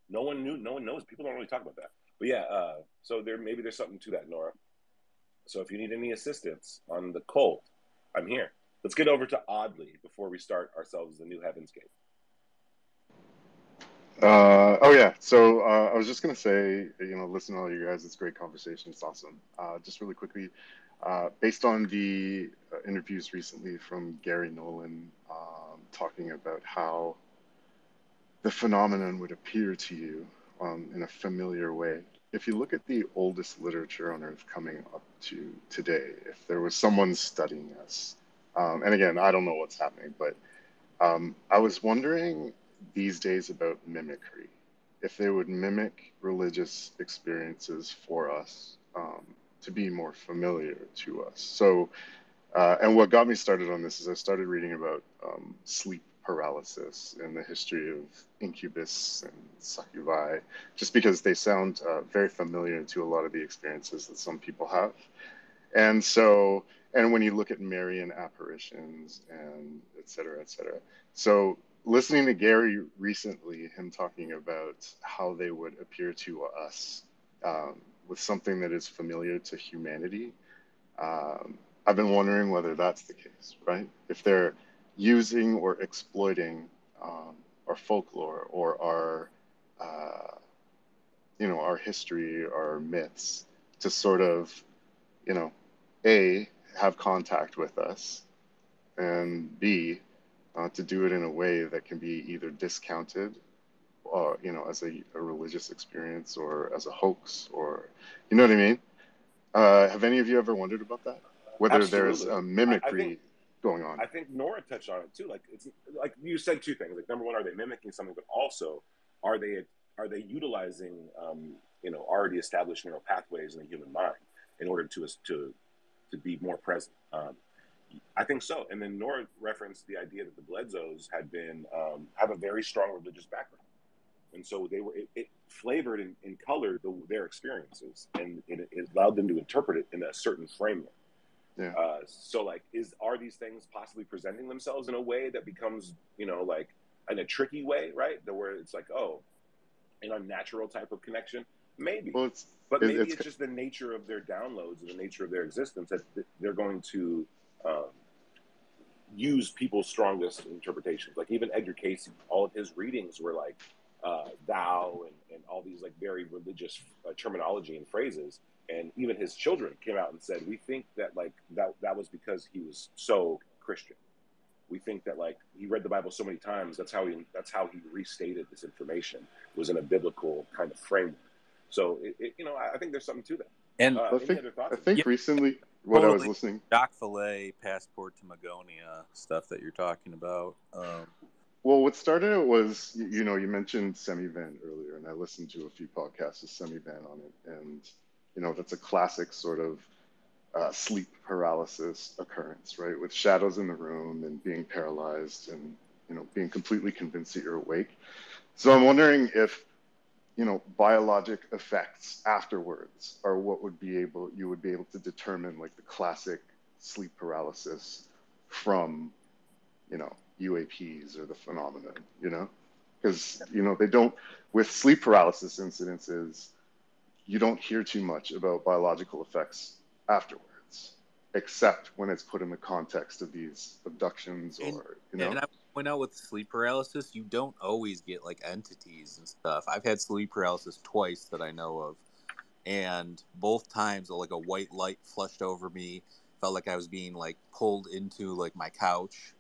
No one knew. No one knows. People don't really talk about that. But yeah, so maybe there's something to that, Nora. So if you need any assistance on the cult, I'm here. Let's get over to Oddly before we start ourselves the new Heaven's Gate. Oh yeah. So I was just gonna say, listen to all you guys. It's a great conversation. It's awesome. Just really quickly, based on the interviews recently from Gary Nolan, talking about how the phenomenon would appear to you in a familiar way. if you look at the oldest literature on Earth coming up to today, if there was someone studying us, and again, I don't know what's happening, but I was wondering these days about mimicry, if they would mimic religious experiences for us to be more familiar to us. So, and what got me started on this is I started reading about sleep paralysis and the history of incubus and succubi, just because they sound very familiar to a lot of the experiences that some people have. And so, and when you look at Marian apparitions and et cetera, et cetera. So listening to Gary recently, him talking about how they would appear to us with something that is familiar to humanity, I've been wondering whether that's the case, right? If they're using or exploiting our folklore or our, our history, our myths to sort of, A, have contact with us, and B, to do it in a way that can be either discounted, as a religious experience or as a hoax, or, you know what I mean? Have any of you ever wondered about that? Whether there's Absolutely. a mimicry I think, going on? I think Nora touched on it too. Like, it's like you said two things. Like, number one, are they mimicking something, but also are they utilizing already established neural pathways in the human mind in order to be more present? I think so. And then Nora referenced the idea that the Bledsoes had been have a very strong religious background, and so they were it flavored and colored their experiences, and it allowed them to interpret it in a certain framework. Yeah. So like, are these things possibly presenting themselves in a way that becomes, like in a tricky way, right? Where it's like, oh, an unnatural type of connection, maybe. Well, but maybe it's just the nature of their downloads and the nature of their existence that they're going to use people's strongest interpretations. Like even Edgar Cayce, all of his readings were like thou and all these like very religious terminology and phrases. And even his children came out and said, we think that like that was because he was so Christian. We think that like he read the Bible so many times, that's how he restated this information, was in a biblical kind of framework. So I think there's something to that. And any other thoughts? I think recently what I was listening, Jacques Vallée, Passport to Magonia stuff that you're talking about. Well, what started it was, you mentioned Semi-Van earlier, and I listened to a few podcasts with Semi-Van on it, and that's a classic sort of sleep paralysis occurrence, right? With shadows in the room and being paralyzed and, being completely convinced that you're awake. So I'm wondering if, biologic effects afterwards are what you would be able to determine like the classic sleep paralysis from, UAPs or the phenomenon, because, they don't, with sleep paralysis incidences, you don't hear too much about biological effects afterwards, except when it's put in the context of these abductions or, And I point out with sleep paralysis, you don't always get like entities and stuff. I've had sleep paralysis twice that I know of, and both times like a white light flushed over me, felt like I was being like pulled into like my couch.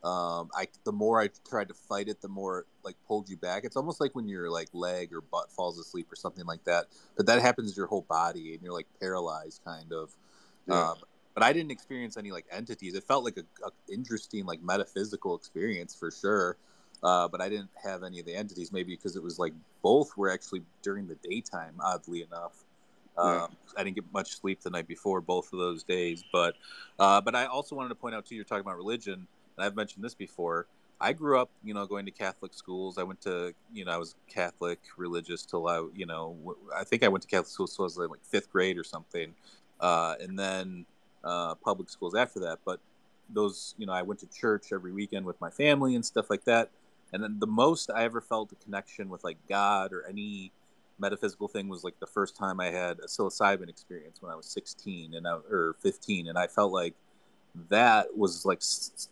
The more I tried to fight it, the more it like pulled you back. It's almost like when your like leg or butt falls asleep or something like that. But that happens to your whole body and you're like paralyzed kind of. Yeah. But I didn't experience any like entities. It felt like a interesting like metaphysical experience for sure. But I didn't have any of the entities, maybe because it was like both were actually during the daytime, oddly enough. I didn't get much sleep the night before both of those days. But I also wanted to point out too, you're talking about religion. And I've mentioned this before. I grew up, going to Catholic schools. I went to, I was Catholic religious till I think I went to Catholic schools till I was like fifth grade or something. And then public schools after that. But those, I went to church every weekend with my family and stuff like that. And then the most I ever felt a connection with like God or any metaphysical thing was like the first time I had a psilocybin experience when I was 16 or 15. And I felt like that was like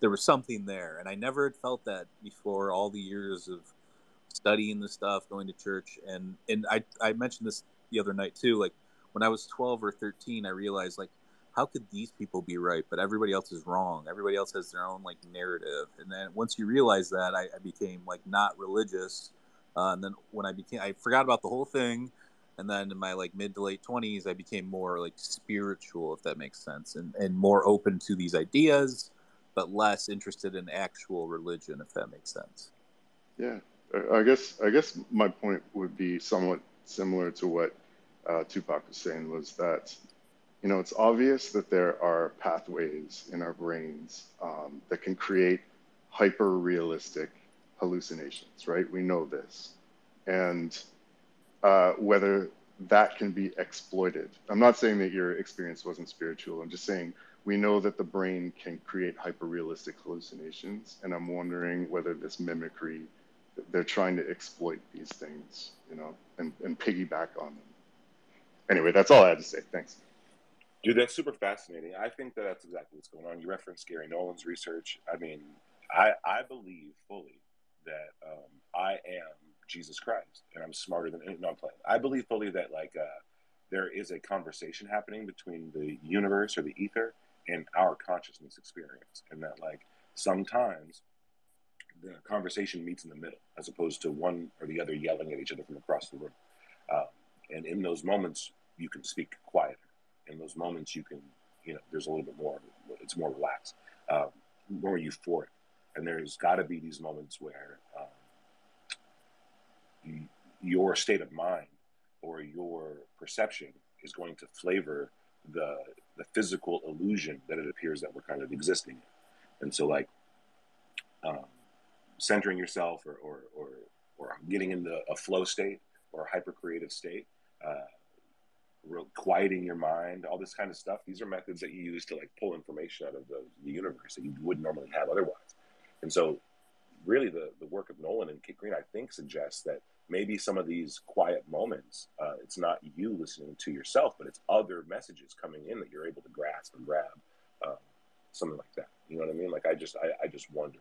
there was something there, and I never had felt that before all the years of studying the stuff, going to church, and I mentioned this the other night too. Like when I was 12 or 13, I realized like how could these people be right, but everybody else is wrong. Everybody else has their own like narrative, and then once you realize that, I became like not religious, and then when I forgot about the whole thing. And then in my like mid to late 20s, I became more like spiritual, if that makes sense, and more open to these ideas, but less interested in actual religion, if that makes sense. Yeah, I guess my point would be somewhat similar to what Tupac was saying, was that, you know, it's obvious that there are pathways in our brains that can create hyper realistic hallucinations, right? We know this. And whether that can be exploited. I'm not saying that your experience wasn't spiritual. I'm just saying we know that the brain can create hyper-realistic hallucinations, and I'm wondering whether this mimicry, they're trying to exploit these things, you know, and piggyback on them. Anyway, that's all I had to say. Thanks. Dude, that's super fascinating. I think that that's exactly what's going on. You referenced Gary Nolan's research. I mean, I believe fully that I am Jesus Christ, and I'm smarter than no, I'm playing. I believe fully that there is a conversation happening between the universe or the ether and our consciousness experience, and that like sometimes the conversation meets in the middle, as opposed to one or the other yelling at each other from across the room. And in those moments, you can speak quieter. In those moments, you can, you know, there's a little bit more. It's more relaxed, more euphoric, and there's got to be these moments where your state of mind or your perception is going to flavor the physical illusion that it appears that we're kind of existing in. And so like centering yourself or getting into a flow state or a hyper creative state, quieting your mind, all this kind of stuff. These are methods that you use to like pull information out of the universe that you wouldn't normally have otherwise. And so really the work of Nolan and Kit Green, I think, suggests that maybe some of these quiet moments, it's not you listening to yourself, but it's other messages coming in that you're able to grasp and grab, something like that. You know what I mean? Like I just wonder.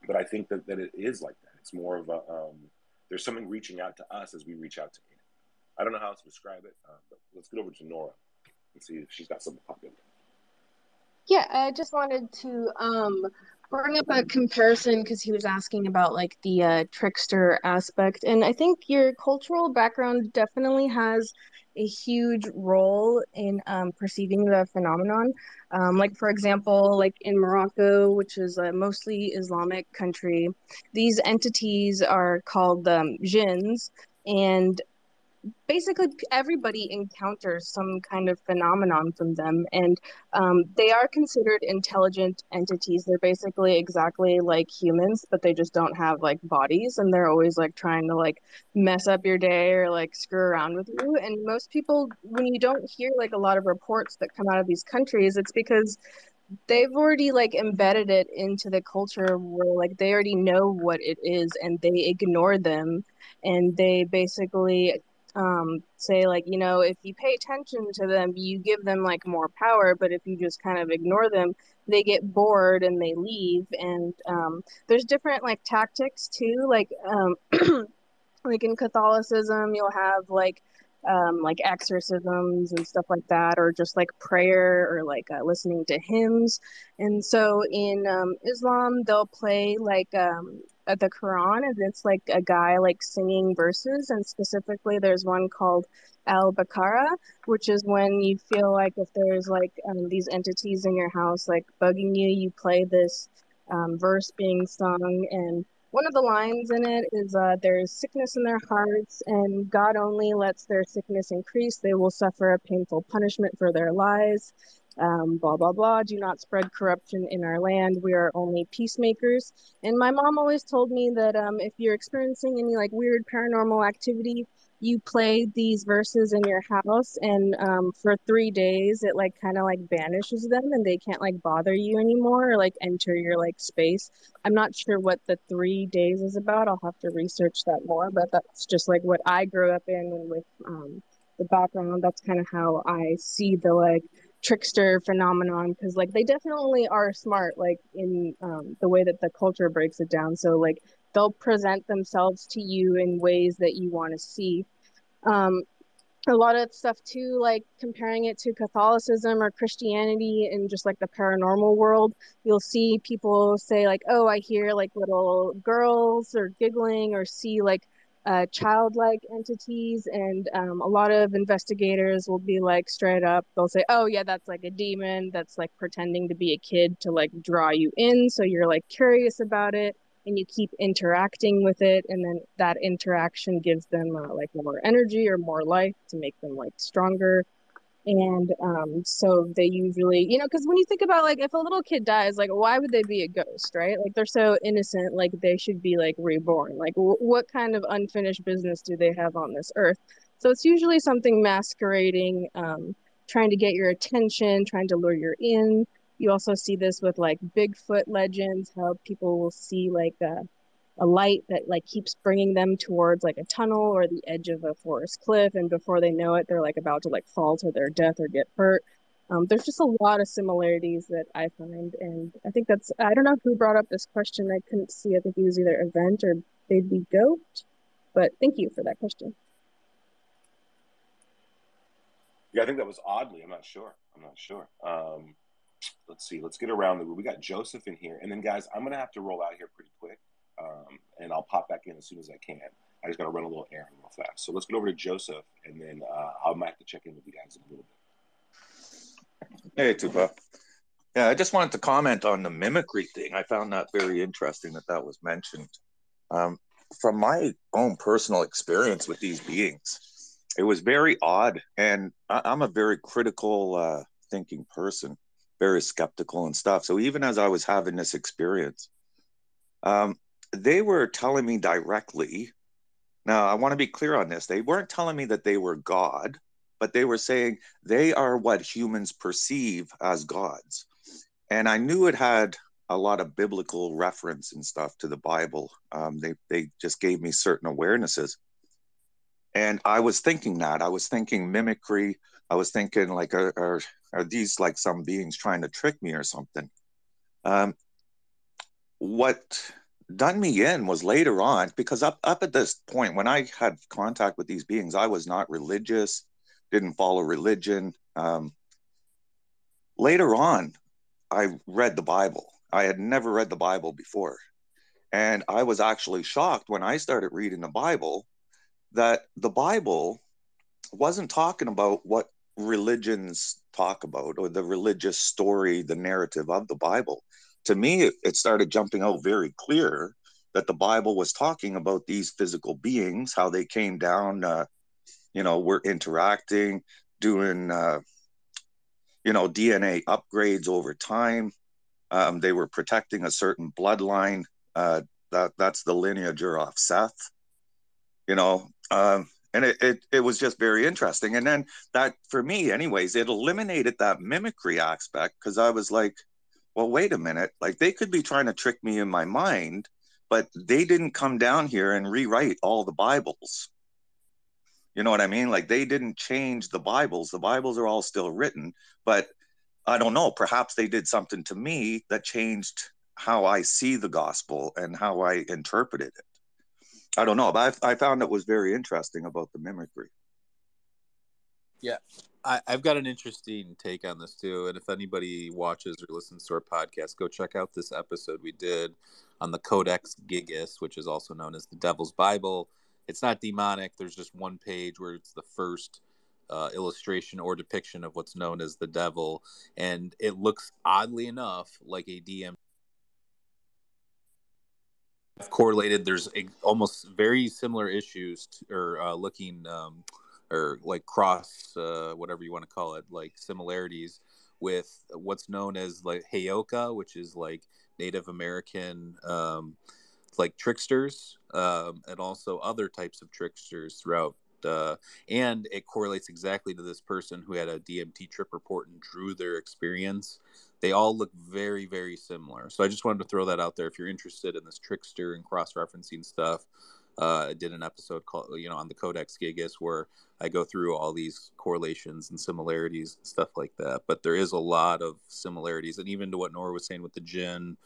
But I think that it is like that. It's more of a, there's something reaching out to us as we reach out to him. I don't know how else to describe it, but let's get over to Nora and see if she's got something popular. Yeah, I just wanted to bring up a comparison because he was asking about like the trickster aspect, and I think your cultural background definitely has a huge role in perceiving the phenomenon. Like for example, like in Morocco, which is a mostly Islamic country, these entities are called jinns, and basically everybody encounters some kind of phenomenon from them, and they are considered intelligent entities. They're basically exactly like humans, but they just don't have like bodies, and they're always like trying to like mess up your day or like screw around with you. And most people, when you don't hear like a lot of reports that come out of these countries, it's because they've already like embedded it into the culture where like they already know what it is and they ignore them, and they basically say like, you know, if you pay attention to them, you give them like more power, but if you just kind of ignore them, they get bored and they leave. And there's different like tactics too, like in Catholicism, you'll have like exorcisms and stuff like that, or just like prayer or like listening to hymns. And so in Islam, they'll play like the Quran, and it's like a guy like singing verses. And specifically, there's one called Al-Baqarah, which is when you feel like if there's like these entities in your house like bugging you, you play this verse being sung. And one of the lines in it is there's sickness in their hearts, and God only lets their sickness increase. They will suffer a painful punishment for their lies. Blah, blah, blah. Do not spread corruption in our land. We are only peacemakers. And my mom always told me that if you're experiencing any like weird paranormal activity, you play these verses in your house, and for 3 days it like kind of like banishes them, and they can't like bother you anymore or like enter your like space. I'm not sure what the 3 days is about. I'll have to research that more, but that's just like what I grew up in, and with the background, that's kind of how I see the like trickster phenomenon, because like they definitely are smart, like in the way that the culture breaks it down. So like they'll present themselves to you in ways that you want to see. A lot of stuff too, like comparing it to Catholicism or Christianity and just like the paranormal world, you'll see people say like, oh, I hear like little girls or giggling, or see like childlike entities, and a lot of investigators will be like straight up, they'll say, oh yeah, that's like a demon that's like pretending to be a kid to like draw you in, so you're like curious about it and you keep interacting with it, and then that interaction gives them like more energy or more life to make them like stronger. And so they usually, because when you think about like if a little kid dies, like why would they be a ghost, right? Like they're so innocent, like they should be like reborn. Like what kind of unfinished business do they have on this earth? So it's usually something masquerading, trying to get your attention, trying to lure you in. You also see this with like Bigfoot legends, how people will see like a light that like keeps bringing them towards like a tunnel or the edge of a forest cliff, and before they know it they're like about to like fall to their death or get hurt. There's just a lot of similarities that I find, and I think that's, I don't know who brought up this question, I couldn't see, I think it was either Event or Baby Goat, but thank you for that question. Yeah, I think that was Oddly. I'm not sure. Let's see. Let's get around the room. We got Joseph in here, and then guys, I'm gonna have to roll out here pretty quick, and I'll pop back in as soon as I can. I just gotta run a little errand real fast. So let's get over to Joseph, and then I'll have to check in with you guys in a little bit. Hey, Tupa. Yeah, I just wanted to comment on the mimicry thing. I found that very interesting that was mentioned. From my own personal experience with these beings, it was very odd. And I'm a very critical thinking person, very skeptical and stuff. So even as I was having this experience, they were telling me directly. Now, I want to be clear on this. They weren't telling me that they were God, but they were saying they are what humans perceive as gods. And I knew it had a lot of biblical reference and stuff to the Bible. They just gave me certain awarenesses. And I was thinking that. I was thinking mimicry. I was thinking like, are these like some beings trying to trick me or something? What done me in was later on, because up at this point, when I had contact with these beings, I was not religious, didn't follow religion. Later on, I read the Bible. I had never read the Bible before. And I was actually shocked when I started reading the Bible that the Bible wasn't talking about what religions talk about or the religious story, the narrative of the Bible. To me, it started jumping out very clear that the Bible was talking about these physical beings, how they came down, were interacting, doing, DNA upgrades over time. They were protecting a certain bloodline. That's the lineage of Seth, and it was just very interesting. And then that, for me anyways, it eliminated that mimicry aspect, because I was like, well, wait a minute, like they could be trying to trick me in my mind, but they didn't come down here and rewrite all the Bibles. You know what I mean? Like they didn't change the Bibles. The Bibles are all still written, but I don't know, perhaps they did something to me that changed how I see the gospel and how I interpreted it. I don't know, but I found it was very interesting about the mimicry. Yeah, I've got an interesting take on this too. And if anybody watches or listens to our podcast, go check out this episode we did on the Codex Gigas, which is also known as the Devil's Bible. It's not demonic. There's just one page where it's the first illustration or depiction of what's known as the devil. And it looks, oddly enough, like a DM. Correlated, there's almost very similar issues or looking or like cross whatever you want to call it, like similarities with what's known as like Heyoka, which is like Native American like tricksters, and also other types of tricksters throughout, and it correlates exactly to this person who had a DMT trip report and drew their experience. They all look very, very similar. So I just wanted to throw that out there. If you're interested in this trickster and cross-referencing stuff, I did an episode called, on the Codex Gigas, where I go through all these correlations and similarities and stuff like that. But there is a lot of similarities, and even to what Nora was saying with the jinn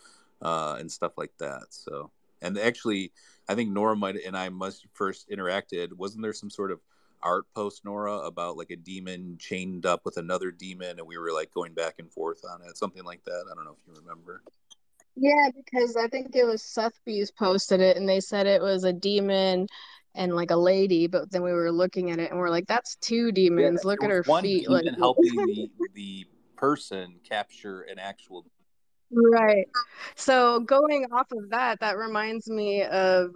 and stuff like that. So, and actually, I think Nora and I must first interacted. Wasn't there some sort of art post, Nora, about like a demon chained up with another demon, and we were like going back and forth on it, something like that? I don't know if you remember. Yeah, because I think it was Sotheby's posted it, and they said it was a demon and like a lady, but then we were looking at it and we're like, that's two Yeah, demons. Look it at was her one feet. Like, demon helping the person capture an actual. right. So going off of that, that reminds me of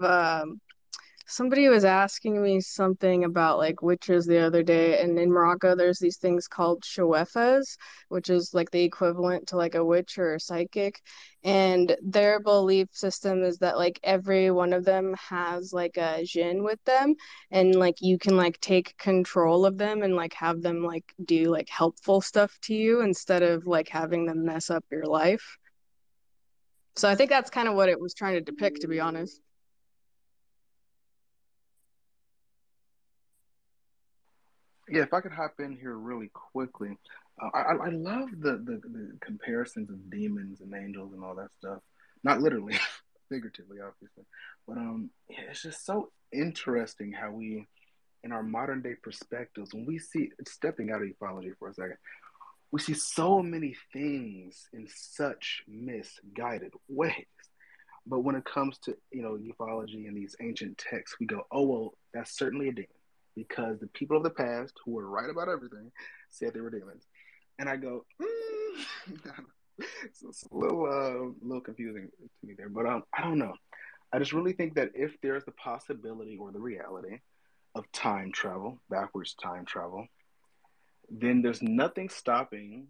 somebody was asking me something about like witches the other day, and in Morocco there's these things called shawefas, which is like the equivalent to like a witch or a psychic. And their belief system is that like every one of them has like a jinn with them, and like you can like take control of them and like have them like do like helpful stuff to you instead of like having them mess up your life. So I think that's kind of what it was trying to depict, to be honest. Yeah, if I could hop in here really quickly, I love the comparisons of demons and angels and all that stuff. Not literally, figuratively, obviously, but yeah, it's just so interesting how we, in our modern day perspectives, when we see stepping out of ufology for a second, we see so many things in such misguided ways. But when it comes to ufology and these ancient texts, we go, oh well, that's certainly a demon because the people of the past who were right about everything said they were demons, and I go, so it's a little confusing to me there, but I don't know. I just really think that if there's the possibility or the reality of time travel, backwards time travel, then there's nothing stopping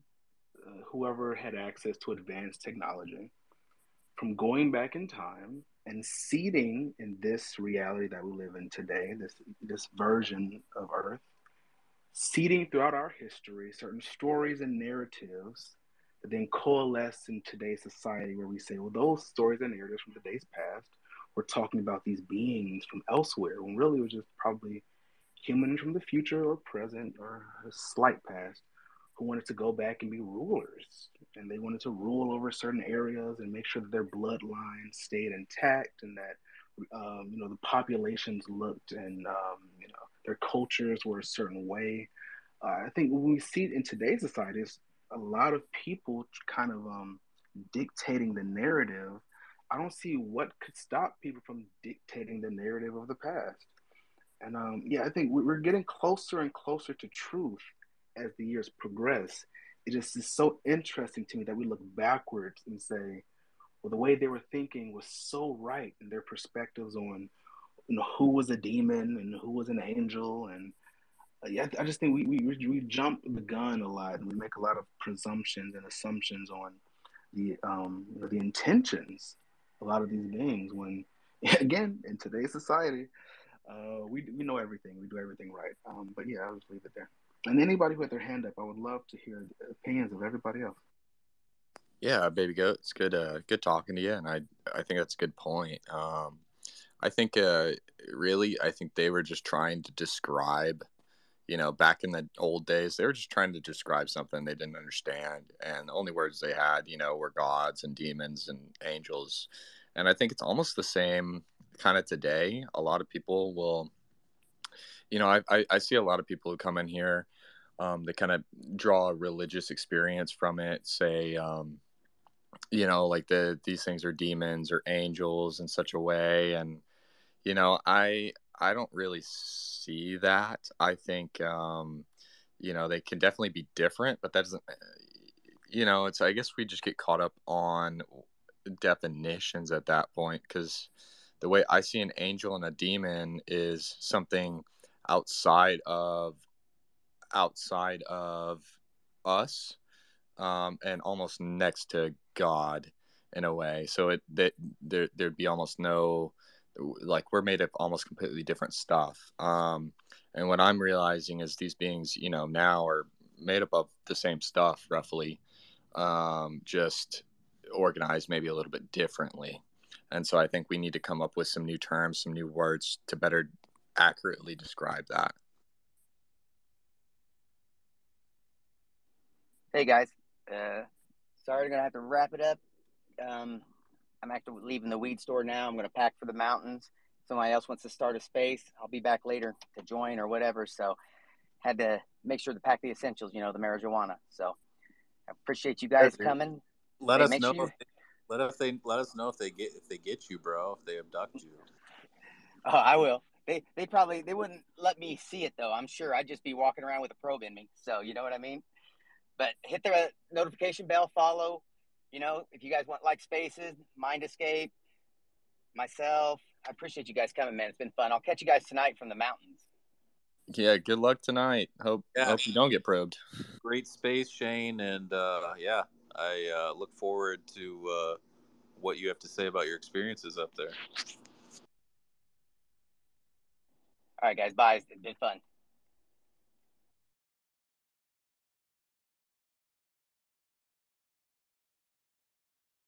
whoever had access to advanced technology from going back in time and seeding in this reality that we live in today, this version of Earth, seeding throughout our history certain stories and narratives that then coalesce in today's society where we say, well, those stories and narratives from today's past were talking about these beings from elsewhere, when really it was just probably humans from the future or present or a slight past who wanted to go back and be rulers. And they wanted to rule over certain areas and make sure that their bloodline stayed intact and that, the populations looked and, their cultures were a certain way. I think when we see it in today's society, it's a lot of people kind of dictating the narrative. I don't see what could stop people from dictating the narrative of the past. And yeah, I think we're getting closer and closer to truth as the years progress. It just is so interesting to me that we look backwards and say, well, the way they were thinking was so right, and their perspectives on who was a demon and who was an angel, and yeah, I just think we jump the gun a lot, and we make a lot of presumptions and assumptions on the intentions of a lot of these beings. When again, in today's society, we know everything. We do everything right. But yeah, I'll just leave it there. And anybody who had their hand up, I would love to hear the opinions of everybody else. Yeah, baby goat. It's good talking to you, and I think that's a good point. I think really, I think they were just trying to describe, back in the old days, they were just trying to describe something they didn't understand, and the only words they had, were gods and demons and angels. And I think it's almost the same kind of today. A lot of people will, I see a lot of people who come in here, they kind of draw a religious experience from it, say, like these things are demons or angels in such a way. And I don't really see that. I think they can definitely be different, but that doesn't, it's, I guess we just get caught up on definitions at that point, because the way I see an angel and a demon is something outside of us, and almost next to God in a way. So there'd be almost no, like, we're made of almost completely different stuff. And what I'm realizing is these beings, now are made up of the same stuff roughly, just organized maybe a little bit differently. And so I think we need to come up with some new terms, some new words to better accurately describe that. Hey guys, sorry, I'm gonna have to wrap it up. I'm actually leaving the weed store now. I'm gonna pack for the mountains. Somebody else wants to start a space. I'll be back later to join or whatever. So had to make sure to pack the essentials, the marijuana. So I appreciate you guys coming. Let Hey, us make know. sure Let us know if they get you, bro. If they abduct you. Oh, I will. They wouldn't let me see it though. I'm sure I'd just be walking around with a probe in me. So you know what I mean? But hit the notification bell, follow. You know, if you guys want like spaces, Mind Escape, myself. I appreciate you guys coming, man. It's been fun. I'll catch you guys tonight from the mountains. Yeah, good luck tonight. Hope you don't get probed. Great space, Shane, and I look forward to what you have to say about your experiences up there. All right, guys. Bye. It's been fun.